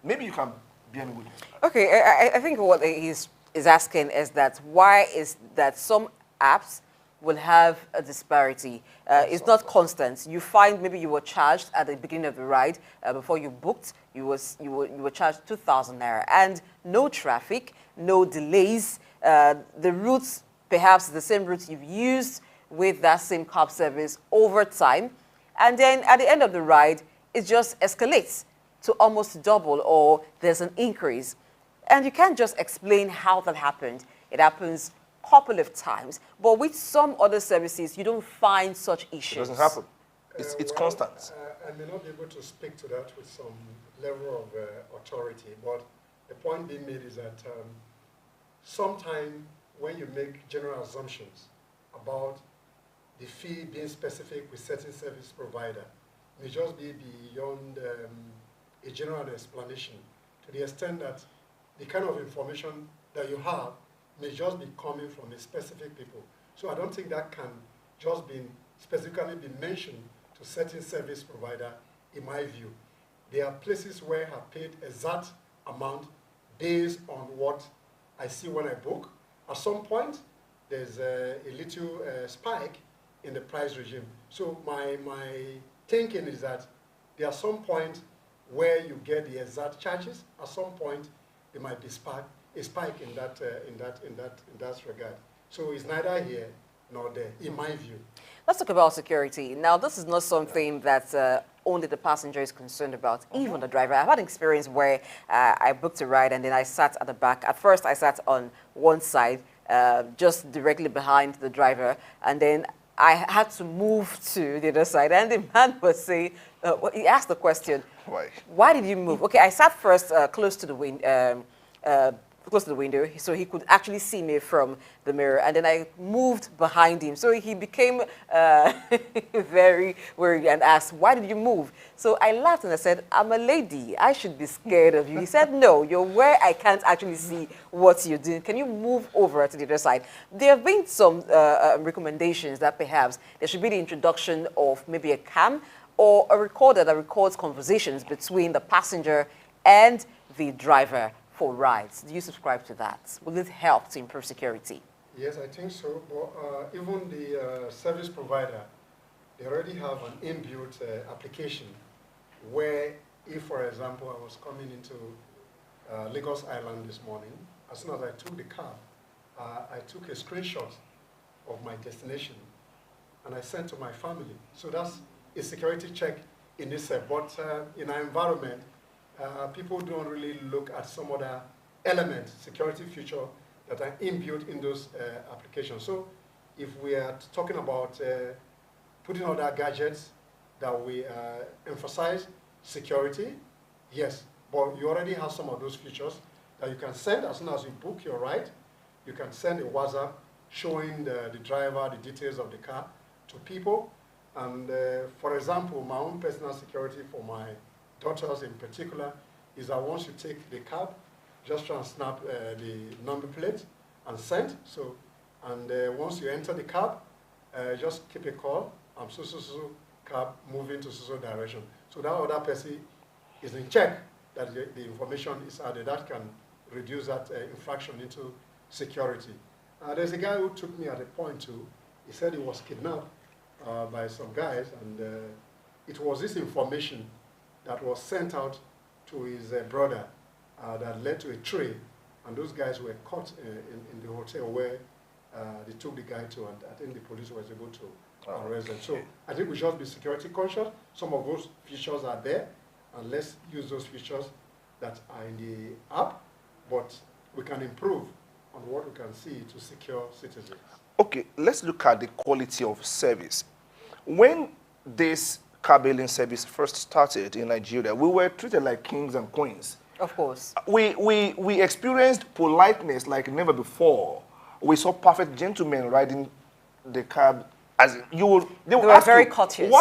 Maybe you can bear me with me. Okay, I think what he's asking is that why is that some apps will have a disparity. It's not constant. You find maybe you were charged at the beginning of the ride, before you booked, you were charged 2,000 naira, and no traffic, no delays. The routes, perhaps the same routes you've used with that same cab service over time, and then at the end of the ride, it just escalates to almost double, or there's an increase. And you can't just explain how that happened. It happens a couple of times. But with some other services, you don't find such issues. It doesn't happen. It's constant. I may not be able to speak to that with some level of authority, but the point being made is that sometimes when you make general assumptions about the fee being specific with certain service provider, it may just be beyond a general explanation, to the extent that the kind of information that you have may just be coming from a specific people. So I don't think that can just be specifically be mentioned to certain service provider, in my view. There are places where I have paid exact amount based on what I see when I book. At some point, there's a little spike in the price regime. So my thinking is that there are some points where you get the exact charges. At some point, there might be a spike in that regard. So it's neither here nor there, in my view. Let's talk about security. Now, this is not something that only the passenger is concerned about, even the driver. I've had an experience where I booked a ride and then I sat at the back. At first, I sat on one side, just directly behind the driver, and then I had to move to the other side. And the man was saying, he asked the question, why did you move? Okay, I sat first close to the window, so he could actually see me from the mirror, and then I moved behind him. So he became very worried and asked, why did you move? So I laughed and I said, I'm a lady, I should be scared of you. He said, no, you're where I can't actually see what you're doing. Can you move over to the other side? There have been some recommendations that perhaps there should be the introduction of maybe a cam or a recorder that records conversations between the passenger and the driver for rides. Do you subscribe to that? Will it help to improve security? Yes, I think so. But even the service provider, they already have an inbuilt application where, if, for example, I was coming into Lagos Island this morning, as soon as I took the cab, I took a screenshot of my destination and I sent to my family. So that's a security check in itself. But in our environment, people don't really look at some other element, security feature, that are inbuilt in those applications. So if we are talking about putting other gadgets that we emphasize security, yes, but you already have some of those features that you can send as soon as you book your ride. You can send a WhatsApp showing the driver the details of the car to people. And for example, my own personal security for my daughters in particular is that once you take the cab, just try and snap the number plate and send. So, and once you enter the cab, just keep a call. I'm so cab moving to so direction. So that other person is in check that the information is added. That can reduce that infraction into security. There's a guy who took me at a point too. He said he was kidnapped by some guys, and it was this information that was sent out to his brother that led to a trade, and those guys were caught in the hotel where they took the guy to, and I think the police was able to arrest them. So I think we should be security conscious. Some of those features are there, and let's use those features that are in the app, but we can improve on what we can see to secure citizens. Okay, let's look at the quality of service. When this car hailing service first started in Nigeria, we were treated like kings and queens. Of course. We experienced politeness like never before. We saw perfect gentlemen riding the cab. As in, they were very courteous.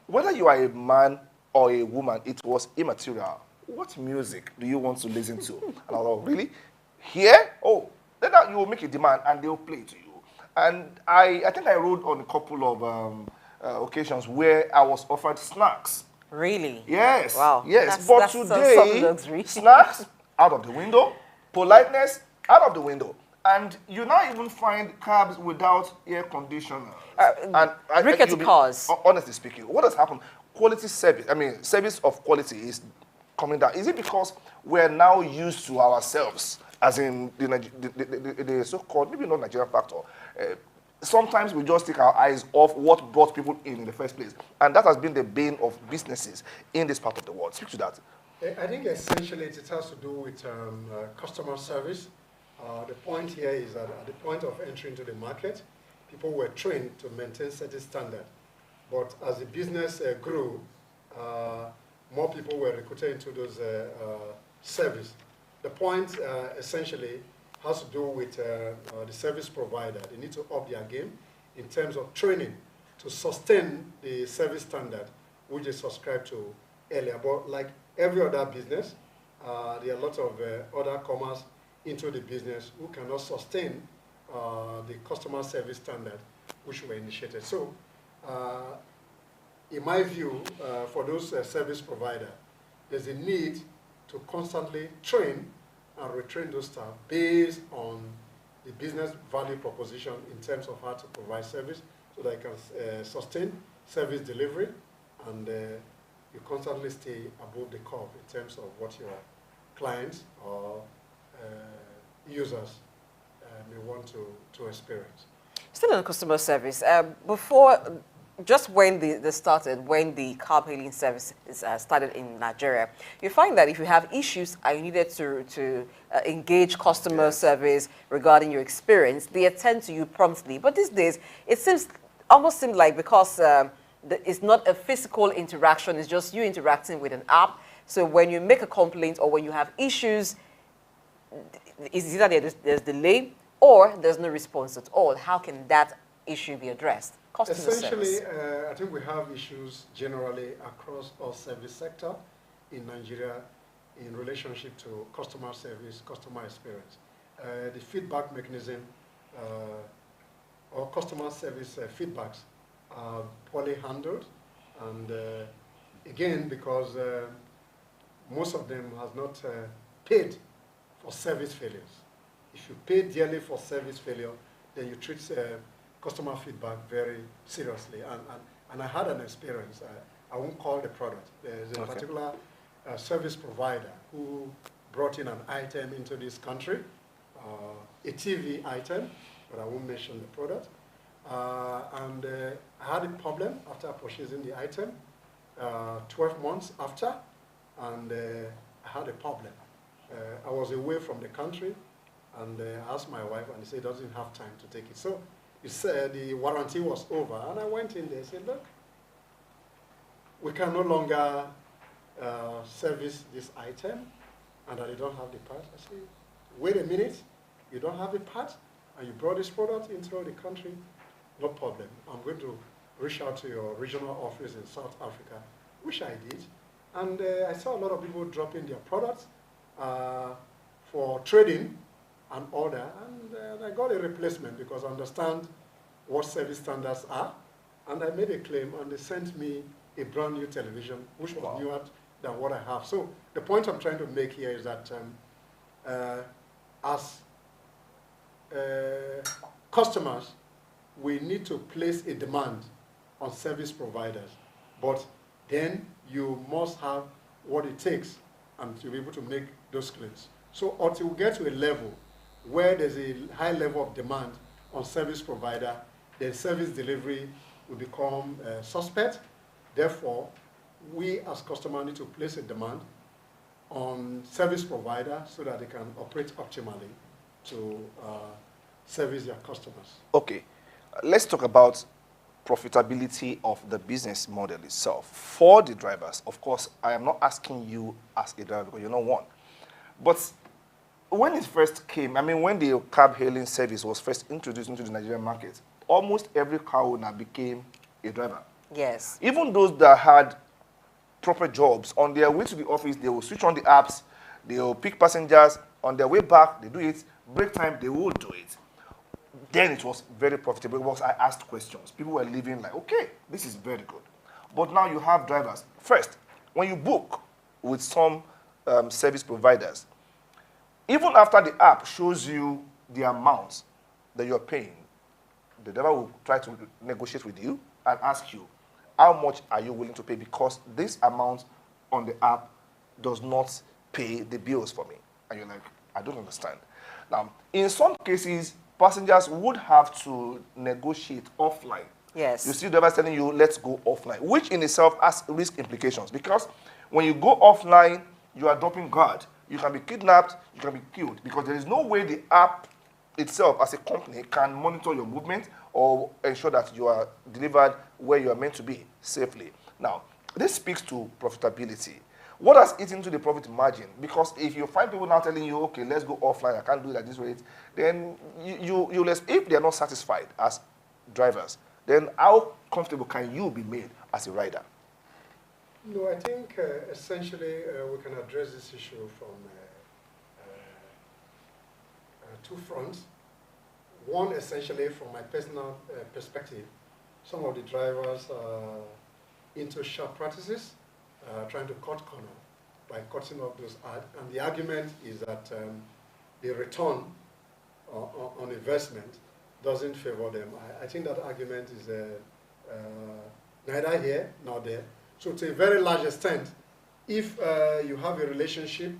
Whether you are a man or a woman, it was immaterial. What music do you want to listen to? And I was like, really? Here? Oh, then you will make a demand and they'll play to you. And I think I rode on a couple of occasions where I was offered snacks. Really? Yes. Wow. Yes. But today, snacks out of the window, politeness out of the window. And you now even find cabs without air conditioner. Rickety cars. Honestly speaking, what has happened? Quality service, service of quality is coming down. Is it because we're now used to ourselves, as in the so-called, maybe not Nigerian factor? Sometimes we just take our eyes off what brought people in the first place. And that has been the bane of businesses in this part of the world. Speak to that. I think essentially it has to do with customer service. The point here is that at the point of entry into the market, people were trained to maintain certain standard. But as the business grew, more people were recruited into those service. The point essentially has to do with the service provider. They need to up their game in terms of training to sustain the service standard which they subscribed to earlier. But like every other business, there are a lot of other comers into the business who cannot sustain the customer service standard which were initiated. So, in my view, for those service providers, there's a need to constantly train and retrain those staff based on the business value proposition in terms of how to provide service so that you can sustain service delivery and you constantly stay above the curve in terms of what your clients or users may want to experience. Still on customer service, before, just when when the car hailing service started in Nigeria, you find that if you have issues and you needed to engage customer service regarding your experience, they attend to you promptly. But these days, it almost seems like because it's not a physical interaction, it's just you interacting with an app. So when you make a complaint or when you have issues, it's either there's delay or there's no response at all. How can that issue be addressed? Essentially, I think we have issues generally across all service sector in Nigeria in relationship to customer service, customer experience. The feedback mechanism or customer service feedbacks are poorly handled, and again, because most of them has not paid for service failures. If you pay dearly for service failure, then you treat customer feedback very seriously. And I had an experience. I won't call the product. There's a particular service provider who brought in an item into this country, a TV item, but I won't mention the product. And I had a problem after purchasing the item, 12 months after, and I had a problem. I was away from the country, and I asked my wife, and she said, doesn't have time to take it. So he said the warranty was over, and I went in there and said, look, we can no longer service this item, and I don't have the part. I said, wait a minute, you don't have a part, and you brought this product into the country, no problem. I'm going to reach out to your regional office in South Africa, which I did. And I saw a lot of people dropping their products for trading and order. And I got a replacement because I understand what service standards are. And I made a claim, and they sent me a brand new television, which was newer than what I have. So the point I'm trying to make here is that as customers, we need to place a demand on service providers, but then you must have what it takes and to be able to make those claims. So until we get to a level where there's a high level of demand on service provider, then service delivery will become suspect. Therefore, we as customers need to place a demand on service provider so that they can operate optimally to service their customers. Okay, let's talk about profitability of the business model itself. For the drivers, of course, I am not asking you as a driver because you're not one. But when it first came, I mean, when the cab hailing service was first introduced into the Nigerian market, almost every car owner became a driver. Yes. Even those that had proper jobs, on their way to the office, they will switch on the apps, they will pick passengers, on their way back, they do it, break time, they will do it. Then it was very profitable because I asked questions. People were living like, okay, this is very good. But now you have drivers. First, when you book with some service providers, even after the app shows you the amount that you're paying, the driver will try to negotiate with you and ask you, how much are you willing to pay? Because this amount on the app does not pay the bills for me. And you're like, I don't understand. Now, in some cases, passengers would have to negotiate offline. Yes. You see drivers telling you, let's go offline, which in itself has risk implications because when you go offline, you are dropping guard. You can be kidnapped, you can be killed because there is no way the app itself as a company can monitor your movement or ensure that you are delivered where you are meant to be safely. Now, this speaks to profitability. What has eaten into the profit margin? Because if you find people now telling you, okay, let's go offline, I can't do it at this rate, then if they are not satisfied as drivers, then how comfortable can you be made as a rider? No, I think essentially we can address this issue from two fronts. One, essentially, from my personal perspective, some of the drivers are into sharp practices, trying to cut corner by cutting off those ads. And the argument is that the return on investment doesn't favor them. I think that argument is neither here nor there. So to a very large extent, if you have a relationship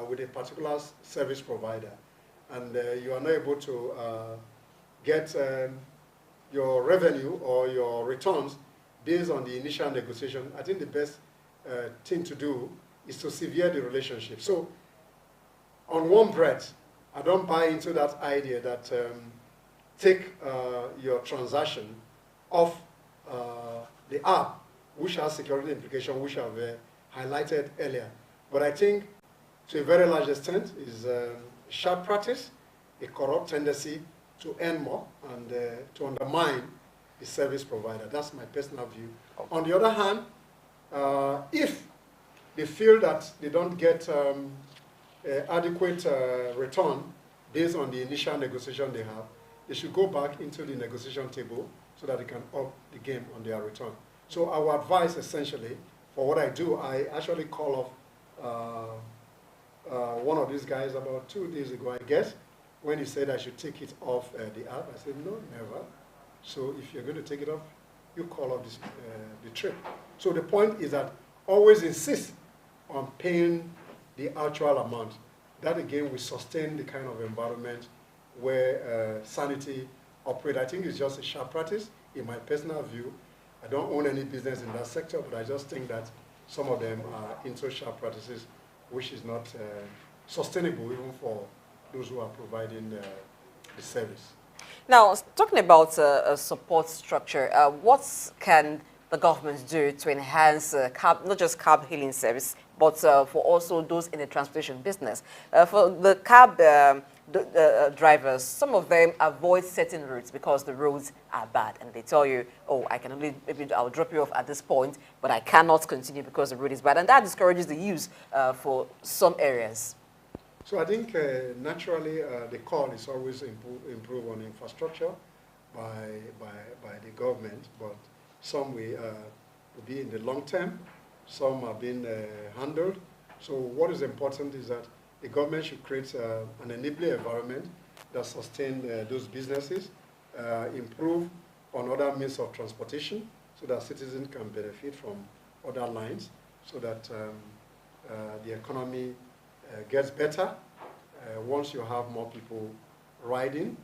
with a particular service provider and you are not able to get your revenue or your returns based on the initial negotiation, I think the best thing to do is to sever the relationship. So on one breath, I don't buy into that idea that take your transaction off the app, which has security implications, which I've highlighted earlier. But I think to a very large extent is sharp practice, a corrupt tendency to earn more and to undermine the service provider. That's my personal view. Okay. On the other hand, if they feel that they don't get adequate return based on the initial negotiation they have, they should go back into the negotiation table so that they can up the game on their return. So our advice essentially, for what I do, I actually call off one of these guys about 2 days ago, I guess, when he said I should take it off the app. I said, no, never. So if you're going to take it off, you call off the trip. So the point is that always insist on paying the actual amount. That again will sustain the kind of environment where sanity operates. I think it's just a sharp practice in my personal view. I don't own any business in that sector, but I just think that some of them are into sharp practices, which is not sustainable even for those who are providing the service. Now, talking about a support structure, what can the government do to enhance not just cab hailing service, but for also those in the transportation business? For the cab drivers, some of them avoid certain routes because the roads are bad, and they tell you, oh, I can only, maybe I'll drop you off at this point, but I cannot continue because the road is bad, and that discourages the use for some areas. So I think naturally the call is always improve on infrastructure by the government, but some will be in the long term, some are being handled. So what is important is that the government should create an enabling environment that sustain those businesses, improve on other means of transportation so that citizens can benefit from other lines, so that the economy gets better. Once you have more people riding,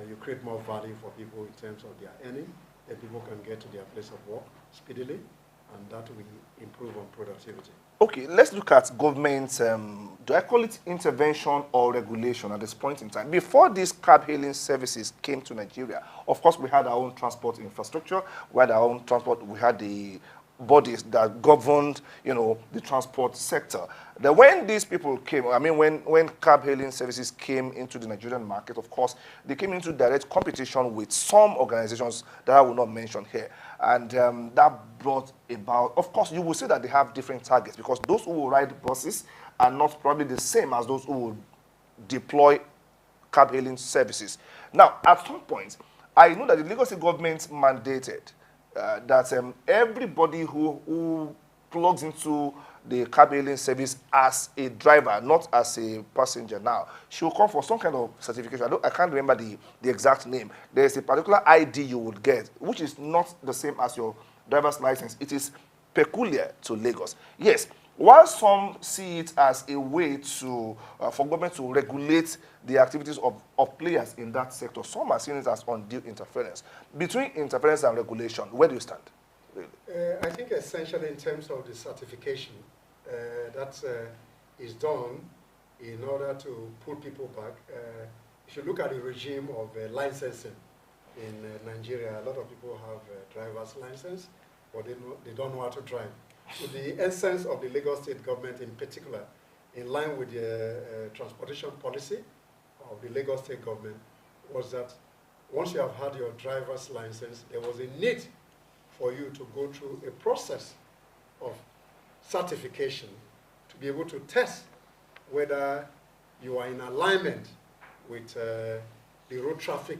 you create more value for people in terms of their earning, then people can get to their place of work speedily, and that will improve on productivity. Okay, let's look at government, do I call it intervention or regulation at this point in time? Before these cab hailing services came to Nigeria, of course we had our own transport infrastructure, we had our own transport, we had the bodies that governed, you know, the transport sector. Then when these people came, I mean, when cab hailing services came into the Nigerian market, of course, they came into direct competition with some organizations that I will not mention here. And that brought about, of course, you will see that they have different targets because those who will ride buses are not probably the same as those who will deploy cab hailing services. Now, at some point, I know that the Lagos State government mandated that everybody who plugs into the cab hailing service as a driver, not as a passenger now, she will come for some kind of certification. I can't remember the exact name. There's a particular ID you would get, which is not the same as your driver's license. It is peculiar to Lagos. Yes, while some see it as a way to for government to regulate the activities of players in that sector, some are seeing it as undue interference. Between interference and regulation, where do you stand? Really? I think essentially in terms of the certification, that is done in order to put people back. If you look at the regime of licensing in Nigeria, a lot of people have a driver's license, but they don't know how to drive. So the essence of the Lagos State government in particular, in line with the transportation policy of the Lagos State government, was that once you have had your driver's license, there was a need for you to go through a process of certification to be able to test whether you are in alignment with the road traffic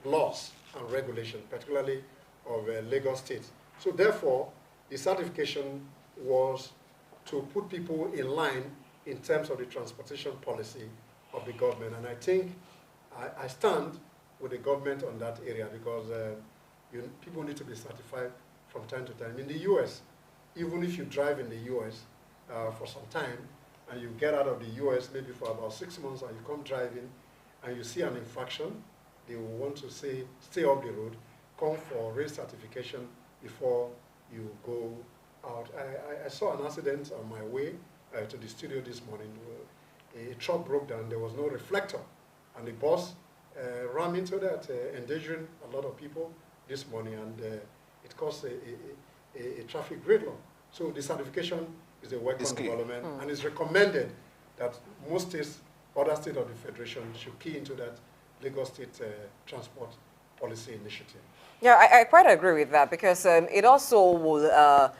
laws and regulation, particularly of Lagos State. So therefore, the certification was to put people in line in terms of the transportation policy of the government. And I think I stand with the government on that area because people need to be certified from time to time. In the US, even if you drive in the US for some time and you get out of the US maybe for about 6 months and you come driving and you see an infraction, they will want to say, stay off the road, come for race certification before you go out. I saw an accident on my way to the studio this morning. A truck broke down, there was no reflector, and the bus ran into that, endangering a lot of people this morning, and it caused a traffic gridlock. So the certification is a welcome development, and it's recommended that most states, other states of the Federation, should key into that Lagos State Transport Policy Initiative. Yeah, I quite agree with that because it also will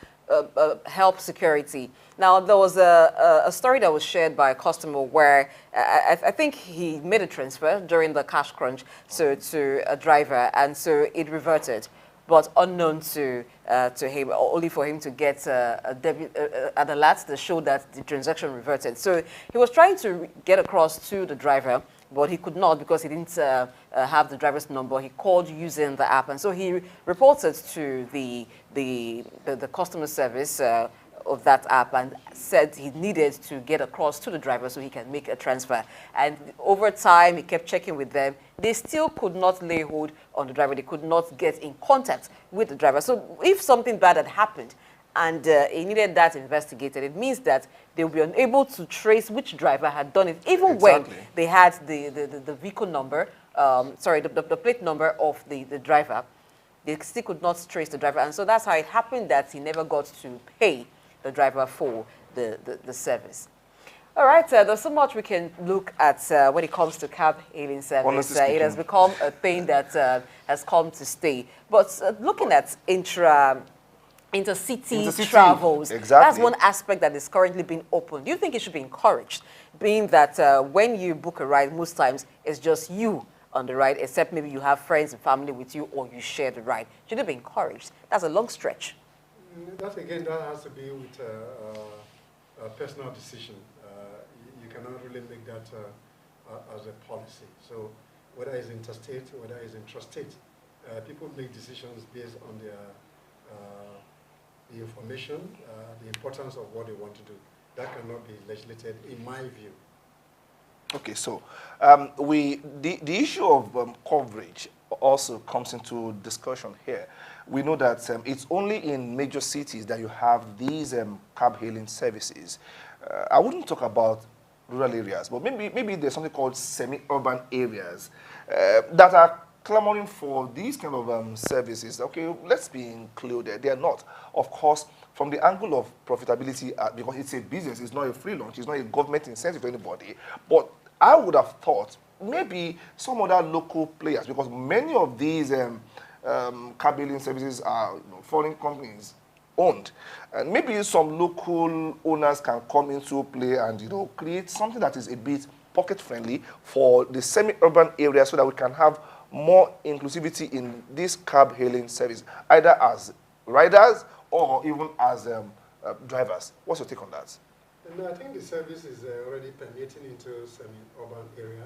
help security. Now, there was a story that was shared by a customer where I think he made a transfer during the cash crunch to a driver, and so it reverted, but unknown to him, only for him to get an alert that showed that the transaction reverted. So he was trying to get across to the driver, but he could not because he didn't have the driver's number. He called using the app, and so he reported to the customer service of that app and said he needed to get across to the driver so he can make a transfer. And over time, he kept checking with them. They still could not lay hold on the driver. They could not get in contact with the driver. So if something bad had happened and he needed that investigated, it means that they will be unable to trace which driver had done it, even when they had the vehicle number, the plate number of the driver. They still could not trace the driver. And so that's how it happened that he never got to pay the driver for the service. All right, there's so much we can look at when it comes to cab hailing service. It has become a thing that has come to stay. But looking at intercity travels, that's one aspect that is currently being opened. Do you think it should be encouraged, being that when you book a ride, most times it's just you on the ride, except maybe you have friends and family with you, or you share the ride? Should it be encouraged? That's a long stretch. That has to be with a personal decision. You cannot really make that as a policy. So whether it's interstate, whether it's intrastate, people make decisions based on their the information, the importance of what they want to do. That cannot be legislated, in my view. Okay, so the issue of coverage also comes into discussion here. We know that it's only in major cities that you have these cab hailing services. I wouldn't talk about rural areas, but maybe there's something called semi-urban areas that are clamoring for these kind of services. Okay, let's be included. They are not. Of course, from the angle of profitability, because it's a business, it's not a free lunch, it's not a government incentive to anybody. But I would have thought maybe some other local players, because many of these cab hailing services are foreign companies owned, and maybe some local owners can come into play and create something that is a bit pocket friendly for the semi-urban area, so that we can have more inclusivity in this cab hailing service, either as riders or even as drivers. What's your take on that? No, I think the service is already permeating into semi-urban area.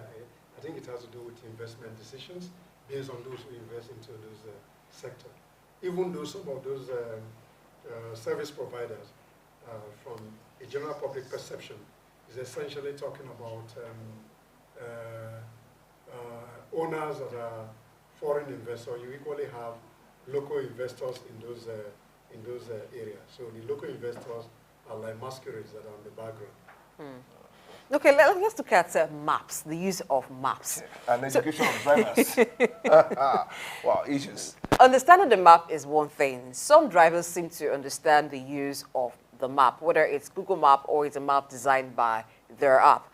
I think it has to do with investment decisions based on those who invest into those sector. Even though some of those service providers, from a general public perception, is essentially talking about owners that are foreign investors. You equally have local investors in those areas. So the local investors are like masquerades that are on the background. Okay, let's look at maps, the use of maps. And education of drivers. Wow, issues. Understanding the map is one thing. Some drivers seem to understand the use of the map, whether it's Google Map or it's a map designed by their app.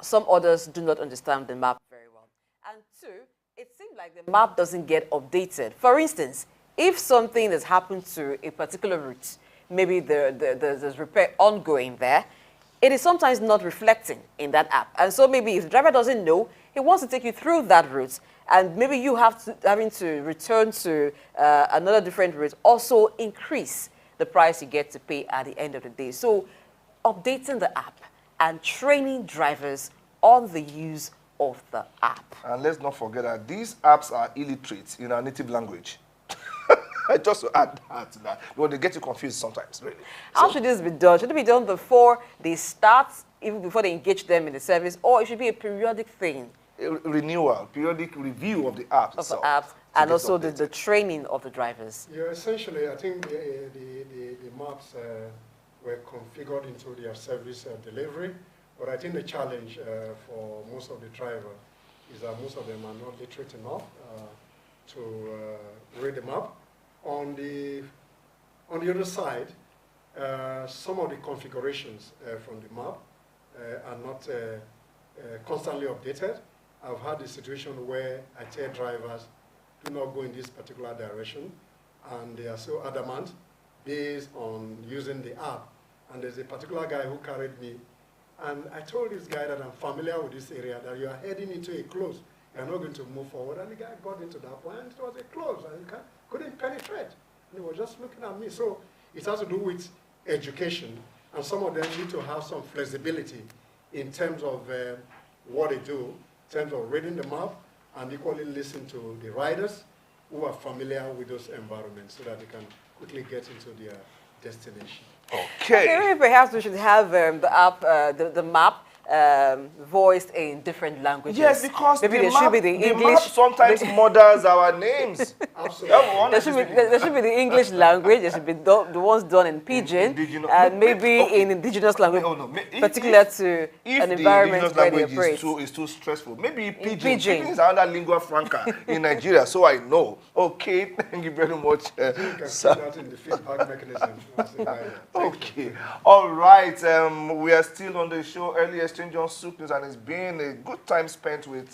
Some others do not understand the map very well. And two, it seems like the map doesn't get updated. For instance, if something has happened to a particular route, maybe there's repair ongoing there, it is sometimes not reflecting in that app. And so maybe if the driver doesn't know, he wants to take you through that route, and maybe you having to return to another different route, also increase the price you get to pay at the end of the day. So updating the app and training drivers on the use of the app. And let's not forget that these apps are illiterate in our native language. Just to add that to that, because they get you confused sometimes, really. How should this be done? Should it be done before they start, even before they engage them in the service, or it should be a periodic thing? Renewal, periodic review of the apps. Of the apps, and also the training of the drivers. Yeah, essentially, I think the maps were configured into their service delivery, but I think the challenge for most of the drivers is that most of them are not literate enough to read the map. On the other side, some of the configurations from the map are not constantly updated. I've had a situation where I tell drivers, do not go in this particular direction, and they are so adamant based on using the app. And there's a particular guy who carried me, and I told this guy that I'm familiar with this area, that you are heading into a close. You're not going to move forward. And the guy got into that point, and it was a close, and he couldn't penetrate. And he was just looking at me. So it has to do with education, and some of them need to have some flexibility in terms of what they do, in terms of reading the map, and equally listen to the riders who are familiar with those environments so that they can quickly get into their destination. Okay. Perhaps we should have the app, the map voiced in different languages. Yes, because maybe the there should be the English. map sometimes murders our names. There should be the English language. There should be the ones done in Pidgin, and maybe in indigenous language, particular to an environment where they operate. Is too stressful. Maybe Pidgin. Pidgin is another lingua franca in Nigeria, so I know. Okay, thank you very much. You can see that in the feedback mechanism. Okay, all right. We are still on the show, Early Exchange on Souk News, and it's been a good time spent with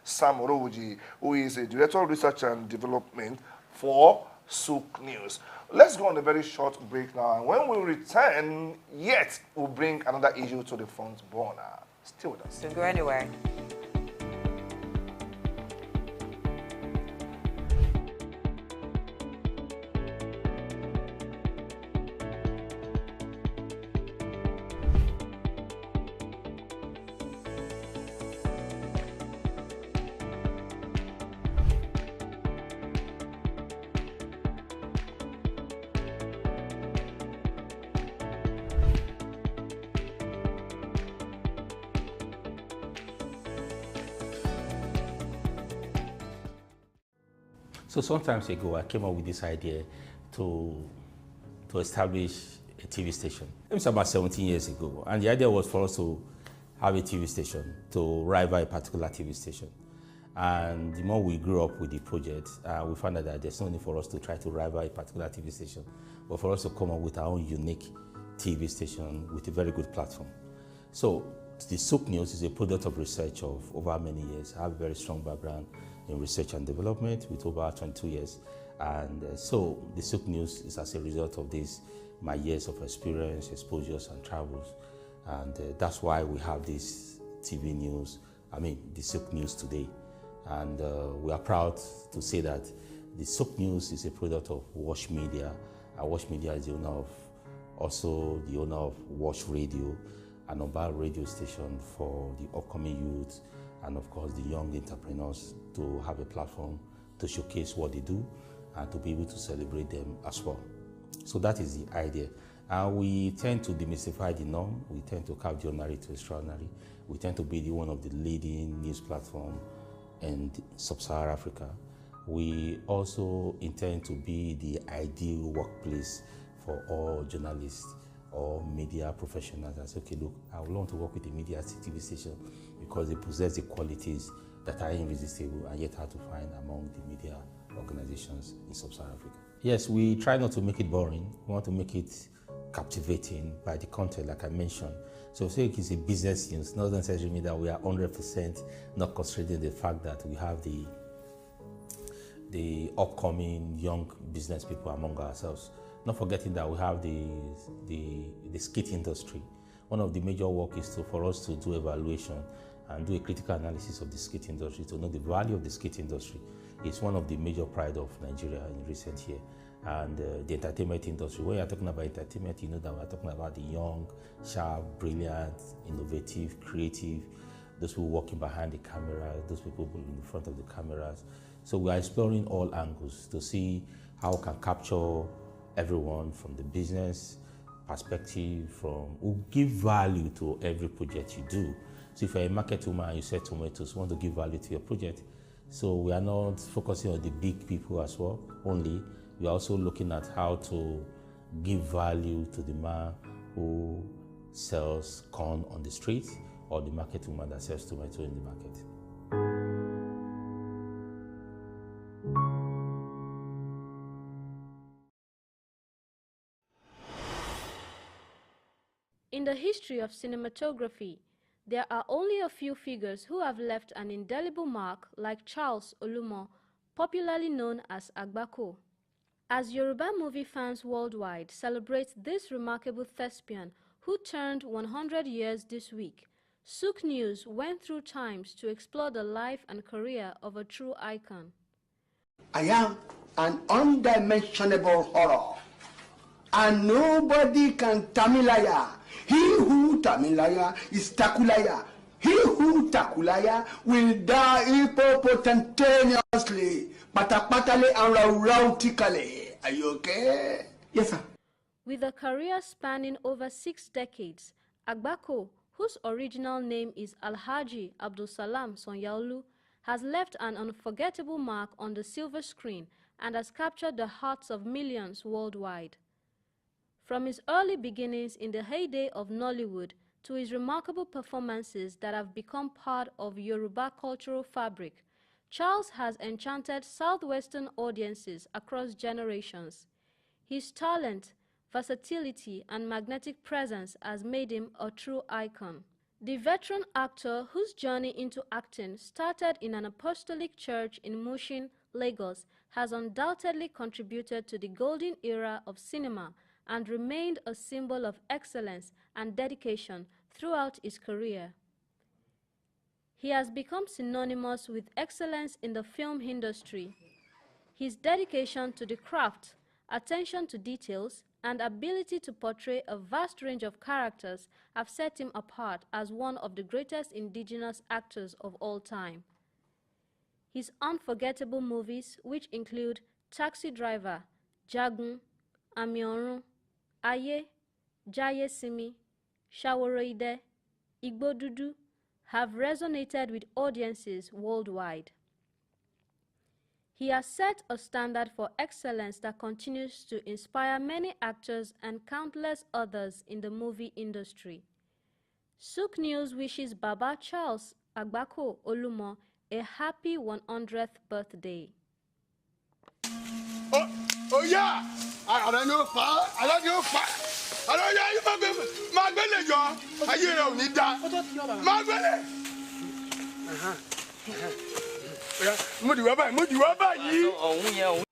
Sam Orowoji, who is a Director of Research and Development for Souk News. Let's go on a very short break now, and when we return, we'll bring another issue to the front burner. Stay with us. Don't go anywhere. So some time ago, I came up with this idea to establish a TV station. It was about 17 years ago, and the idea was for us to have a TV station to rival a particular TV station. And the more we grew up with the project, we found out that there's no need for us to try to rival a particular TV station, but for us to come up with our own unique TV station with a very good platform. So the Souk News is a product of research of over many years. I have a very strong background in research and development with over 22 years. And so the Souk News is as a result of this, my years of experience, exposures, and travels. And that's why we have this TV news, the Souk News today. And we are proud to say that the Souk News is a product of Wash Media. Wash Media is the owner of Wash Radio, an mobile radio station for the upcoming youth and of course the young entrepreneurs to have a platform to showcase what they do and to be able to celebrate them as well. So that is the idea. And we tend to demystify the norm. We tend to carve the ordinary to extraordinary. We tend to be one of the leading news platforms in sub-Saharan Africa. We also intend to be the ideal workplace for all journalists or media professionals that say, okay, look, I would want to work with a media TV station because they possess the qualities that are irresistible and yet hard to find among the media organizations in sub-Saharan Africa. Yes, we try not to make it boring. We want to make it captivating by the content, like I mentioned. So say it's a business news, not necessarily mean that we are 100% not considering the fact that we have the upcoming young business people among ourselves. Not forgetting that we have the skit industry. One of the major work is for us to do evaluation and do a critical analysis of the skit industry to know the value of the skit industry. It's one of the major pride of Nigeria in recent years. And the entertainment industry. When you're talking about entertainment, you know that we're talking about the young, sharp, brilliant, innovative, creative, those people working behind the camera, those people in the front of the cameras. So we are exploring all angles to see how we can capture everyone from the business perspective, who give value to every project you do. So if you're a market woman and you sell tomatoes, you want to give value to your project. So we are not focusing on the big people as well only. We are also looking at how to give value to the man who sells corn on the street or the market woman that sells tomato in the market. In the history of cinematography, there are only a few figures who have left an indelible mark like Charles Olumo, popularly known as Agbako. As Yoruba movie fans worldwide celebrate this remarkable thespian who turned 100 years this week, Souk News went through times to explore the life and career of a true icon. I am an undimensionable horror, and nobody can Tamilaya. He who Tamilaya is Takulaya. He who Takulaya will die hippopotaneously, patapatale and rautically. Are you okay? Yes, sir. With a career spanning over 6 decades, Agbako, whose original name is Alhaji Abdul Salam Sonyaolu, has left an unforgettable mark on the silver screen and has captured the hearts of millions worldwide. From his early beginnings in the heyday of Nollywood to his remarkable performances that have become part of Yoruba cultural fabric, Charles has enchanted southwestern audiences across generations. His talent, versatility, and magnetic presence has made him a true icon. The veteran actor, whose journey into acting started in an apostolic church in Mushin, Lagos, has undoubtedly contributed to the golden era of cinema and remained a symbol of excellence and dedication throughout his career. He has become synonymous with excellence in the film industry. His dedication to the craft, attention to details, and ability to portray a vast range of characters have set him apart as one of the greatest indigenous actors of all time. His unforgettable movies, which include Taxi Driver, Jagun, Amiorun, Aye, Jaye Simi, Shaworoide, Igbo Dudu, have resonated with audiences worldwide. He has set a standard for excellence that continues to inspire many actors and countless others in the movie industry. Sook News wishes Baba Charles Agbako Olumo a happy 100th birthday. Oh yeah! I don't know fa. I don't know fa. I don't know you Magbele yo. Aye re o ni da. Magbele. Mo di wa báyìí.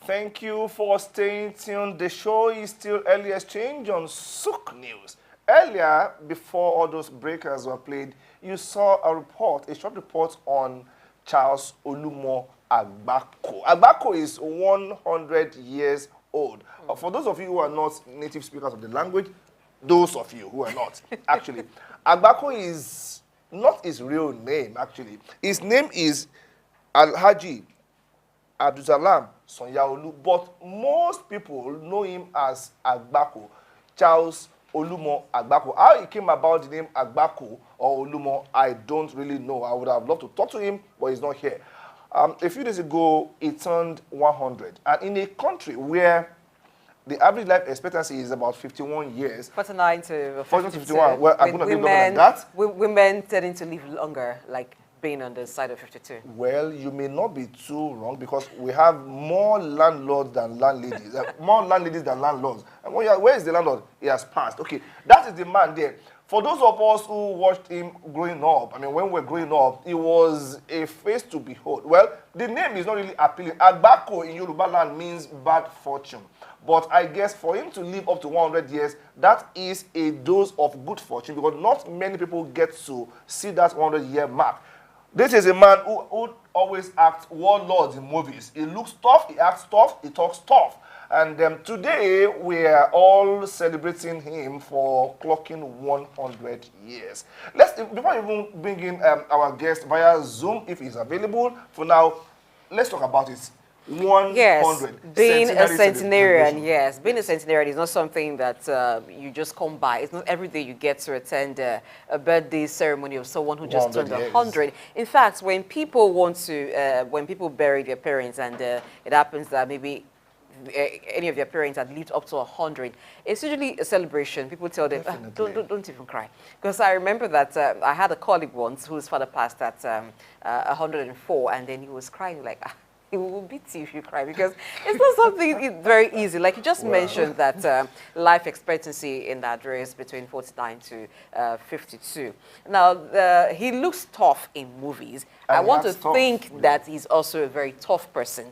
Thank you for staying tuned. The show is still Early Exchange on Souk News. Earlier, before all those breakers were played, you saw a report, a short report on Charles Olumo Agbako. Agbako is 100 years old. For those of you who are not native speakers of the language, those of you who are not, actually, Agbako is not his real name, actually. His name is Alhaji Abdulsalam Sonyaolu, but most people know him as Agbako, Charles Olumo Agbako. How he came about the name Agbako or Olumo, I don't really know. I would have loved to talk to him, but he's not here. A few days ago, he turned 100. And in a country where the average life expectancy is about 51 years. 49 to 51. Well, I'm going to live longer than that. Women tending to live longer, like being on the side of 52. Well, you may not be too wrong because we have more landlords than landladies. More landladies than landlords. And where is the landlord? He has passed. Okay, that is the man there. For those of us who watched him growing up, I mean, when we were growing up, it was a face to behold. Well, the name is not really appealing. Agbako in Yoruba land means bad fortune. But I guess for him to live up to 100 years, that is a dose of good fortune because not many people get to see that 100-year mark. This is a man who always acts warlords in movies. He looks tough, he acts tough, he talks tough. And today, we are all celebrating him for clocking 100 years. Before we even bring in our guest via Zoom, if he's available, for now, let's talk about it. 100. Yes, being a centenarian, yes. Being a centenarian is not something that you just come by. It's not every day you get to attend a birthday ceremony of someone who just turned 100. In fact, when people want to, when people bury their parents and it happens that maybe any of their parents had lived up to 100, it's usually a celebration. People tell them, don't even cry. Because I remember that I had a colleague once whose father passed at 104, and then he was crying like, it will beat you if you cry because it's not something very easy. Like you just mentioned that life expectancy in that race between 49 to 52. Now, he looks tough in movies. I want to think that he's also a very tough person.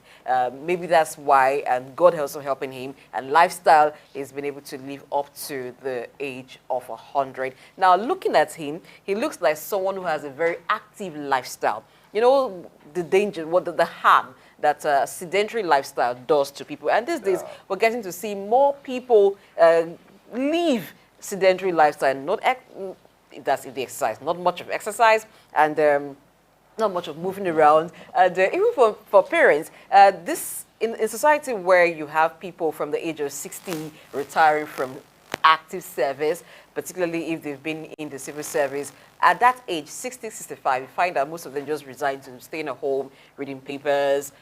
Maybe that's why, and God also helping him, and lifestyle, he's been able to live up to the age of 100. Now, looking at him, he looks like someone who has a very active lifestyle. You know, the danger, the harm that sedentary lifestyle does to people. And these days, we're getting to see more people live sedentary lifestyle. That's if they exercise, not much of exercise, and not much of moving around. And even for parents, this in society where you have people from the age of 60 retiring from active service, particularly if they've been in the civil service, at that age, 60, 65, you find that most of them just resign to staying at home, reading papers,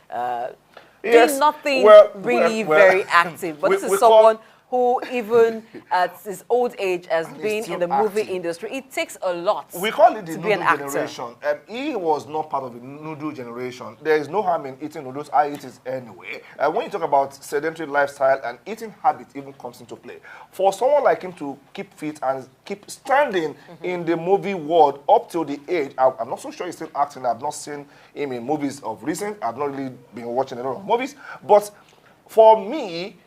doing nothing really very active. But this is someone who even at his old age has been in the movie industry. It takes a lot. We call it the to be an noodle generation. He was not part of the noodle generation. There is no harm in eating noodles. I eat it anyway. When you talk about sedentary lifestyle and eating habit even comes into play. For someone like him to keep fit and keep standing in the movie world up till the age, I'm not so sure he's still acting. I've not seen him in movies of recent. I've not really been watching a lot of movies. But for me,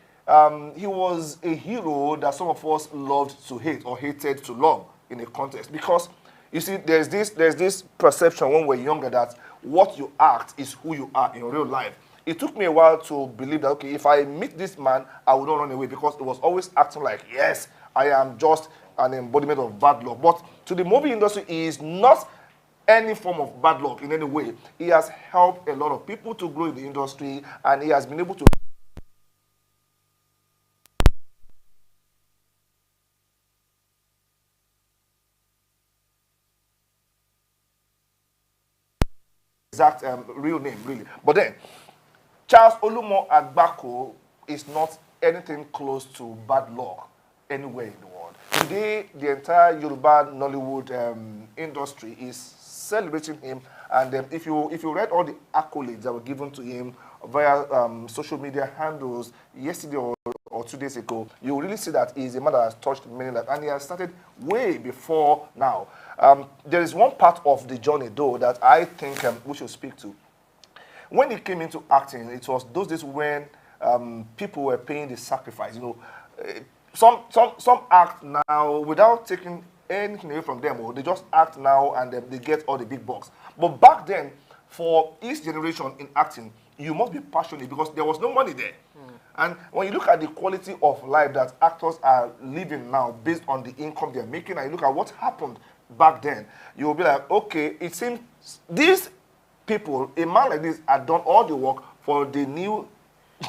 he was a hero that some of us loved to hate or hated to love in a context. Because, you see, there's this perception when we're younger that what you act is who you are in real life. It took me a while to believe that, okay, if I meet this man, I will not run away because it was always acting like, yes, I am just an embodiment of bad luck. But to the movie industry, he is not any form of bad luck in any way. He has helped a lot of people to grow in the industry, and he has been able to exact real name, really. But then, Charles Olumo Agbako is not anything close to bad luck anywhere in the world. Today, the entire Yoruba Nollywood industry is celebrating him. And if you read all the accolades that were given to him via social media handles yesterday or 2 days ago, you will really see that he's a man that has touched many lives. And he has started way before now. There is one part of the journey, though, that I think we should speak to. When he came into acting, it was those days when people were paying the sacrifice. You know, some act now without taking anything away from them, or they just act now and they get all the big bucks. But back then, for each generation in acting, you must be passionate because there was no money there. And when you look at the quality of life that actors are living now based on the income they're making, and you look at what happened back then, you will be like, okay, it seems these people, a man like this, had done all the work for the new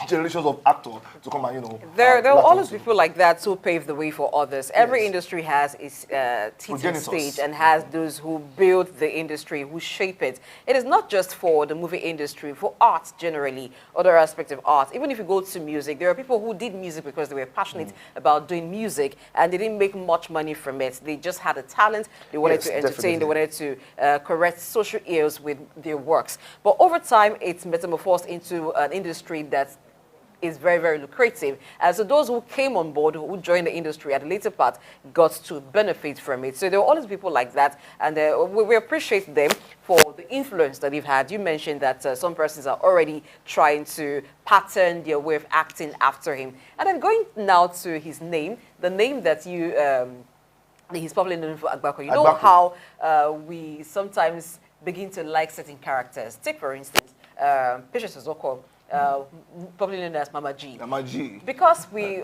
generations of actors to come and, you know. There will always be people like that who pave the way for others. Every industry has its teaching stage and has those who build the industry, who shape it. It is not just for the movie industry, for arts generally, other aspects of art. Even if you go to music, there are people who did music because they were passionate about doing music and they didn't make much money from it. They just had a talent, they wanted to entertain, they wanted to correct social ills with their works. But over time, it's metamorphosed into an industry that is very, very lucrative. So those who came on board, who joined the industry at the later part, got to benefit from it. So there are always people like that, and we appreciate them for the influence that they've had. You mentioned that some persons are already trying to pattern their way of acting after him. And then going now to his name, the name that you, he's probably known for Agbako. You know how we sometimes begin to like certain characters. Take, for instance, Patience Ozoko, probably known as Mama G. Mama G. Because we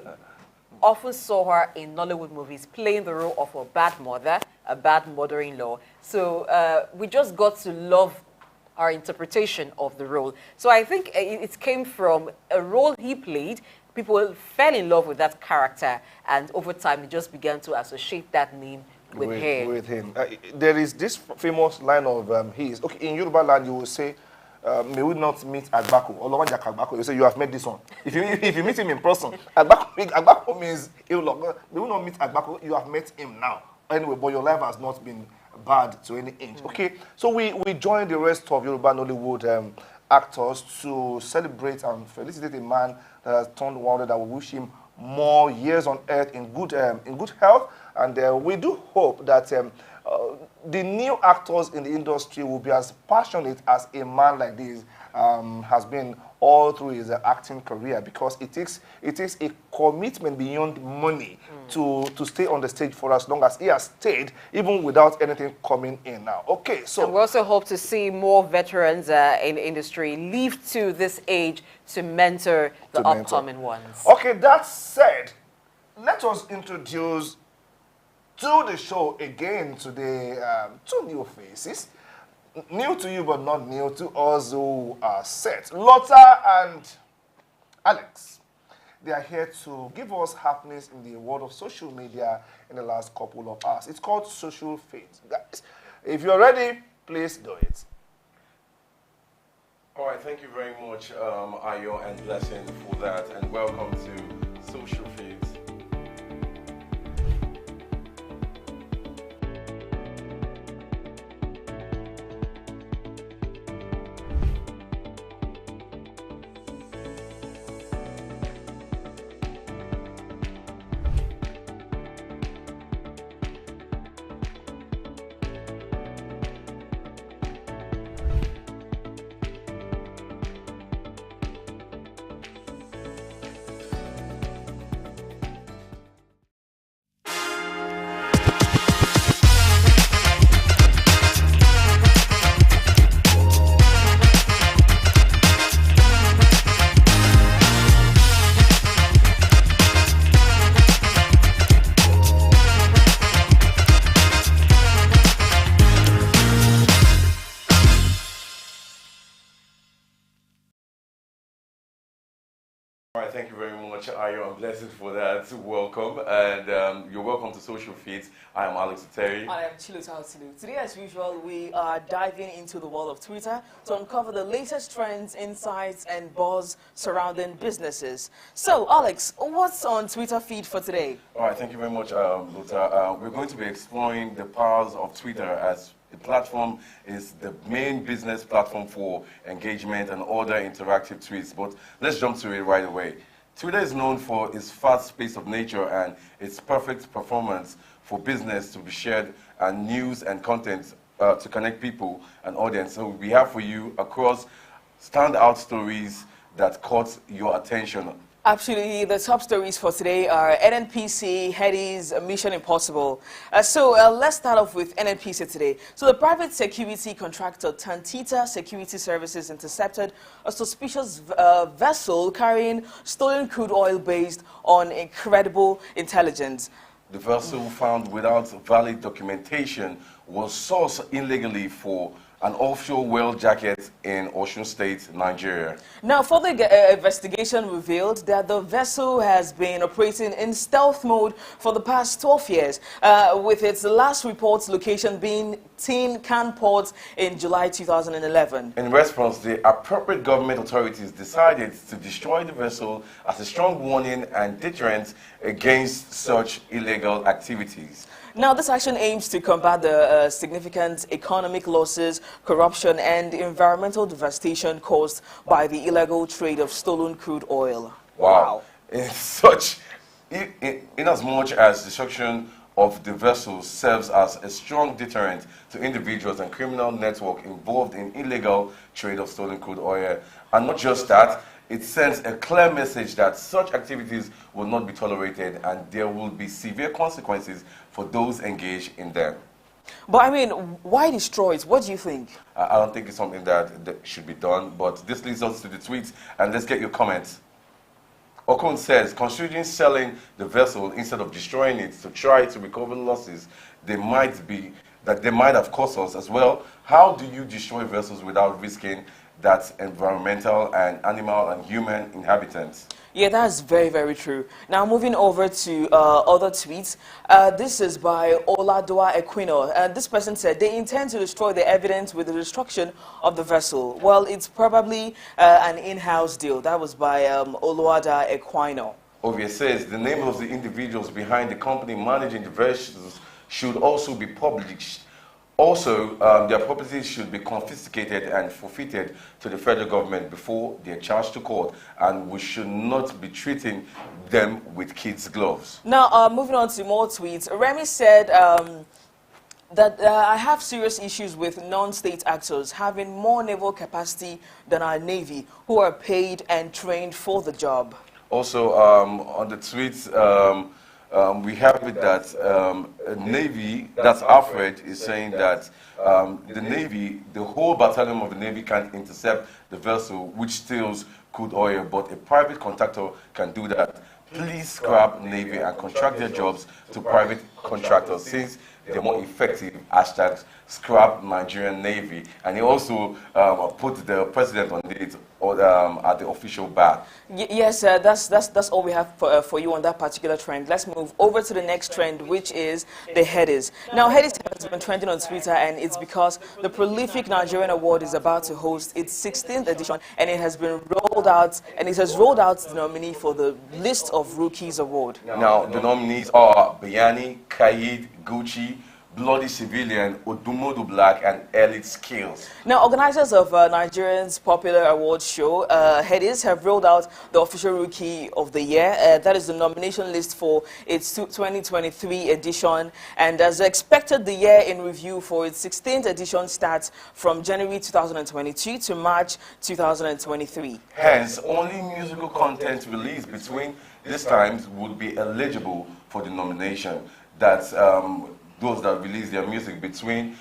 often saw her in Nollywood movies playing the role of a bad mother, a bad mother-in-law. So we just got to love our interpretation of the role. So I think it came from a role he played. People fell in love with that character, and over time they just began to associate that name with him. There is this famous line of his. Okay, in Yoruba land you will say, may we not meet Agbako, Olawanja Agbako. You say you have met this one. If you meet him in person, Agbako means may we not meet Agbako. You have met him now. Anyway, but your life has not been bad to any inch. Okay, so we join the rest of Yoruba Nollywood actors to celebrate and felicitate a man that has turned 100. That we wish him more years on earth in good health, and we do hope that the new actors in the industry will be as passionate as a man like this has been all through his acting career, because it takes a commitment beyond money to stay on the stage for as long as he has stayed, even without anything coming in now. Okay, so and we also hope to see more veterans in the industry live to this age to mentor the upcoming ones. Okay, that said, let us introduce to the show again today two new faces. New to you, but not new to us who are set. Lotta and Alex. They are here to give us happenings in the world of social media in the last couple of hours. It's called Social Feeds. Guys, if you're ready, please do it. All right, thank you very much, Ayo and Blessing, for that, and welcome to Social Feeds. Thank you very much, Ayo and Blessing, for that. Welcome, and you're welcome to Social Feeds. I am Alex Terry. I am Chiluta Otilu. Today, as usual, we are diving into the world of Twitter to uncover the latest trends, insights, and buzz surrounding businesses. So, Alex, what's on Twitter feed for today? All right, thank you very much, Luta. We're going to be exploring the powers of Twitter, as the platform is the main business platform for engagement and other interactive tweets. But let's jump to it right away. Twitter is known for its fast pace of nature and its perfect performance for business to be shared and news and content to connect people and audience. So we have for you across standout stories, that caught your attention? Absolutely. The top stories for today are NNPC, Headies, Mission Impossible. Let's start off with NNPC today. So the private security contractor Tantita Security Services intercepted a suspicious vessel carrying stolen crude oil based on incredible intelligence. The vessel found without valid documentation was sourced illegally for an offshore whale jacket in Osun State, Nigeria. Now, further investigation revealed that the vessel has been operating in stealth mode for the past 12 years, with its last report's location being Tin Can Port in July 2011. In response, the appropriate government authorities decided to destroy the vessel as a strong warning and deterrent against such illegal activities. Now, this action aims to combat the significant economic losses, corruption, and environmental devastation caused by the illegal trade of stolen crude oil. Wow. In as much as destruction of the vessel serves as a strong deterrent to individuals and criminal networks involved in illegal trade of stolen crude oil, and not just that, it sends a clear message that such activities will not be tolerated and there will be severe consequences for those engaged in them. But I mean, why destroy it? What do you think? I don't think it's something that should be done, but this leads us to the tweets, and let's get your comments. Okon says, considering selling the vessel instead of destroying it to try to recover losses they might have caused us as well, how do you destroy vessels without risking that environmental and animal and human inhabitants? Yeah, that's very, very true. Now, moving over to other tweets. This is by Oladoa Equino. This person said, they intend to destroy the evidence with the destruction of the vessel. Well, it's probably an in-house deal. That was by Oladoa Equino. Ovia says, the name of the individuals behind the company managing the vessels should also be published. Also, their properties should be confiscated and forfeited to the federal government before they are charged to court, and we should not be treating them with kids' gloves. Now, moving on to more tweets. Remy said that I have serious issues with non-state actors having more naval capacity than our Navy, who are paid and trained for the job. Also, on the tweets, we have it that Navy, that's Alfred, is saying that the Navy, the whole battalion of the Navy can intercept the vessel which steals crude oil, but a private contractor can do that. Please scrap Navy and contract their jobs to private contractors since they're more effective. Hashtag scrap Nigerian Navy. And he also put the president on it at the official bar. Yes, that's all we have for you on that particular trend. Let's move over to the next trend, which is the Headies. Now, Headies has been trending on Twitter, and it's because the Prolific Nigerian Award is about to host its 16th edition, and it has been rolled out, and it has rolled out the nominee for the List of Rookies Award. Now, the nominees are Bayani, Kaid, Gucci, Bloody Civilian, Odumodu Black, and Elite Skills. Now, organizers of Nigerian's popular awards show, Headies, have rolled out the official Rookie of the Year. That is the nomination list for its 2023 edition. And as expected, the year in review for its 16th edition starts from January 2022 to March 2023. Hence, only musical content released between these times would be eligible for the nomination. That's those that release their music between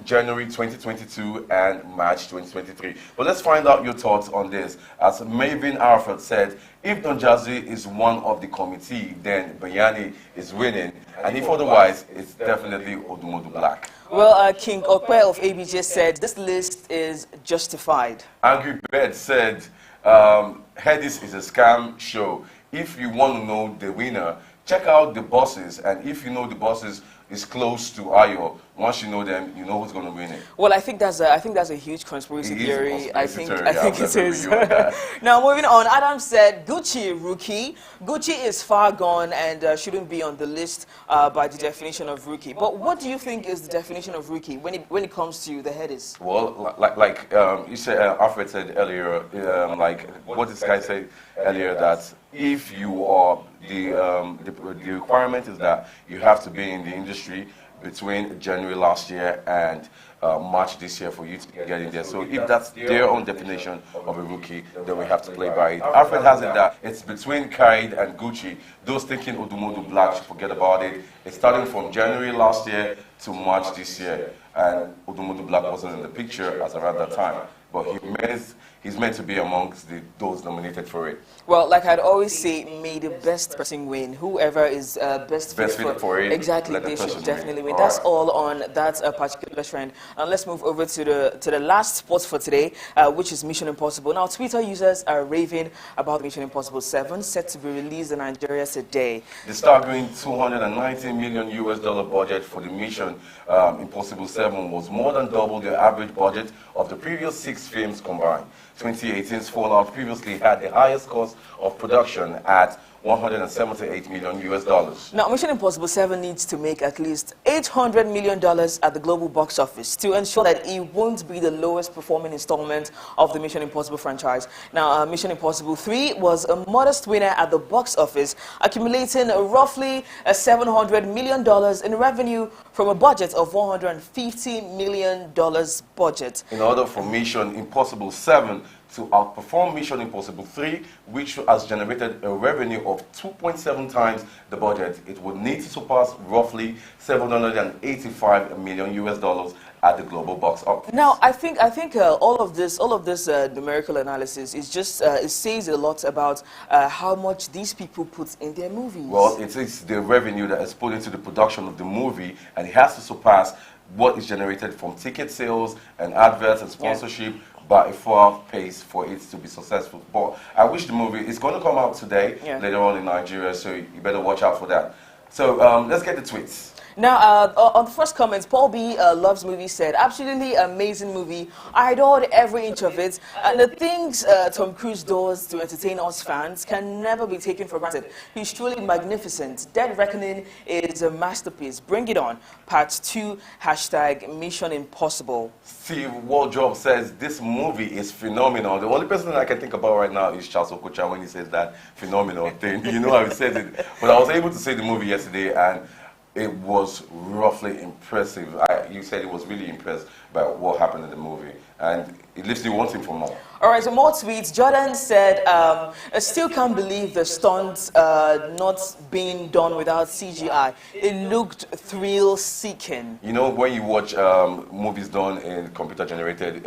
January 2022 and March 2023. But let's find out your thoughts on this. As Maven Arafat said, if Don Jazzy is one of the committee, then Bayani is winning. And if otherwise, it's definitely Odumodu Black. Well, King Okwe of ABJ said this list is justified. Angry Bird said, Headies is a scam show. If you want to know the winner, check out the bosses, and if you know the bosses is close to Ayo, once you know them, you know who's going to win it. Well, I think that's a huge conspiracy theory. I think it is. Now, moving on, Adam said Gucci Rookie. Gucci is far gone and shouldn't be on the list by the definition of rookie. But what do you think is the definition of rookie when it comes to the Headies? Well, like you said, Alfred said earlier, like what this guy said earlier, that if you are the requirement is that you have to be in the industry, between January last year and March this year for you to get in there. So if that's their own definition of a rookie, then we have to play by it. Alfred has it that it's between Kaid and Gucci. Those thinking Odumodu Black should forget about it. It's starting from January last year to March this year. And Odumodu Black wasn't in the picture as around that time. But he's meant to be amongst those nominated for it. Well, like I'd always say, may the best person win. Whoever is best fit for it, exactly, they should definitely win. That's all on that particular trend. And let's move over to the last spot for today, which is Mission Impossible. Now, Twitter users are raving about Mission Impossible 7, set to be released in Nigeria today. The staggering $290 million budget for the Mission Impossible 7 was more than double the average budget of the previous 6 films combined. 2018's Fallout previously had the highest cost of production at $178 million. Now, Mission Impossible 7 needs to make at least $800 million at the global box office to ensure that it won't be the lowest performing installment of the Mission Impossible franchise. Now, Mission Impossible 3 was a modest winner at the box office, accumulating roughly $700 million in revenue from a budget of $150 million budget. In order for Mission Impossible 7 to outperform Mission Impossible 3, which has generated a revenue of 2.7 times the budget, it would need to surpass roughly $785 million at the global box office. Now, I think all of this numerical analysis is just it says a lot about how much these people put in their movies. Well, it is the revenue that is put into the production of the movie, and it has to surpass what is generated from ticket sales and adverts and sponsorship. By a far pace for it to be successful. But I wish the movie is going to come out today, later on in Nigeria, so you better watch out for that. So let's get the tweets. Now, on the first comments, Paul B. Loves Movie said, absolutely amazing movie. I adored every inch of it. And the things Tom Cruise does to entertain us fans can never be taken for granted. He's truly magnificent. Dead Reckoning is a masterpiece. Bring it on. Part 2, # Mission Impossible. Steve Wardrobe says, this movie is phenomenal. The only person that I can think about right now is Charles Okocha when he says that phenomenal thing. You know how he says it. But I was able to see the movie yesterday, and it was roughly impressive. You said he was really impressed by what happened in the movie, and it leaves you wanting for more. All right, so more tweets. Jordan said, I still can't believe the stunts not being done without CGI. It looked thrill-seeking. You know, when you watch movies done in computer-generated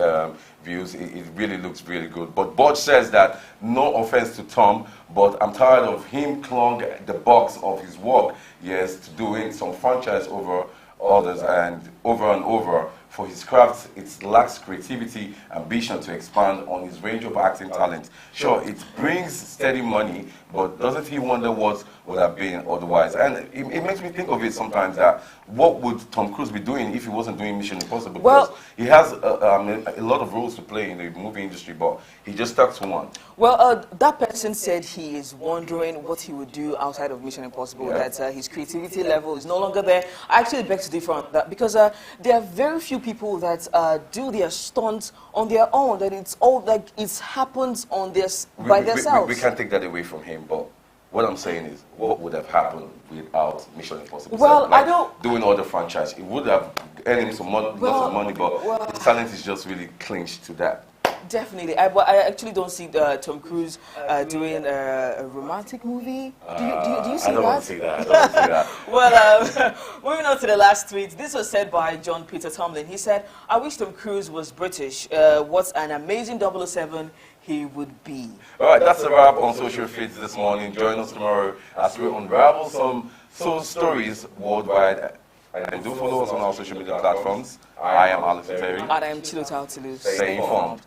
views, it really looks really good. But Bodge says that, no offense to Tom, but I'm tired of him clog the box of his work, yes, to doing some franchise over others and over. For his craft, it lacks creativity, ambition to expand on his range of acting talent. Sure, it brings steady money, but doesn't he wonder what would have been otherwise? And it makes me think of it sometimes that what would Tom Cruise be doing if he wasn't doing Mission Impossible? Because he has a lot of roles to play in the movie industry, but he just stuck to one. Well, that person said he is wondering what he would do outside of Mission Impossible, that his creativity level is no longer there. I actually beg to differ on that, because there are very few people that do their stunts on their own, that it's all like it happens on by themselves. We can't take that away from him, but what I'm saying is, what would have happened without Mission Impossible? Well, like I don't... doing all the franchise, it would have earned him some lots of money, but his talent is just really clinched to that. Definitely. I actually don't see Tom Cruise doing a romantic movie. Do you see that? I don't want to see that. I don't want to see that. Well, moving on to the last tweet. This was said by John Peter Tomlin. He said, I wish Tom Cruise was British. What an amazing 007 he would be. All right, that's a wrap on Social Feeds this morning. Join us tomorrow as we unravel some soul stories worldwide. And do follow us on our social media platforms. I am Alex Terry. And I am Chiluta Tilu. Stay informed.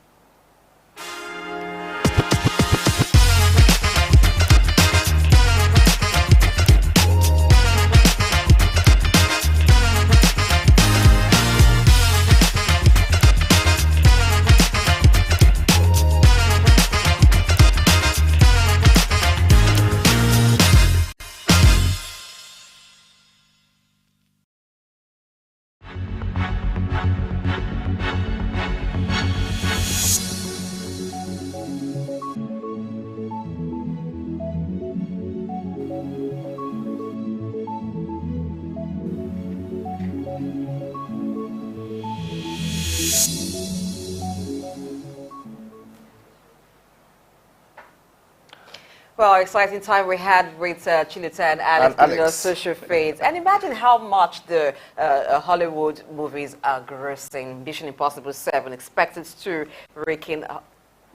Well, exciting time we had with Chilita and Alex in the social fades. And imagine how much the Hollywood movies are grossing. Mission Impossible 7 expected to rake in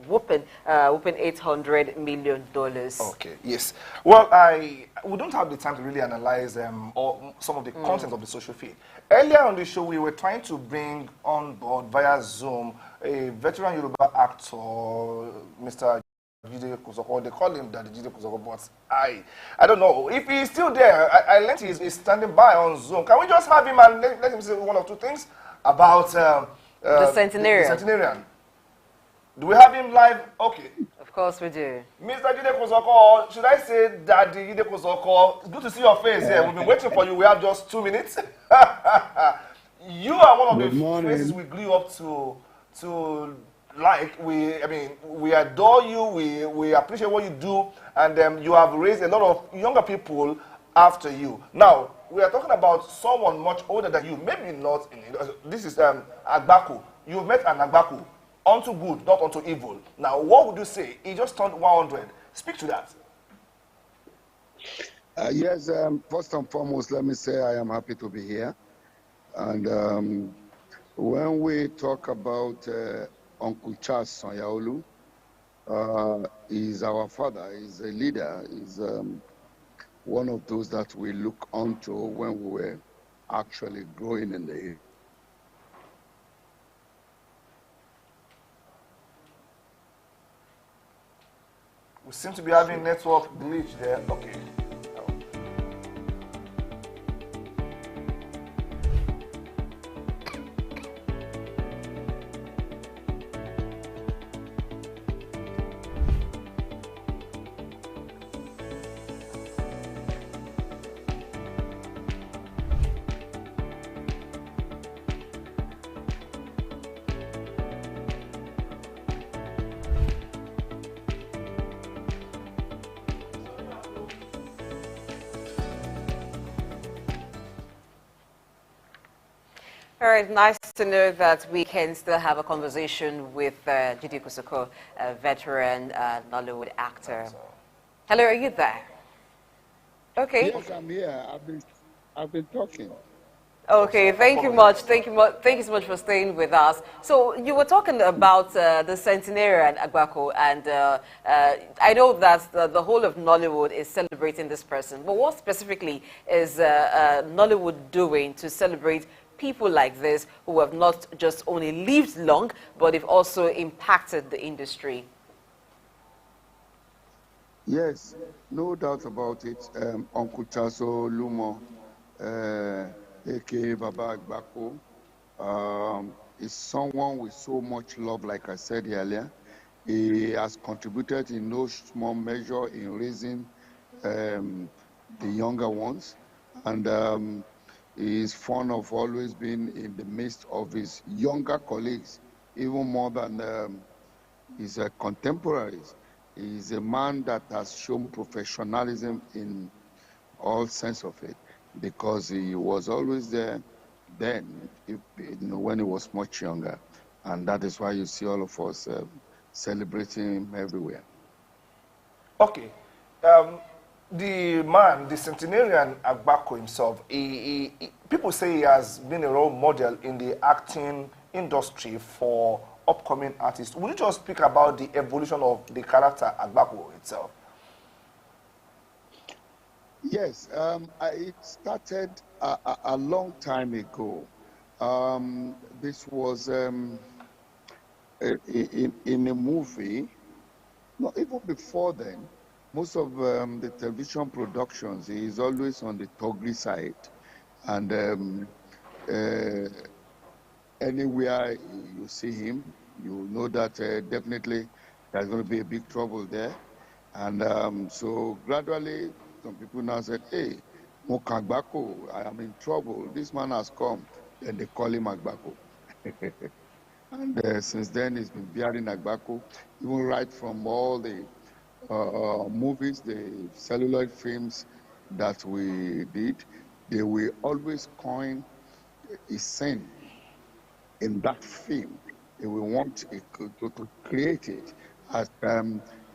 whooping $800 million. Okay, yes. Well, we don't have the time to really analyze some of the content of the social feed. Earlier on the show, we were trying to bring on board via Zoom a veteran Yoruba actor, Mr. Jide Kosoko. They call him Daddy Jide Kosoko, but I don't know if he's still there. I learned he's standing by on Zoom. Can we just have him and let him say one or two things about the centenarian? The centenarian. Do we have him live? Okay. Of course we do. Mr. Jide Kosoko, should I say Daddy Jide Kosoko? It's good to see your face here. We've been waiting for you. We have just 2 minutes. You are one of the faces we grew up to like. We adore you. We appreciate what you do, and you have raised a lot of younger people after you. Now we are talking about someone much older than you. Maybe not. This is Agbaku. You've met an Agbaku. Unto good, not unto evil. Now, what would you say? He just turned 100. Speak to that. Yes, first and foremost, let me say I am happy to be here. And when we talk about Uncle Charles Sanyaolu, he's our father, he's a leader, he's one of those that we look onto when we were actually growing in the We seem to be having network glitch there. Okay. All right, nice to know that we can still have a conversation with Jide Kosoko, a veteran Nollywood actor. Hello, are you there? Okay. Yes, I'm here. I've been talking. Okay, thank you much. Thank you so much for staying with us. So you were talking about the centenarian Agbako, and I know that the whole of Nollywood is celebrating this person. But what specifically is Nollywood doing to celebrate people like this who have not just only lived long, but have also impacted the industry? Yes, no doubt about it. Uncle Chaso Lumo, aka Baba Agbako, is someone with so much love, like I said earlier. He has contributed in no small measure in raising the younger ones, and he is fond of always being in the midst of his younger colleagues, even more than his contemporaries. He is a man that has shown professionalism in all sense of it, because he was always there then, when he was much younger. And that is why you see all of us celebrating him everywhere. Okay. The man, the centenarian Agbako himself, people say he has been a role model in the acting industry for upcoming artists. Would you just speak about the evolution of the character Agbako itself? Yes, it started a long time ago. This was in a movie. No, even before then, most of the television productions, he is always on the Togri side. And anywhere you see him, you know that definitely there's going to be a big trouble there. And so gradually, some people now said, hey, Moka Agbako, I am in trouble. This man has come. Then they call him Agbako. And since then, he's been bearing Agbako, even right from all the movies, the celluloid films that we did. They will always coin a scene in that film. They will want to create it as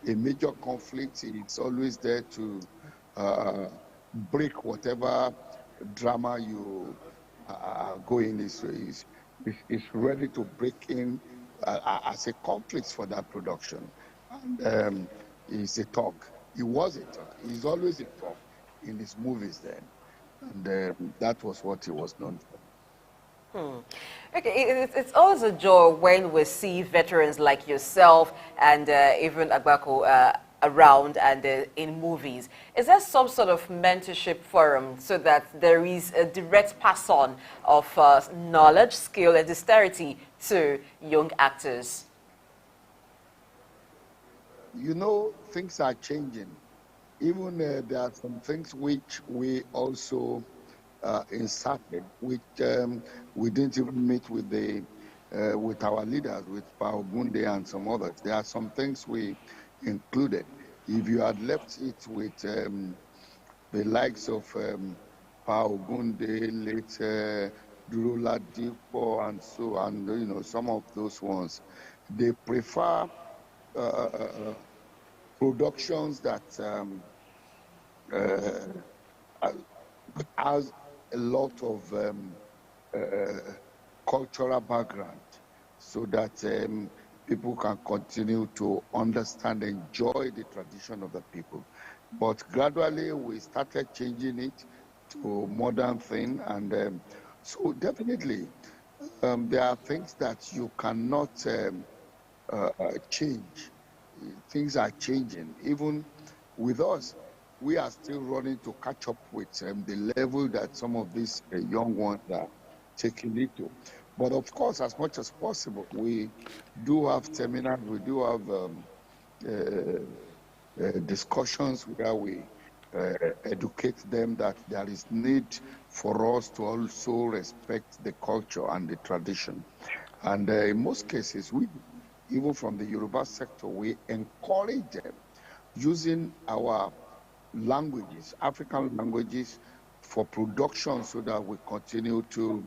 a major conflict, it's always there to break whatever drama you go in. Is ready to break in as a conflict for that production. And he's a talk. He was a talk. He's always a talk in his movies then. And that was what he was known for. Okay, it's always a joy when we see veterans like yourself and even Agbako around and in movies. Is there some sort of mentorship forum so that there is a direct pass on of knowledge, skill, and dexterity to young actors? You know, things are changing. Even there are some things which we also inserted, which we didn't even meet with the with our leaders, with Pao Gunde and some others. There are some things we included. If you had left it with the likes of Pao Gunde, late Durula Dipo, and so on, you know, some of those ones, they prefer productions that has a lot of cultural background, so that people can continue to understand and enjoy the tradition of the people. But gradually we started changing it to modern thing, and so definitely there are things that you cannot change. Things are changing. Even with us, we are still running to catch up with the level that some of these young ones are taking it to. But of course, as much as possible, we do have seminars, we do have discussions where we educate them that there is need for us to also respect the culture and the tradition. And in most cases, we, even from the Yoruba sector, we encourage them using our languages, African languages, for production, so that we continue to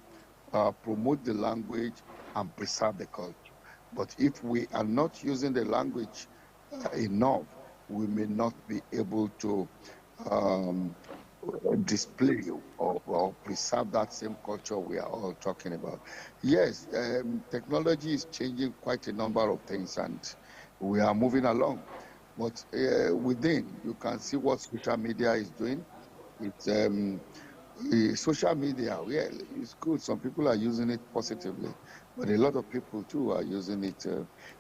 promote the language and preserve the culture. But if we are not using the language enough, we may not be able to display or preserve that same culture we are all talking about. Yes, technology is changing quite a number of things, and we are moving along. But within, you can see what social media is doing. It's social media, yeah, it's good. Some people are using it positively, but a lot of people too are using it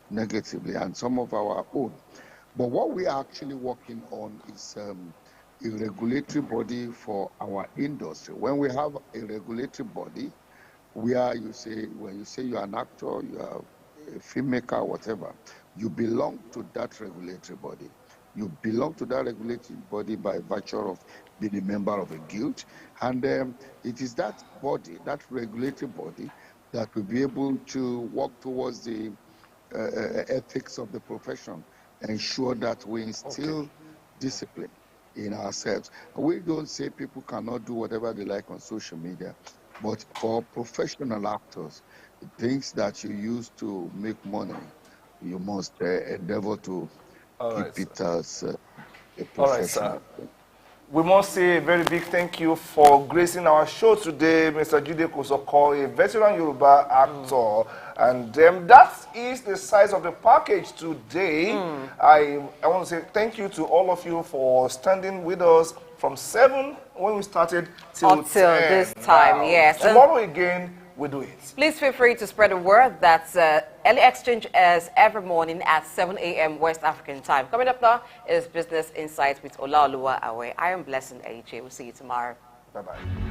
negatively, and some of our own. But what we are actually working on is a regulatory body for our industry. When we have a regulatory body, where you say, when you say you're an actor, you are a filmmaker, whatever, you belong to that regulatory body. You belong to that regulatory body by virtue of being a member of a guild. And it is that body, that regulatory body, that will be able to work towards the ethics of the profession, ensure that we instill discipline in ourselves. We don't say people cannot do whatever they like on social media, but for professional actors, things that you use to make money, you must endeavor to keep it as a professional. All right, sir. We must say a very big thank you for gracing our show today, Mr. Jide Kosoko, a veteran Yoruba actor. And that is the size of the package today. I want to say thank you to all of you for standing with us from 7 when we started till 10. This time, now. Yes. Tomorrow again, we do it. Please feel free to spread the word. That's Early Exchange is every morning at 7 a.m. West African time. Coming up now is Business Insights with Olaoluwa Awe. I am Blessing AJ. We'll see you tomorrow. Bye-bye.